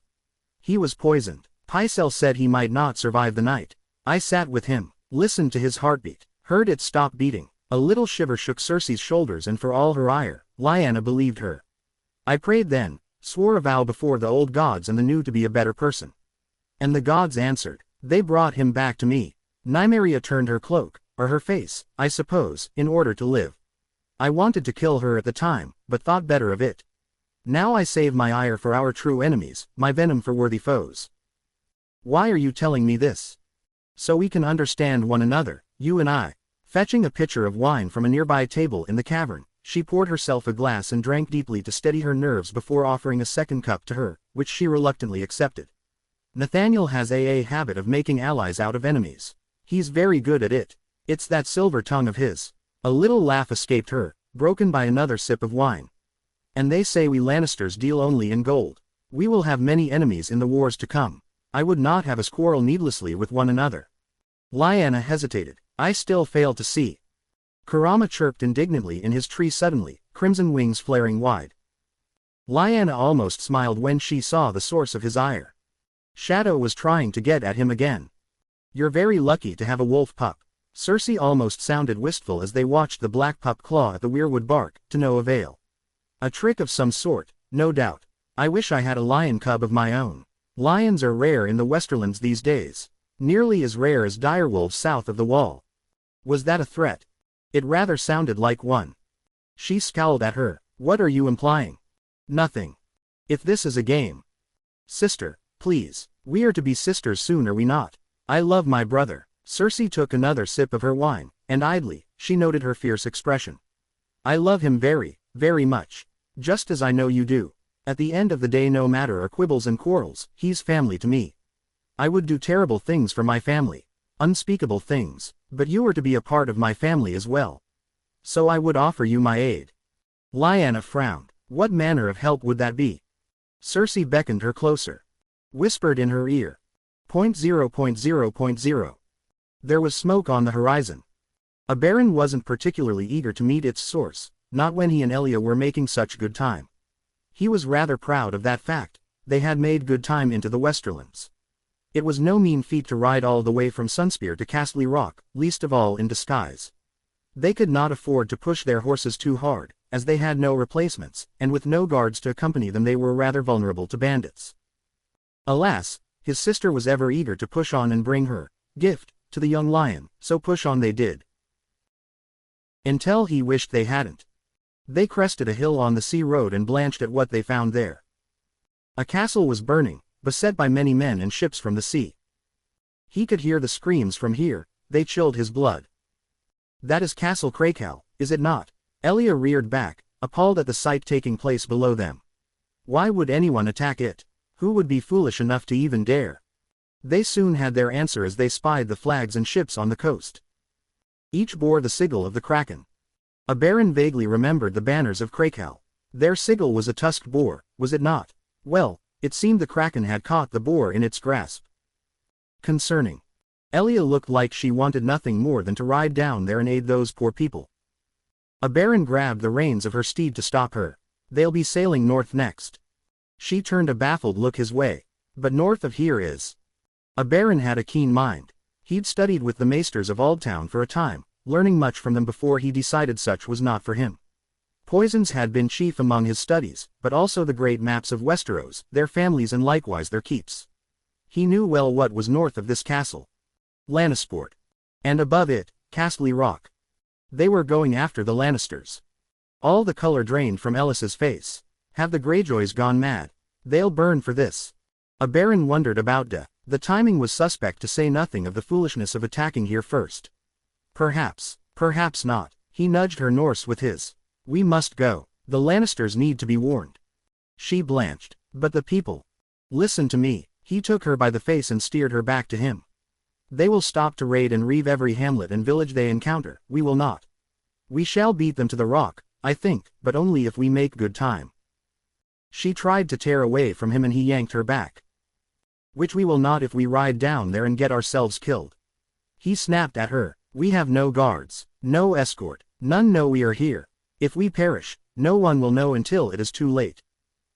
He was poisoned. Pycelle said he might not survive the night. I sat with him, listened to his heartbeat, heard it stop beating. A little shiver shook Cersei's shoulders and for all her ire, Lyanna believed her. I prayed then, swore a vow before the old gods and the new to be a better person. And the gods answered. They brought him back to me. Nymeria turned her cloak, or her face, I suppose, in order to live. I wanted to kill her at the time, but thought better of it. Now I save my ire for our true enemies, my venom for worthy foes. Why are you telling me this? So we can understand one another, you and I. Fetching a pitcher of wine from a nearby table in the cavern, she poured herself a glass and drank deeply to steady her nerves before offering a second cup to her, which she reluctantly accepted. Nathaniel has a habit of making allies out of enemies. He's very good at it. It's that silver tongue of his. A little laugh escaped her, broken by another sip of wine. And they say we Lannisters deal only in gold. We will have many enemies in the wars to come. I would not have us quarrel needlessly with one another. Lyanna hesitated. I still fail to see. Kurama chirped indignantly in his tree suddenly, crimson wings flaring wide. Lyanna almost smiled when she saw the source of his ire. Shadow was trying to get at him again. You're very lucky to have a wolf pup. Cersei almost sounded wistful as they watched the black pup claw at the weirwood bark, to no avail. A trick of some sort, no doubt. I wish I had a lion cub of my own. Lions are rare in the Westerlands these days. Nearly as rare as direwolves south of the Wall. Was that a threat? It rather sounded like one. She scowled at her. What are you implying? Nothing. If this is a game. Sister, please. We are to be sisters soon, are we not? I love my brother. Cersei took another sip of her wine, and idly, she noted her fierce expression. I love him very, very much. Just as I know you do. At the end of the day, no matter our quibbles and quarrels, he's family to me. I would do terrible things for my family. Unspeakable things, but you are to be a part of my family as well. So I would offer you my aid. Lyanna frowned. What manner of help would that be? Cersei beckoned her closer. Whispered in her ear. 0.0.0.0. There was smoke on the horizon. A baron wasn't particularly eager to meet its source, not when he and Elia were making such good time. He was rather proud of that fact. They had made good time into the Westerlands. It was no mean feat to ride all the way from Sunspear to Casterly Rock, least of all in disguise. They could not afford to push their horses too hard, as they had no replacements, and with no guards to accompany them they were rather vulnerable to bandits. Alas, his sister was ever eager to push on and bring her gift to the young lion, so push on they did. Until he wished they hadn't. They crested a hill on the sea road and blanched at what they found there. A castle was burning, beset by many men and ships from the sea. He could hear the screams from here, they chilled his blood. That is Castle Crakehall, is it not? Elia reared back, appalled at the sight taking place below them. Why would anyone attack it? Who would be foolish enough to even dare? They soon had their answer as they spied the flags and ships on the coast. Each bore the sigil of the Kraken. A baron vaguely remembered the banners of Crakehall. Their sigil was a tusked boar, was it not? Well, it seemed the Kraken had caught the boar in its grasp. Concerning. Elia looked like she wanted nothing more than to ride down there and aid those poor people. A baron grabbed the reins of her steed to stop her. They'll be sailing north next. She turned a baffled look his way. But north of here is. A baron had a keen mind. He'd studied with the maesters of Aldtown for a time, learning much from them before he decided such was not for him. Poisons had been chief among his studies, but also the great maps of Westeros, their families and likewise their keeps. He knew well what was north of this castle. Lannisport. And above it, Casterly Rock. They were going after the Lannisters. All the color drained from Ellis's face. Have the Greyjoys gone mad? They'll burn for this. A baron wondered about the timing was suspect to say nothing of the foolishness of attacking here first. Perhaps, perhaps not. He nudged her Norse with his. We must go. The Lannisters need to be warned. She blanched. But the people. Listen to me. He took her by the face and steered her back to him. They will stop to raid and reave every hamlet and village they encounter, we will not. We shall beat them to the rock, I think, but only if we make good time. She tried to tear away from him and he yanked her back. Which we will not if we ride down there and get ourselves killed. He snapped at her. We have no guards, no escort, none know we are here. If we perish, no one will know until it is too late.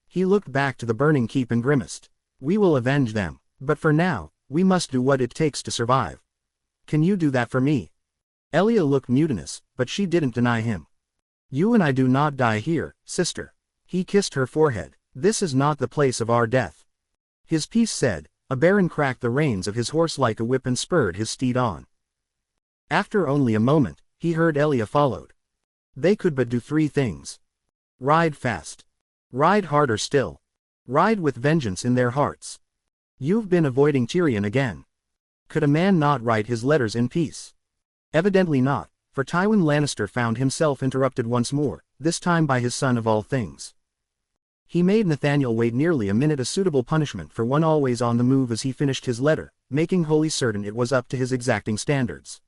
He looked back to the burning keep and grimaced. We will avenge them, but for now, we must do what it takes to survive. Can you do that for me? Elia looked mutinous, but she didn't deny him. You and I do not die here, sister. He kissed her forehead. This is not the place of our death. His piece said. A baron cracked the reins of his horse like a whip and spurred his steed on. After only a moment, he heard Elia followed. They could but do three things. Ride fast. Ride harder still. Ride with vengeance in their hearts. You've been avoiding Tyrion again. Could a man not write his letters in peace? Evidently not, for Tywin Lannister found himself interrupted once more, this time by his son of all things. He made Nathaniel wait nearly a minute, a suitable punishment for one always on the move, as he finished his letter, making wholly certain it was up to his exacting standards.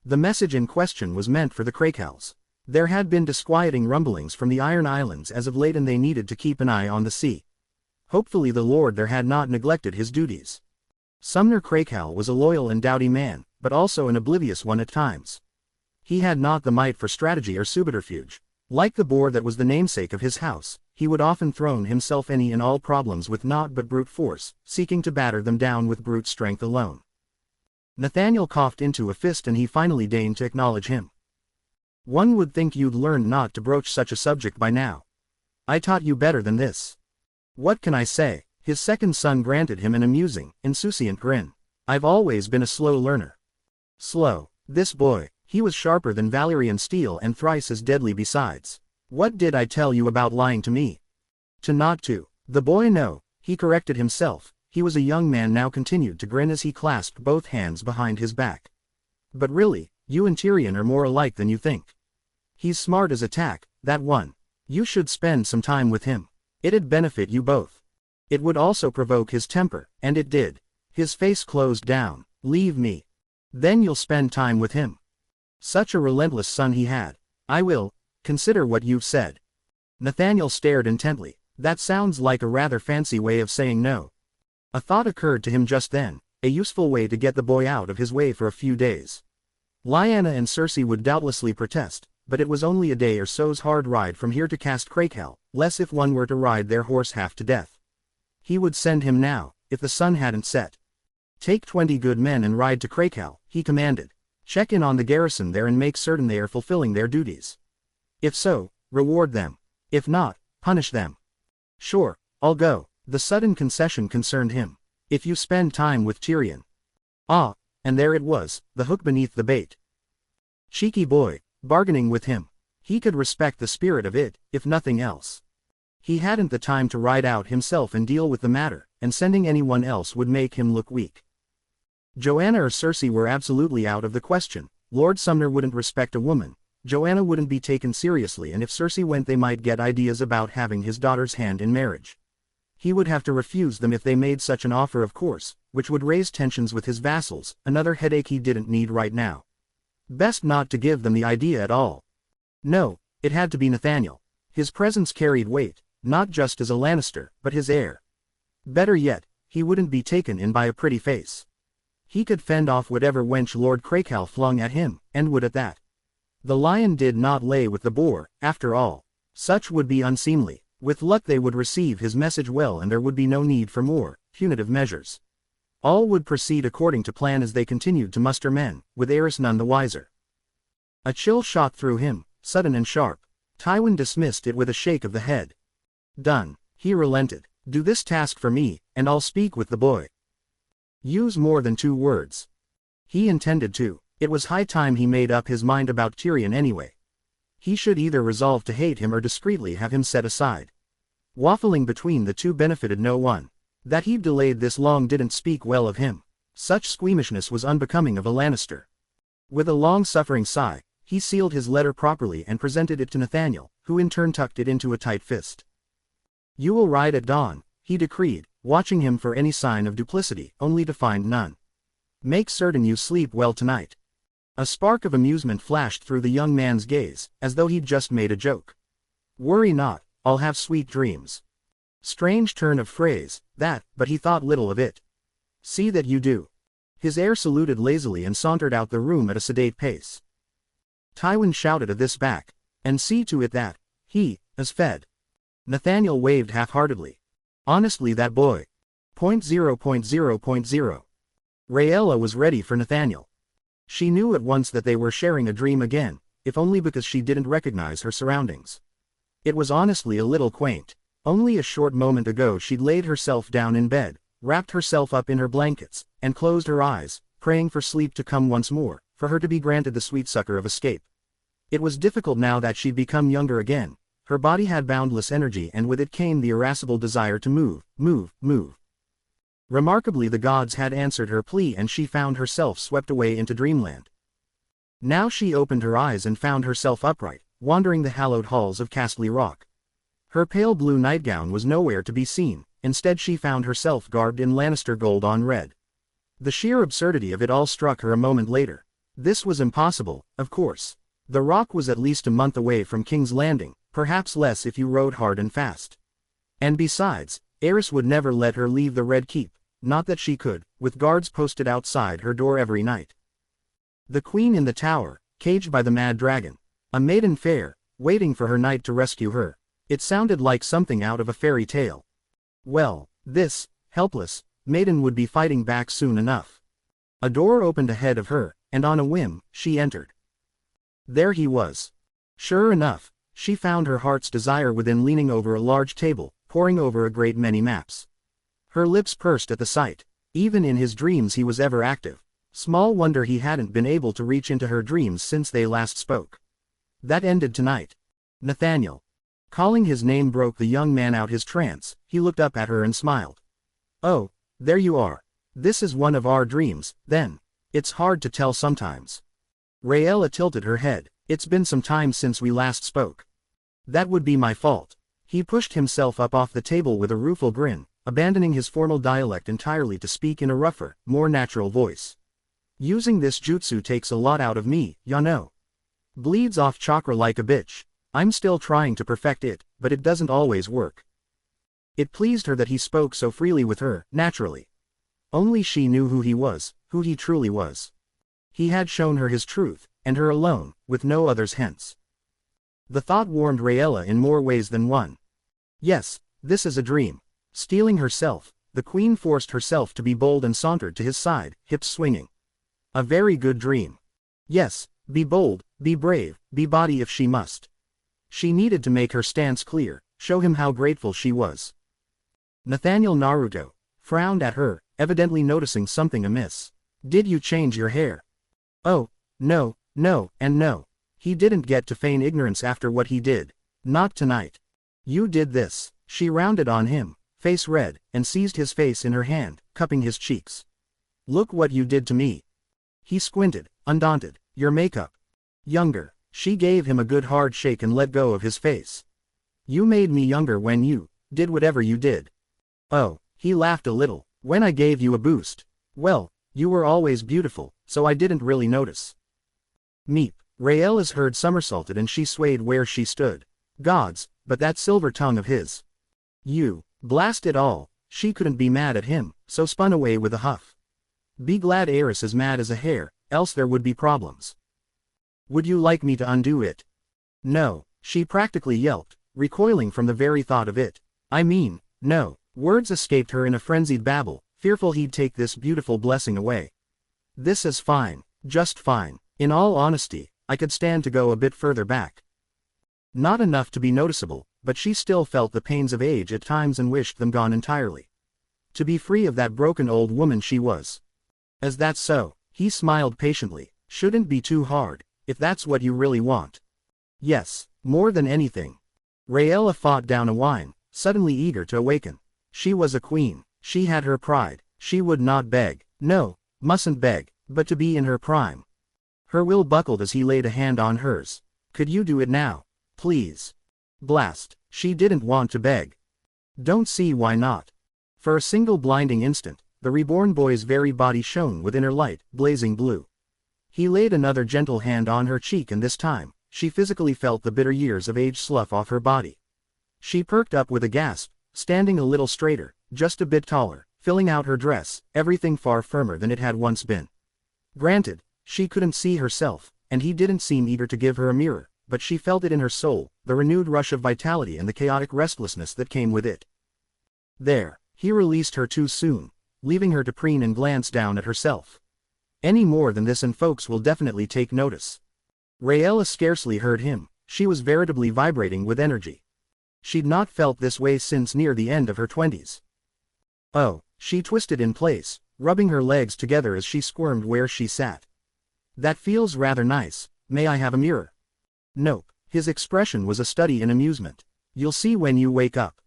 The message in question was meant for the Crakehalls. There had been disquieting rumblings from the Iron Islands as of late and they needed to keep an eye on the sea. Hopefully the Lord there had not neglected his duties. Sumner Crakehall was a loyal and doughty man, but also an oblivious one at times. He had not the might for strategy or subterfuge. Like the boar that was the namesake of his house, he would often thrown himself any and all problems with naught but brute force, seeking to batter them down with brute strength alone. Nathaniel coughed into a fist and he finally deigned to acknowledge him. One would think you'd learned not to broach such a subject by now. I taught you better than this. What can I say? His second son granted him an amusing, insouciant grin. I've always been a slow learner. Slow. This boy, he was sharper than Valyrian steel and thrice as deadly besides. What did I tell you about lying to me? To not to. The boy no, he corrected himself. He was a young man now, continued to grin as he clasped both hands behind his back. But really, you and Tyrion are more alike than you think. He's smart as a tack, that one. You should spend some time with him. It'd benefit you both. It would also provoke his temper, and it did. His face closed down. Leave me. Then you'll spend time with him. Such a relentless son he had. I will. Consider what you've said. Nathaniel stared intently. That sounds like a rather fancy way of saying no. A thought occurred to him just then, a useful way to get the boy out of his way for a few days. Lyanna and Cersei would doubtlessly protest, but it was only a day or so's hard ride from here to Crakehall, less if one were to ride their horse half to death. He would send him now, if the sun hadn't set. Take 20 good men and ride to Crakehall, he commanded. Check in on the garrison there and make certain they are fulfilling their duties. If so, reward them. If not, punish them. Sure, I'll go. The sudden concession concerned him. If you spend time with Tyrion. Ah, and there it was, the hook beneath the bait. Cheeky boy, bargaining with him. He could respect the spirit of it, if nothing else. He hadn't the time to ride out himself and deal with the matter, and sending anyone else would make him look weak. Joanna or Cersei were absolutely out of the question. Lord Sumner wouldn't respect a woman. Joanna wouldn't be taken seriously, and if Cersei went they might get ideas about having his daughter's hand in marriage. He would have to refuse them if they made such an offer, of course, which would raise tensions with his vassals, another headache he didn't need right now. Best not to give them the idea at all. No, it had to be Nathaniel. His presence carried weight, not just as a Lannister, but his heir. Better yet, he wouldn't be taken in by a pretty face. He could fend off whatever wench Lord Crakehall flung at him, and would at that. The lion did not lay with the boar, after all. Such would be unseemly. With luck they would receive his message well, and there would be no need for more punitive measures. All would proceed according to plan as they continued to muster men, with Aerys none the wiser. A chill shot through him, sudden and sharp. Tywin dismissed it with a shake of the head. Done. He relented. Do this task for me, and I'll speak with the boy. Use more than 2 words. He intended to. It was high time he made up his mind about Tyrion anyway. He should either resolve to hate him or discreetly have him set aside. Waffling between the two benefited no one. That he'd delayed this long didn't speak well of him. Such squeamishness was unbecoming of a Lannister. With a long-suffering sigh, he sealed his letter properly and presented it to Nathaniel, who in turn tucked it into a tight fist. You will ride at dawn, he decreed, watching him for any sign of duplicity, only to find none. Make certain you sleep well tonight. A spark of amusement flashed through the young man's gaze, as though he'd just made a joke. Worry not, I'll have sweet dreams. Strange turn of phrase, that, but he thought little of it. See that you do. His heir saluted lazily and sauntered out the room at a sedate pace. Tywin shouted at this back, and see to it that he is fed. Nathaniel waved half-heartedly. Honestly, that boy. 0.0.0.0. Rhaella was ready for Nathaniel. She knew at once that they were sharing a dream again, if only because she didn't recognize her surroundings. It was honestly a little quaint. Only a short moment ago she'd laid herself down in bed, wrapped herself up in her blankets, and closed her eyes, praying for sleep to come once more, for her to be granted the sweet succor of escape. It was difficult now that she'd become younger again. Her body had boundless energy, and with it came the irascible desire to move. Remarkably, the gods had answered her plea and she found herself swept away into dreamland. Now she opened her eyes and found herself upright, wandering the hallowed halls of Casterly Rock. Her pale blue nightgown was nowhere to be seen, instead she found herself garbed in Lannister gold on red. The sheer absurdity of it all struck her a moment later. This was impossible, of course. The Rock was at least a month away from King's Landing, perhaps less if you rode hard and fast. And besides, Aerys would never let her leave the Red Keep, not that she could, with guards posted outside her door every night. The queen in the tower, caged by the mad dragon. A maiden fair, waiting for her knight to rescue her. It sounded like something out of a fairy tale. Well, this, helpless, maiden would be fighting back soon enough. A door opened ahead of her, and on a whim, she entered. There he was. Sure enough, she found her heart's desire within, leaning over a large table, poring over a great many maps. Her lips pursed at the sight. Even in his dreams he was ever active. Small wonder he hadn't been able to reach into her dreams since they last spoke. That ended tonight. Nathaniel. Calling his name broke the young man out his trance. He looked up at her and smiled. Oh, there you are. This is one of our dreams, then. It's hard to tell sometimes. Rhaella tilted her head. It's been some time since we last spoke. That would be my fault. He pushed himself up off the table with a rueful grin, abandoning his formal dialect entirely to speak in a rougher, more natural voice. Using this jutsu takes a lot out of me, ya know. Bleeds off chakra like a bitch. I'm still trying to perfect it, but it doesn't always work. It pleased her that he spoke so freely with her, naturally. Only she knew who he was, who he truly was. He had shown her his truth, and her alone, with no others hence. The thought warmed Rhaella in more ways than one. Yes, this is a dream. Steeling herself, the queen forced herself to be bold and sauntered to his side, hips swinging. A very good dream. Yes, be bold, be brave, be body if she must. She needed to make her stance clear, show him how grateful she was. Nathaniel Naruto frowned at her, evidently noticing something amiss. Did you change your hair? Oh, no, no, and no. He didn't get to feign ignorance after what he did. Not tonight. You did this. She rounded on him, face red, and seized his face in her hand, cupping his cheeks. Look what you did to me. He squinted, undaunted. Your makeup. Younger. She gave him a good hard shake and let go of his face. You made me younger when you did whatever you did. Oh, he laughed a little. When I gave you a boost. Well, you were always beautiful, so I didn't really notice. Meep. Rhaella's herd somersaulted and she swayed where she stood. Gods, but that silver tongue of his. You, blast it all, she couldn't be mad at him, so spun away with a huff. Be glad Aerys is mad as a hare, else there would be problems. Would you like me to undo it? No, she practically yelped, recoiling from the very thought of it. I mean, no. Words escaped her in a frenzied babble, fearful he'd take this beautiful blessing away. This is fine, just fine. In all honesty, I could stand to go a bit further back. Not enough to be noticeable, but she still felt the pains of age at times and wished them gone entirely. To be free of that broken old woman she was. As that's so, he smiled patiently. Shouldn't be too hard, if that's what you really want. Yes, more than anything. Rhaella fought down a whine, suddenly eager to awaken. She was a queen, she had her pride, she would not beg, no, mustn't beg, but to be in her prime. Her will buckled as he laid a hand on hers. Could you do it now? Please. Blast, she didn't want to beg. Don't see why not. For a single blinding instant, the reborn boy's very body shone with inner light, blazing blue. He laid another gentle hand on her cheek and this time, she physically felt the bitter years of age slough off her body. She perked up with a gasp, standing a little straighter, just a bit taller, filling out her dress, everything far firmer than it had once been. Granted, she couldn't see herself, and he didn't seem eager to give her a mirror, but she felt it in her soul, the renewed rush of vitality and the chaotic restlessness that came with it. There, he released her too soon, leaving her to preen and glance down at herself. Any more than this and folks will definitely take notice. Rhaella scarcely heard him, she was veritably vibrating with energy. She'd not felt this way since near the end of her 20s. Oh, she twisted in place, rubbing her legs together as she squirmed where she sat. That feels rather nice, may I have a mirror? Nope, his expression was a study in amusement. You'll see when you wake up.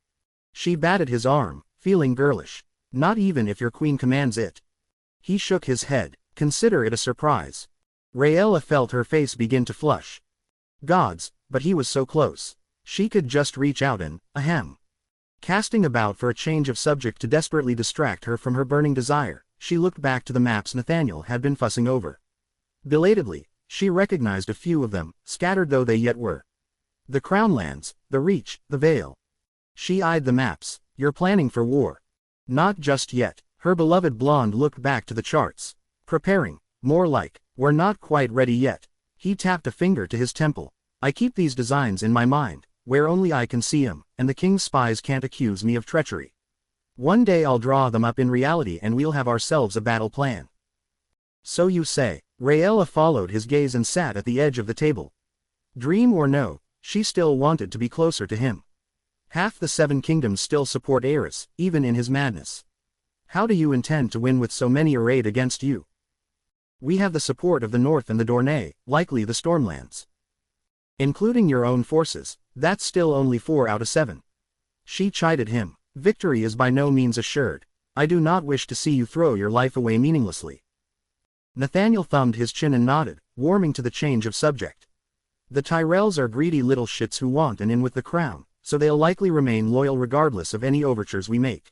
She batted his arm, feeling girlish. Not even if your queen commands it. He shook his head, consider it a surprise. Rhaella felt her face begin to flush. Gods, but he was so close. She could just reach out and, ahem. Casting about for a change of subject to desperately distract her from her burning desire, she looked back to the maps Nathaniel had been fussing over. Belatedly, she recognized a few of them, scattered though they yet were. The Crownlands, the Reach, the Vale. She eyed the maps. You're planning for war. Not just yet. Her beloved blonde looked back to the charts. Preparing, more like, we're not quite ready yet. He tapped a finger to his temple. I keep these designs in my mind, where only I can see 'em, and the king's spies can't accuse me of treachery. One day I'll draw them up in reality and we'll have ourselves a battle plan. So you say. Rhaella followed his gaze and sat at the edge of the table. Dream or no, she still wanted to be closer to him. Half the Seven Kingdoms still support Aerys, even in his madness. How do you intend to win with so many arrayed against you? We have the support of the North and the Dorne, likely the Stormlands. Including your own forces, That's still only 4 out of 7. She chided him. Victory is by no means assured. I do not wish to see you throw your life away meaninglessly. Nathaniel thumbed his chin and nodded, warming to the change of subject. The Tyrells are greedy little shits who want an in with the crown, so they'll likely remain loyal regardless of any overtures we make.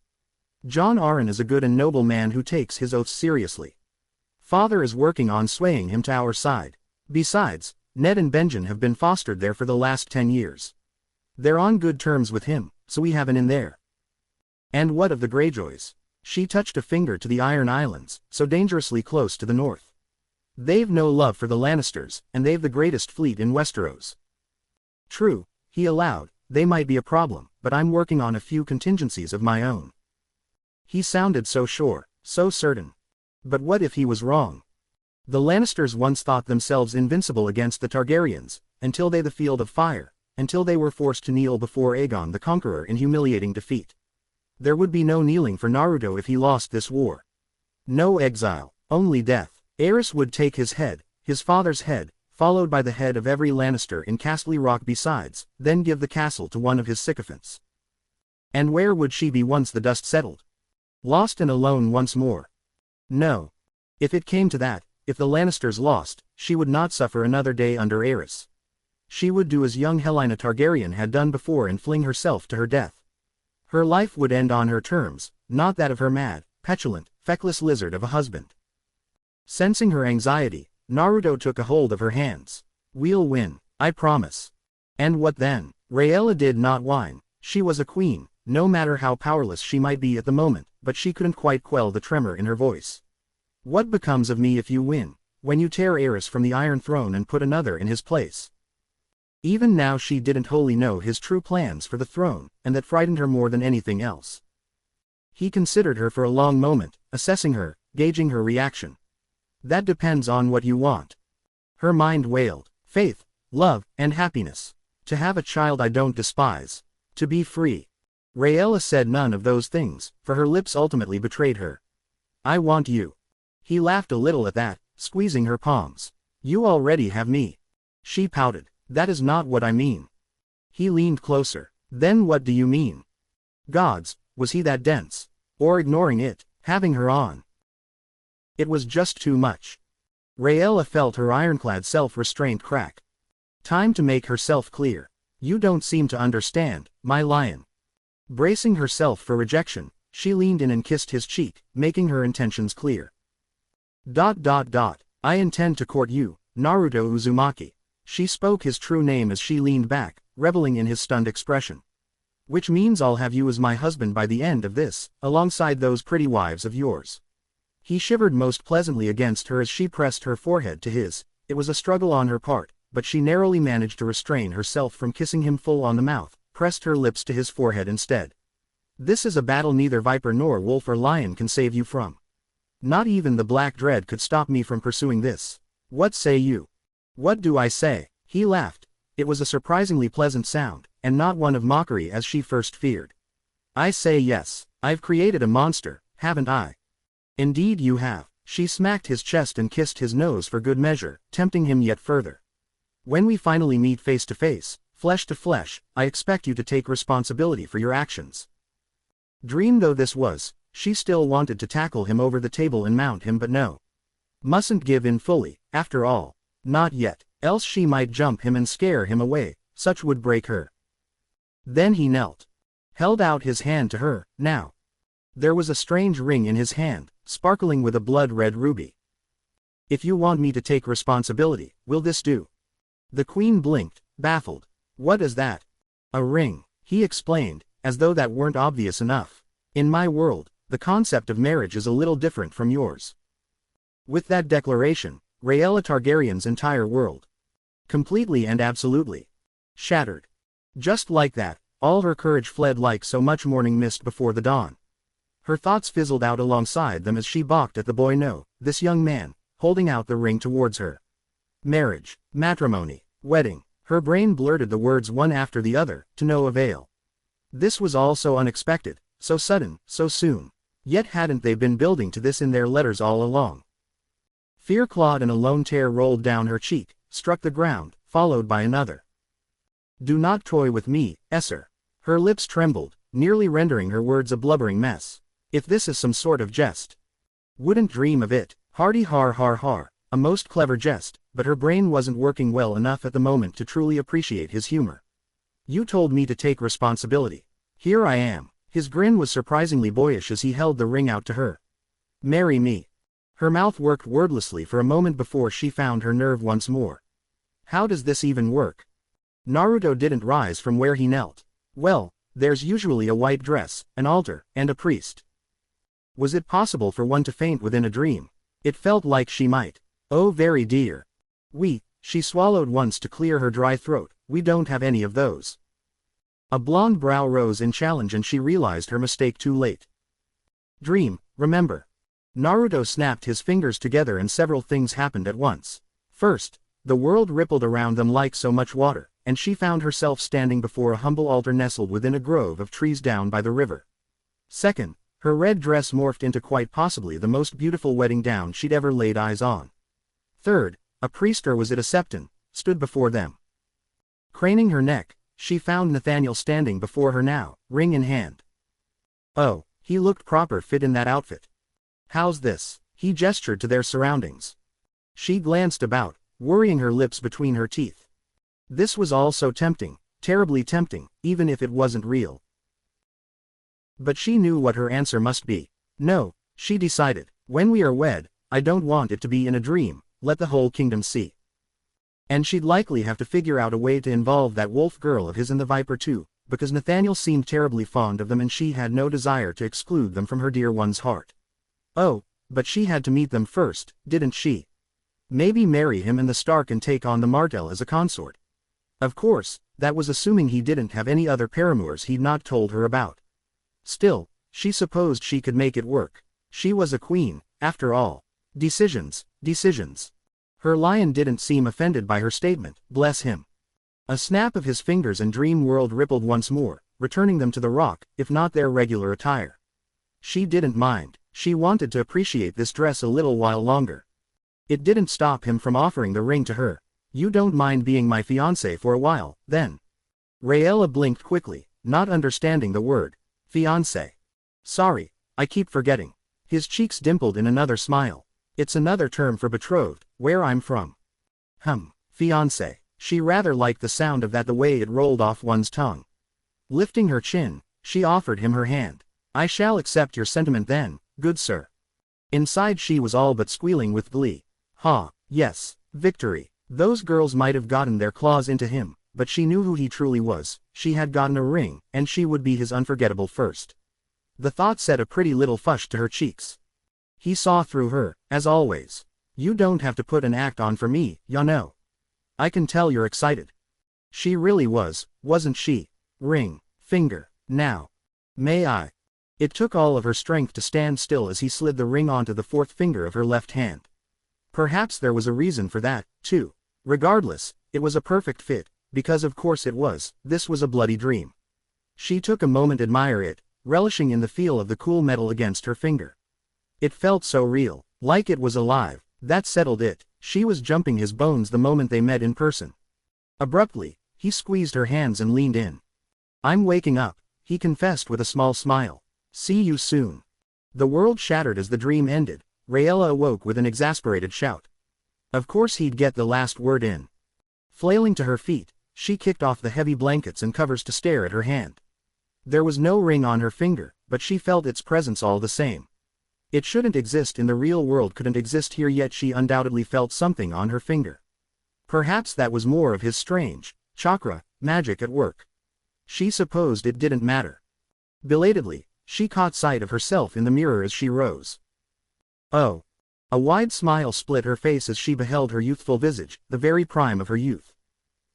Jon Arryn is a good and noble man who takes his oaths seriously. Father is working on swaying him to our side. Besides, Ned and Benjen have been fostered there for the last 10 years. They're on good terms with him, so we have an in there. And what of the Greyjoys? She touched a finger to the Iron Islands, so dangerously close to the north. They've no love for the Lannisters, and they've the greatest fleet in Westeros. True, he allowed, they might be a problem, but I'm working on a few contingencies of my own. He sounded so sure, so certain. But what if he was wrong? The Lannisters once thought themselves invincible against the Targaryens, until they the Field of Fire, until they were forced to kneel before Aegon the Conqueror in humiliating defeat. There would be no kneeling for Naruto if he lost this war. No exile, only death. Aerys would take his head, his father's head, followed by the head of every Lannister in Casterly Rock besides, then give the castle to one of his sycophants. And where would she be once the dust settled? Lost and alone once more. No. If it came to that, if the Lannisters lost, she would not suffer another day under Aerys. She would do as young Helaena Targaryen had done before and fling herself to her death. Her life would end on her terms, not that of her mad, petulant, feckless lizard of a husband. Sensing her anxiety, Naruto took a hold of her hands. We'll win, I promise. And what then? Rhaella did not whine. She was a queen, no matter how powerless she might be at the moment, but she couldn't quite quell the tremor in her voice. What becomes of me if you win, when you tear Aerys from the Iron Throne and put another in his place? Even now she didn't wholly know his true plans for the throne, and that frightened her more than anything else. He considered her for a long moment, assessing her, gauging her reaction. That depends on what you want. Her mind wailed. Faith, love, and happiness. To have a child I don't despise. To be free. Rhaella said none of those things, for her lips ultimately betrayed her. I want you. He laughed a little at that, squeezing her palms. You already have me. She pouted. That is not what I mean. He leaned closer. Then what do you mean? Gods, was he that dense? Or ignoring it, having her on? It was just too much. Rhaella felt her ironclad self-restraint crack. Time to make herself clear. You don't seem to understand, my lion. Bracing herself for rejection, she leaned in and kissed his cheek, making her intentions clear. I intend to court you, Naruto Uzumaki. She spoke his true name as she leaned back, reveling in his stunned expression. Which means I'll have you as my husband by the end of this, alongside those pretty wives of yours. He shivered most pleasantly against her as she pressed her forehead to his. It was a struggle on her part, but she narrowly managed to restrain herself from kissing him full on the mouth, pressed her lips to his forehead instead. This is a battle neither viper nor wolf or lion can save you from. Not even the Black Dread could stop me from pursuing this. What say you? What do I say? He laughed. It was a surprisingly pleasant sound, and not one of mockery as she first feared. I say yes. I've created a monster, haven't I? Indeed you have. She smacked his chest and kissed his nose for good measure, tempting him yet further. When we finally meet face to face, flesh to flesh, I expect you to take responsibility for your actions. Dream though this was, she still wanted to tackle him over the table and mount him, but no. Mustn't give in fully, after all. Not yet, else she might jump him and scare him away, such would break her. Then he knelt. Held out his hand to her, now. There was a strange ring in his hand, sparkling with a blood-red ruby. If you want me to take responsibility, will this do? The queen blinked, baffled. What is that? A ring, he explained, as though that weren't obvious enough. In my world, the concept of marriage is a little different from yours. With that declaration, Rhaella Targaryen's entire world, completely and absolutely, shattered. Just like that, all her courage fled like so much morning mist before the dawn. Her thoughts fizzled out alongside them as she balked at the boy no, this young man, holding out the ring towards her. Marriage, matrimony, wedding. Her brain blurted the words one after the other, to no avail. This was all so unexpected, so sudden, so soon. Yet hadn't they been building to this in their letters all along? Fear clawed and a lone tear rolled down her cheek, struck the ground, followed by another. Do not toy with me, Esser. Her lips trembled, nearly rendering her words a blubbering mess. If this is some sort of jest. Wouldn't dream of it. Hearty har har har. A most clever jest, but her brain wasn't working well enough at the moment to truly appreciate his humor. You told me to take responsibility. Here I am. His grin was surprisingly boyish as he held the ring out to her. Marry me. Her mouth worked wordlessly for a moment before she found her nerve once more. How does this even work? Naruto didn't rise from where he knelt. Well, there's usually a white dress, an altar, and a priest. Was it possible for one to faint within a dream? It felt like she might. Oh very dear. She swallowed once to clear her dry throat, we don't have any of those. A blonde brow rose in challenge and she realized her mistake too late. Dream, remember. Naruto snapped his fingers together and several things happened at once. First, the world rippled around them like so much water, and she found herself standing before a humble altar nestled within a grove of trees down by the river. Second, her red dress morphed into quite possibly the most beautiful wedding gown she'd ever laid eyes on. Third, a priest, or was it a septon, stood before them. Craning her neck, she found Nathaniel standing before her now, ring in hand. Oh, he looked proper fit in that outfit. How's this? He gestured to their surroundings. She glanced about, worrying her lips between her teeth. This was all so tempting, terribly tempting, even if it wasn't real. But she knew what her answer must be. No, she decided, when we are wed, I don't want it to be in a dream, let the whole kingdom see. And she'd likely have to figure out a way to involve that wolf girl of his and the viper too, because Nathaniel seemed terribly fond of them and she had no desire to exclude them from her dear one's heart. Oh, but she had to meet them first, didn't she? Maybe marry him and the Stark and take on the Martell as a consort. Of course, that was assuming he didn't have any other paramours he'd not told her about. Still, she supposed she could make it work. She was a queen, after all. Decisions. Her lion didn't seem offended by her statement, bless him. A snap of his fingers and dream world rippled once more, returning them to the rock, if not their regular attire. She didn't mind. She wanted to appreciate this dress a little while longer. It didn't stop him from offering the ring to her. You don't mind being my fiancé for a while, then? Rhaella blinked quickly, not understanding the word. Fiancé. Sorry, I keep forgetting. His cheeks dimpled in another smile. It's another term for betrothed, where I'm from. Fiancé. She rather liked the sound of that, the way it rolled off one's tongue. Lifting her chin, she offered him her hand. I shall accept your sentiment then, good sir. Inside she was all but squealing with glee. Yes, victory. Those girls might have gotten their claws into him, but she knew who he truly was. She had gotten a ring, and she would be his unforgettable first. The thought set a pretty little flush to her cheeks. He saw through her, as always. You don't have to put an act on for me, ya know. I can tell you're excited. She really was, wasn't she? Ring, finger, now. May I? It took all of her strength to stand still as he slid the ring onto the fourth finger of her left hand. Perhaps there was a reason for that, too. Regardless, it was a perfect fit, because of course it was. This was a bloody dream. She took a moment to admire it, relishing in the feel of the cool metal against her finger. It felt so real, like it was alive. That settled it. She was jumping his bones the moment they met in person. Abruptly, he squeezed her hands and leaned in. I'm waking up, he confessed with a small smile. See you soon. The world shattered as the dream ended. Rhaella awoke with an exasperated shout. Of course he'd get the last word in. Flailing to her feet, she kicked off the heavy blankets and covers to stare at her hand. There was no ring on her finger, but she felt its presence all the same. It shouldn't exist in the real world, couldn't exist here, yet she undoubtedly felt something on her finger. Perhaps that was more of his strange chakra magic at work. She supposed it didn't matter. Belatedly, she caught sight of herself in the mirror as she rose. Oh. A wide smile split her face as she beheld her youthful visage, the very prime of her youth.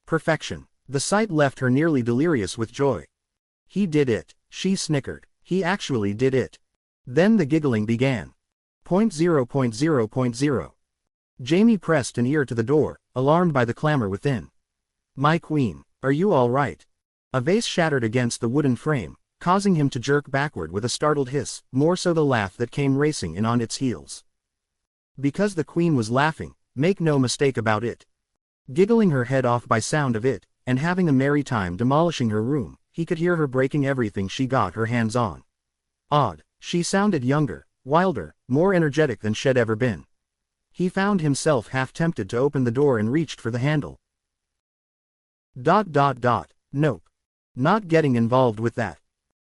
Perfection. The sight left her nearly delirious with joy. He did it, she snickered. He actually did it. Then the giggling began. 0.0.0.0. Jamie pressed an ear to the door, alarmed by the clamor within. My queen, are you all right? A vase shattered against the wooden frame, causing him to jerk backward with a startled hiss, more so the laugh that came racing in on its heels. Because the queen was laughing, make no mistake about it. Giggling her head off by sound of it, and having a merry time demolishing her room. He could hear her breaking everything she got her hands on. Odd, she sounded younger, wilder, more energetic than she'd ever been. He found himself half tempted to open the door and reached for the handle. Nope. Not getting involved with that.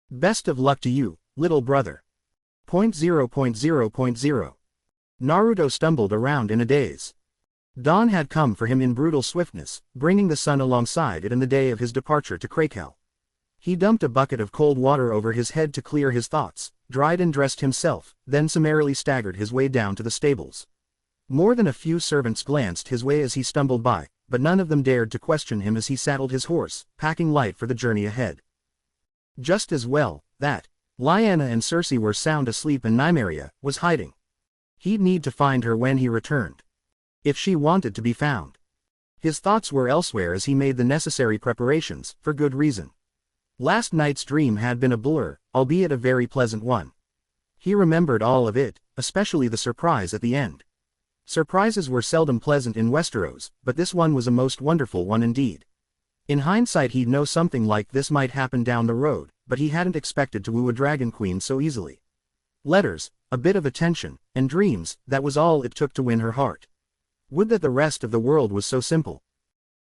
Best of luck to you, little brother. 0.0.0.0. Naruto stumbled around in a daze. Dawn had come for him in brutal swiftness, bringing the sun alongside it in the day of his departure to Crakehall. He dumped a bucket of cold water over his head to clear his thoughts, dried and dressed himself, then summarily staggered his way down to the stables. More than a few servants glanced his way as he stumbled by, but none of them dared to question him as he saddled his horse, packing light for the journey ahead. Just as well, that Rhaella and Cersei were sound asleep and Nymeria was hiding. He'd need to find her when he returned. If she wanted to be found. His thoughts were elsewhere as he made the necessary preparations, for good reason. Last night's dream had been a blur, albeit a very pleasant one. He remembered all of it, especially the surprise at the end. Surprises were seldom pleasant in Westeros, but this one was a most wonderful one indeed. In hindsight he'd know something like this might happen down the road, but he hadn't expected to woo a dragon queen so easily. Letters, a bit of attention, and dreams, that was all it took to win her heart. Would that the rest of the world was so simple.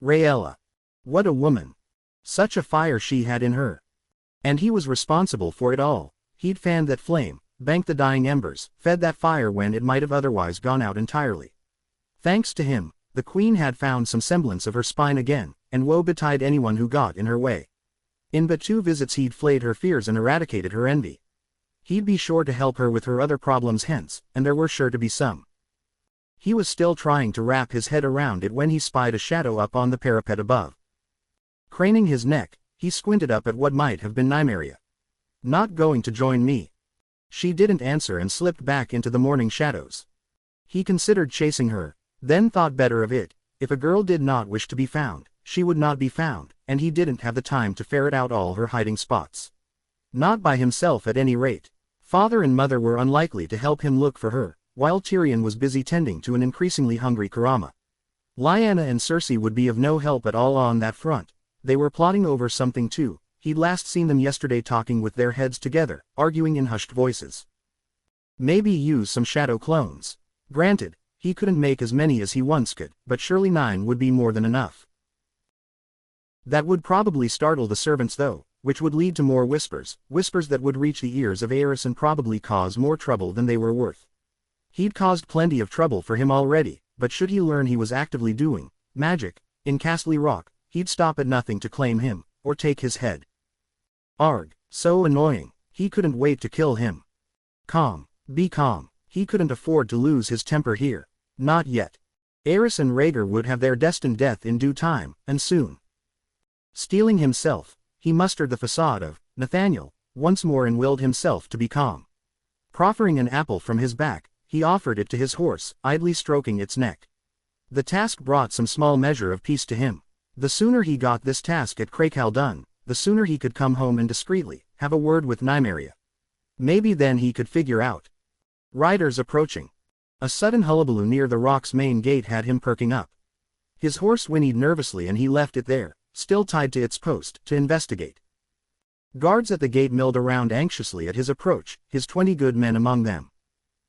Rhaella. What a woman. Such a fire she had in her. And he was responsible for it all. He'd fanned that flame, banked the dying embers, fed that fire when it might have otherwise gone out entirely. Thanks to him, the queen had found some semblance of her spine again, and woe betide anyone who got in her way. In but 2 visits he'd flayed her fears and eradicated her envy. He'd be sure to help her with her other problems hence, and there were sure to be some. He was still trying to wrap his head around it when he spied a shadow up on the parapet above. Craning his neck, he squinted up at what might have been Nymeria. Not going to join me. She didn't answer and slipped back into the morning shadows. He considered chasing her, then thought better of it. If a girl did not wish to be found, she would not be found, and he didn't have the time to ferret out all her hiding spots. Not by himself at any rate. Father and mother were unlikely to help him look for her, while Tyrion was busy tending to an increasingly hungry Kurama. Rhaella and Cersei would be of no help at all on that front. They were plotting over something too. He'd last seen them yesterday talking with their heads together, arguing in hushed voices. Maybe use some shadow clones. Granted, he couldn't make as many as he once could, but surely 9 would be more than enough. That would probably startle the servants though, which would lead to more whispers that would reach the ears of Aerys and probably cause more trouble than they were worth. He'd caused plenty of trouble for him already, but should he learn he was actively doing magic in Casterly Rock, he'd stop at nothing to claim him, or take his head. Arg, so annoying, he couldn't wait to kill him. Calm, be calm, he couldn't afford to lose his temper here. Not yet. Aerys and Rhaegar would have their destined death in due time, and soon. Steeling himself, he mustered the facade of Nathaniel once more and willed himself to be calm. Proffering an apple from his back, he offered it to his horse, idly stroking its neck. The task brought some small measure of peace to him. The sooner he got this task at Crakehall done, the sooner he could come home and discreetly have a word with Nymeria. Maybe then he could figure out. Riders approaching. A sudden hullabaloo near the rock's main gate had him perking up. His horse whinnied nervously and he left it there, still tied to its post, to investigate. Guards at the gate milled around anxiously at his approach, his 20 good men among them.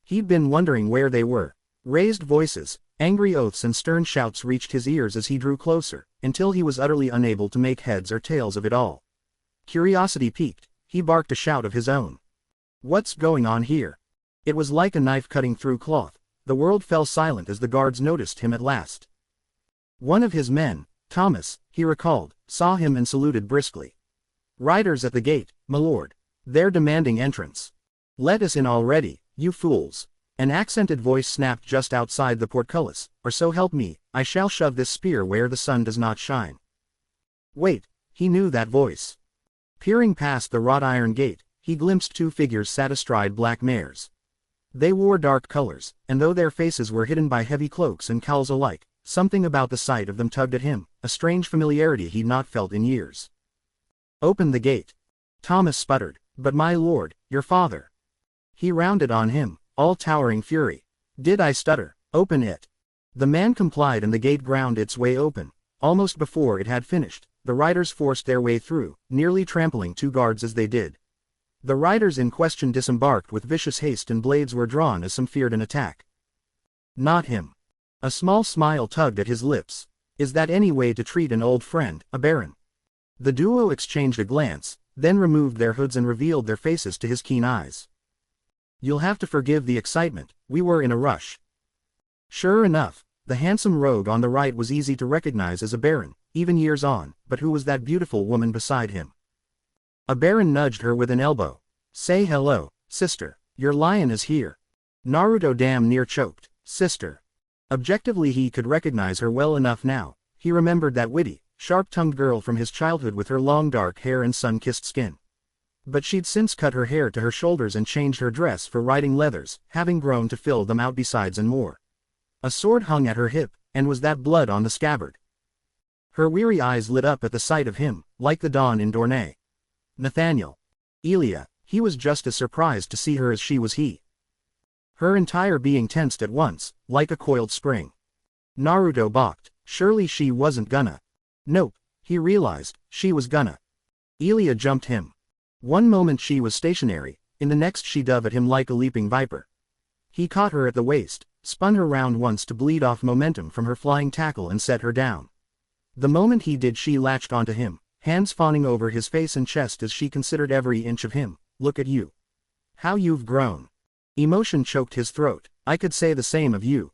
He'd been wondering where they were. Raised voices, angry oaths and stern shouts reached his ears as he drew closer, until he was utterly unable to make heads or tails of it all. Curiosity piqued, he barked a shout of his own. What's going on here? It was like a knife cutting through cloth. The world fell silent as the guards noticed him at last. One of his men, Thomas, he recalled, saw him and saluted briskly. Riders at the gate, my lord. They're demanding entrance. Let us in already, you fools. An accented voice snapped just outside the portcullis, or so help me, I shall shove this spear where the sun does not shine. Wait, he knew that voice. Peering past the wrought iron gate, he glimpsed 2 figures sat astride black mares. They wore dark colors, and though their faces were hidden by heavy cloaks and cowls alike, something about the sight of them tugged at him, a strange familiarity he'd not felt in years. Open the gate. Thomas sputtered, but my lord, your father. He rounded on him, all towering fury. Did I stutter? Open it. The man complied and the gate ground its way open. Almost before it had finished, the riders forced their way through, nearly trampling 2 guards as they did. The riders in question disembarked with vicious haste and blades were drawn as some feared an attack. Not him. A small smile tugged at his lips. Is that any way to treat an old friend, a baron? The duo exchanged a glance, then removed their hoods and revealed their faces to his keen eyes. You'll have to forgive the excitement, we were in a rush. Sure enough, the handsome rogue on the right was easy to recognize as a baron, even years on, but who was that beautiful woman beside him? A baron nudged her with an elbow. Say hello, sister, your lion is here. Naruto damn near choked. Sister. Objectively he could recognize her well enough now. He remembered that witty, sharp-tongued girl from his childhood with her long dark hair and sun-kissed skin. But she'd since cut her hair to her shoulders and changed her dress for riding leathers, having grown to fill them out besides and more. A sword hung at her hip, and was that blood on the scabbard. Her weary eyes lit up at the sight of him, like the dawn in Dorne. Nathaniel. Elia, he was just as surprised to see her as she was he. Her entire being tensed at once, like a coiled spring. Naruto balked. Surely she wasn't gonna. Nope, he realized, she was gonna. Elia jumped him. One moment she was stationary, in the next she dove at him like a leaping viper. He caught her at the waist, spun her round once to bleed off momentum from her flying tackle and set her down. The moment he did she latched onto him, hands fawning over his face and chest as she considered every inch of him. Look at you. How you've grown. Emotion choked his throat. I could say the same of you.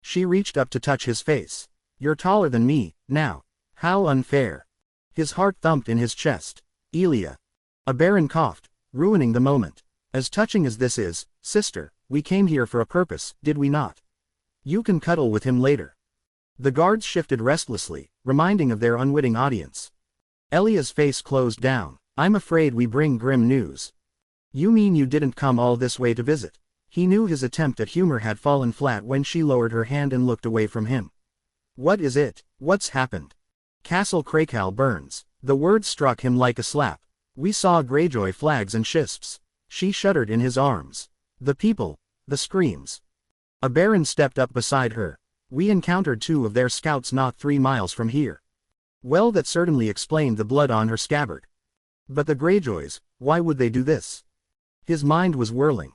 She reached up to touch his face. You're taller than me, now. How unfair. His heart thumped in his chest. Elia. A baron coughed, ruining the moment. As touching as this is, sister, we came here for a purpose, did we not? You can cuddle with him later. The guards shifted restlessly, reminding of their unwitting audience. Elia's face closed down. I'm afraid we bring grim news. You mean you didn't come all this way to visit? He knew his attempt at humor had fallen flat when she lowered her hand and looked away from him. What is it? What's happened? Castle Crakehall burns. The words struck him like a slap. We saw Greyjoy flags and shisps. She shuddered in his arms. The people, the screams. A baron stepped up beside her. We encountered 2 of their scouts not 3 miles from here. Well, that certainly explained the blood on her scabbard. But the Greyjoys, why would they do this? His mind was whirling.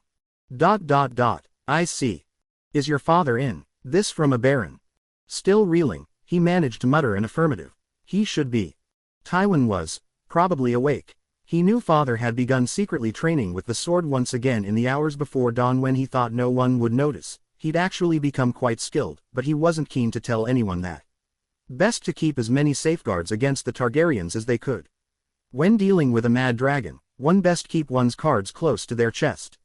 I see. Is your father in? This from a baron. Still reeling, he managed to mutter an affirmative. He should be. Tywin was, probably awake. He knew father had begun secretly training with the sword once again in the hours before dawn when he thought no one would notice. He'd actually become quite skilled, but he wasn't keen to tell anyone that. Best to keep as many safeguards against the Targaryens as they could. When dealing with a mad dragon, one best keep one's cards close to their chest.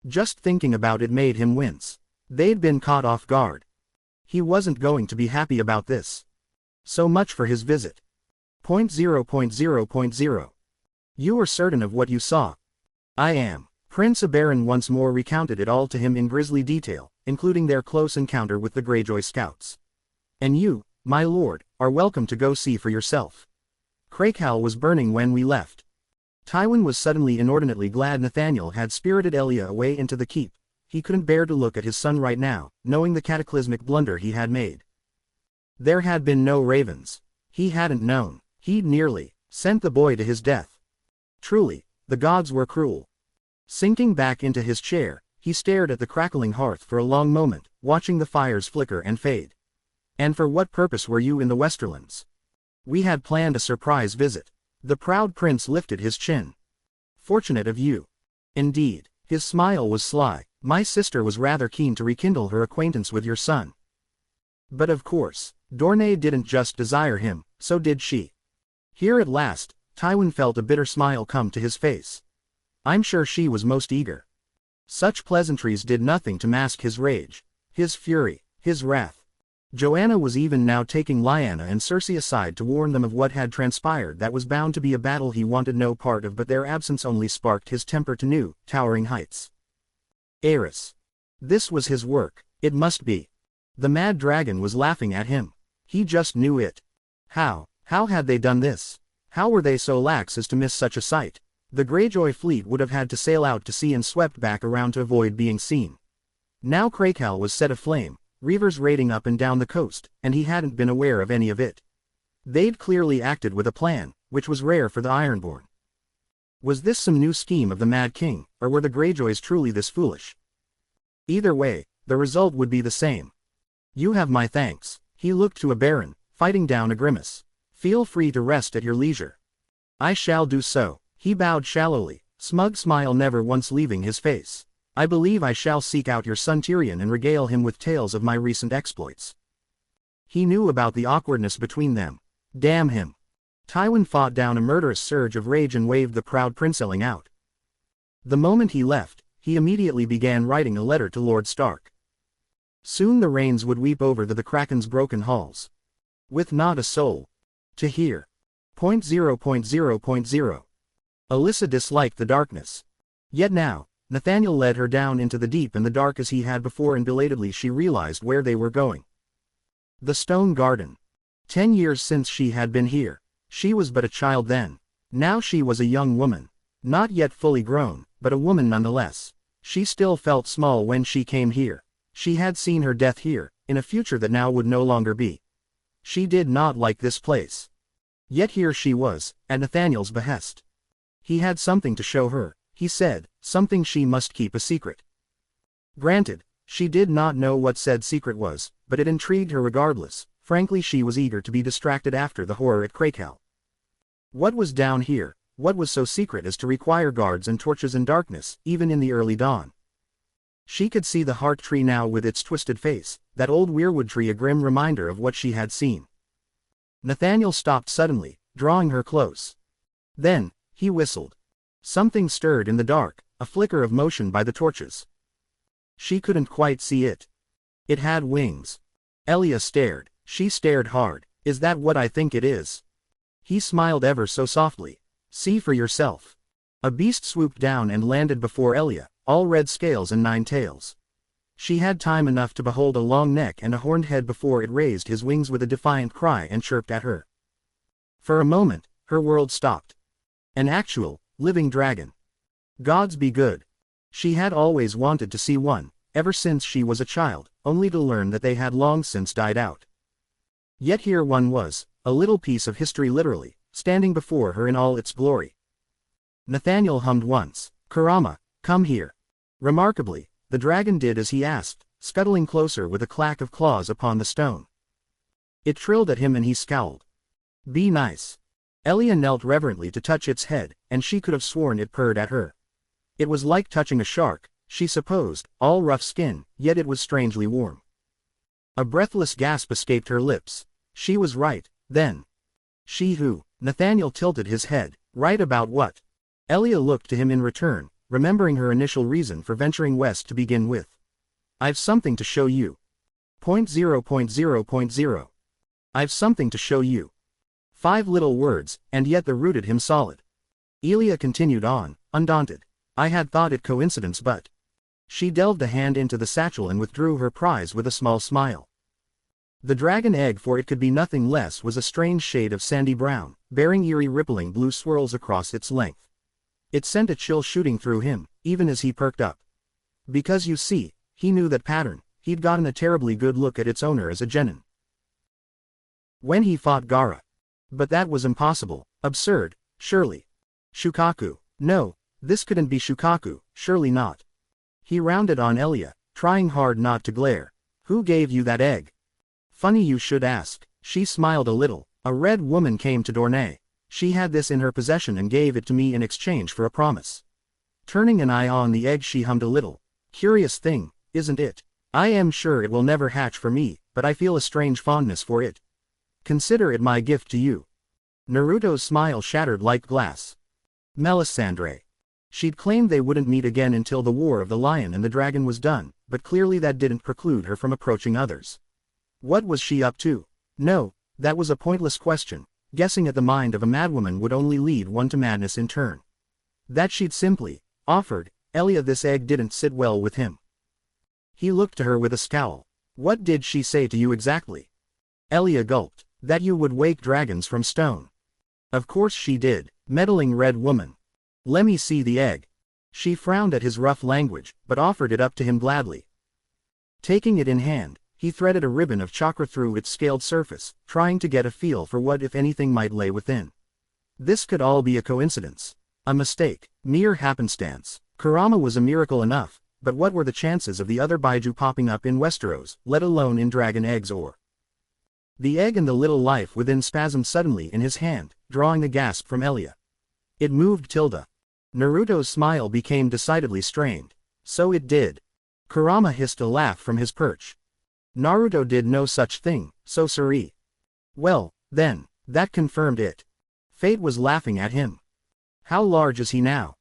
Just thinking about it made him wince. They'd been caught off guard. He wasn't going to be happy about this. So much for his visit. 0.0.0.0. You were certain of what you saw. I am. Prince Oberyn once more recounted it all to him in grisly detail, including their close encounter with the Greyjoy scouts. And you, my lord, are welcome to go see for yourself. Crakehall was burning when we left. Tywin was suddenly inordinately glad Nathaniel had spirited Elia away into the keep. He couldn't bear to look at his son right now, knowing the cataclysmic blunder he had made. There had been no ravens. He hadn't known. He'd nearly sent the boy to his death. Truly, the gods were cruel. Sinking back into his chair, he stared at the crackling hearth for a long moment, watching the fires flicker and fade. And for what purpose were you in the Westerlands? We had planned a surprise visit. The proud prince lifted his chin. Fortunate of you. Indeed, his smile was sly. My sister was rather keen to rekindle her acquaintance with your son. But of course, Dorne didn't just desire him, so did she. Here at last, Tywin felt a bitter smile come to his face. I'm sure she was most eager. Such pleasantries did nothing to mask his rage, his fury, his wrath. Joanna was even now taking Lyanna and Cersei aside to warn them of what had transpired. That was bound to be a battle he wanted no part of, but their absence only sparked his temper to new, towering heights. Aerys. This was his work, it must be. The mad dragon was laughing at him. He just knew it. How had they done this? How were they so lax as to miss such a sight? The Greyjoy fleet would have had to sail out to sea and swept back around to avoid being seen. Now Crakehall was set aflame, reavers raiding up and down the coast, and he hadn't been aware of any of it. They'd clearly acted with a plan, which was rare for the Ironborn. Was this some new scheme of the Mad King, or were the Greyjoys truly this foolish? Either way, the result would be the same. You have my thanks. He looked to a Baron, fighting down a grimace. Feel free to rest at your leisure. I shall do so. He bowed shallowly, smug smile never once leaving his face. I believe I shall seek out your son Tyrion and regale him with tales of my recent exploits. He knew about the awkwardness between them. Damn him. Tywin fought down a murderous surge of rage and waved the proud princeling out. The moment he left, he immediately began writing a letter to Lord Stark. Soon the rains would weep over the Kraken's broken halls. With not a soul to hear. 0.0.0.0. Alyssa disliked the darkness. Yet now, Nathaniel led her down into the deep and the dark as he had before, and belatedly she realized where they were going. The Stone Garden. 10 years since she had been here. She was but a child then. Now she was a young woman. Not yet fully grown, but a woman nonetheless. She still felt small when she came here. She had seen her death here, in a future that now would no longer be. She did not like this place. Yet here she was, at Nathaniel's behest. He had something to show her, he said, something she must keep a secret. Granted, she did not know what said secret was, but it intrigued her regardless. Frankly, she was eager to be distracted after the horror at Crakehall. What was down here? What was so secret as to require guards and torches and darkness, even in the early dawn? She could see the heart tree now with its twisted face, that old weirwood tree a grim reminder of what she had seen. Nathaniel stopped suddenly, drawing her close. Then, he whistled. Something stirred in the dark, a flicker of motion by the torches. She couldn't quite see it. It had wings. Elia stared. She stared hard. Is that what I think it is? He smiled ever so softly. See for yourself. A beast swooped down and landed before Elia, all red scales and 9 tails. She had time enough to behold a long neck and a horned head before it raised his wings with a defiant cry and chirped at her. For a moment, her world stopped. An actual, living dragon. Gods be good. She had always wanted to see one, ever since she was a child, only to learn that they had long since died out. Yet here one was, a little piece of history literally, standing before her in all its glory. Nathaniel hummed once, Karama, come here. Remarkably, the dragon did as he asked, scuttling closer with a clack of claws upon the stone. It trilled at him and he scowled. Be nice. Elia knelt reverently to touch its head, and she could have sworn it purred at her. It was like touching a shark, she supposed, all rough skin, yet it was strangely warm. A breathless gasp escaped her lips. She was right, then. She who? Nathaniel tilted his head. Right about what? Elia looked to him in return, remembering her initial reason for venturing west to begin with. I've something to show you. 0.0.0.0. I've something to show you. 5 little words, and yet they rooted him solid. Elia continued on, undaunted. I had thought it coincidence, but... She delved a hand into the satchel and withdrew her prize with a small smile. The dragon egg, for it could be nothing less, was a strange shade of sandy brown, bearing eerie rippling blue swirls across its length. It sent a chill shooting through him, even as he perked up. Because you see, he knew that pattern. He'd gotten a terribly good look at its owner as a genin. When he fought Gara. But that was impossible, absurd, surely. Shukaku. No, this couldn't be Shukaku, surely not. He rounded on Elia, trying hard not to glare. Who gave you that egg? Funny you should ask. She smiled a little. A red woman came to Dorne. She had this in her possession and gave it to me in exchange for a promise. Turning an eye on the egg, she hummed a little. Curious thing, isn't it? I am sure it will never hatch for me, but I feel a strange fondness for it. Consider it my gift to you. Naruto's smile shattered like glass. Melisandre. She'd claimed they wouldn't meet again until the War of the Lion and the Dragon was done, but clearly that didn't preclude her from approaching others. What was she up to? No, that was a pointless question. Guessing at the mind of a madwoman would only lead one to madness in turn. That she'd simply offered Elia this egg didn't sit well with him. He looked to her with a scowl. What did she say to you exactly? Elia gulped. That you would wake dragons from stone. Of course she did, meddling red woman. Let me see the egg. She frowned at his rough language, but offered it up to him gladly. Taking it in hand, He threaded a ribbon of chakra through its scaled surface, trying to get a feel for what if anything might lay within. This could all be a coincidence. A mistake. Mere happenstance. Kurama was a miracle enough, but what were the chances of the other Baiju popping up in Westeros, let alone in dragon eggs or... The egg and the little life within spasmed suddenly in his hand, drawing a gasp from Elia. It moved Tilda. Naruto's smile became decidedly strained. So it did. Kurama hissed a laugh from his perch. Naruto did no such thing, so sorry. Well, then, that confirmed it. Fate was laughing at him. How large is he now?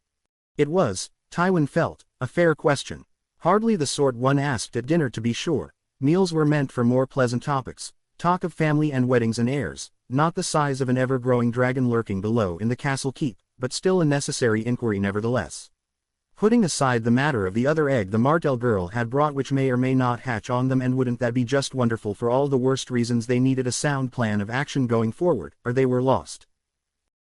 It was, Tywin felt, a fair question. Hardly the sort one asked at dinner to be sure. Meals were meant for more pleasant topics. Talk of family and weddings and heirs, not the size of an ever-growing dragon lurking below in the castle keep, but still a necessary inquiry nevertheless. Putting aside the matter of the other egg the Martell girl had brought which may or may not hatch on them, and wouldn't that be just wonderful for all the worst reasons they needed a sound plan of action going forward, or they were lost.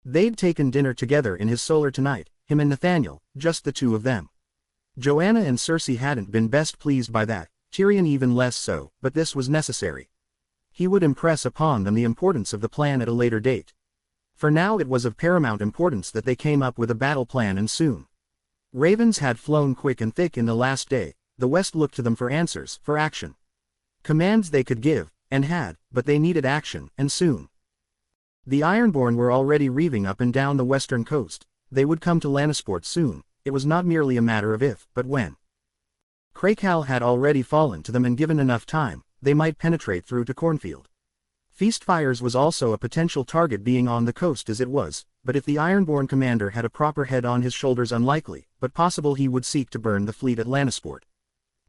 They'd taken dinner together in his solar tonight, him and Nathaniel, just the two of them. Joanna and Cersei hadn't been best pleased by that, Tyrion even less so, but this was necessary. He would impress upon them the importance of the plan at a later date. For now it was of paramount importance that they came up with a battle plan, and soon. Ravens had flown quick and thick in the last day. The West looked to them for answers, for action. Commands they could give, and had, but they needed action, and soon. The Ironborn were already reaving up and down the western coast. They would come to Lannisport soon. It was not merely a matter of if, but when. Crakehall had already fallen to them, and given enough time, they might penetrate through to Cornfield. Feastfires was also a potential target, being on the coast as it was, but if the Ironborn commander had a proper head on his shoulders, unlikely, but possible he would seek to burn the fleet at Lannisport.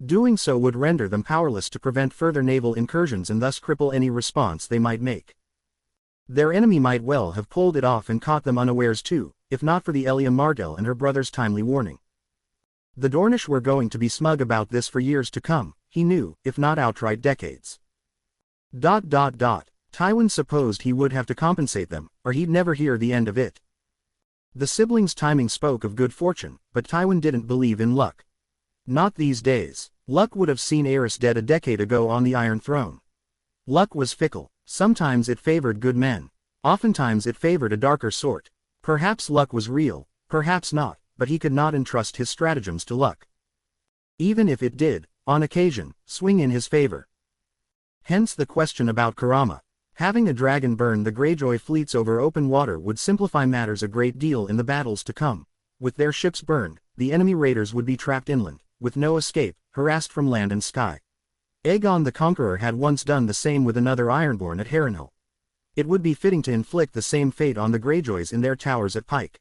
Doing so would render them powerless to prevent further naval incursions and thus cripple any response they might make. Their enemy might well have pulled it off and caught them unawares too, if not for the Elia Martell and her brother's timely warning. The Dornish were going to be smug about this for years to come, he knew, if not outright decades. Tywin supposed he would have to compensate them, or he'd never hear the end of it. The siblings' timing spoke of good fortune, but Tywin didn't believe in luck. Not these days. Luck would have seen Aerys dead a decade ago on the Iron Throne. Luck was fickle. Sometimes it favored good men. Oftentimes it favored a darker sort. Perhaps luck was real, perhaps not, but he could not entrust his stratagems to luck. Even if it did, on occasion, swing in his favor. Hence the question about Kurama. Having a dragon burn the Greyjoy fleets over open water would simplify matters a great deal in the battles to come. With their ships burned, the enemy raiders would be trapped inland, with no escape, harassed from land and sky. Aegon the Conqueror had once done the same with another Ironborn at Harrenhal. It would be fitting to inflict the same fate on the Greyjoys in their towers at Pike.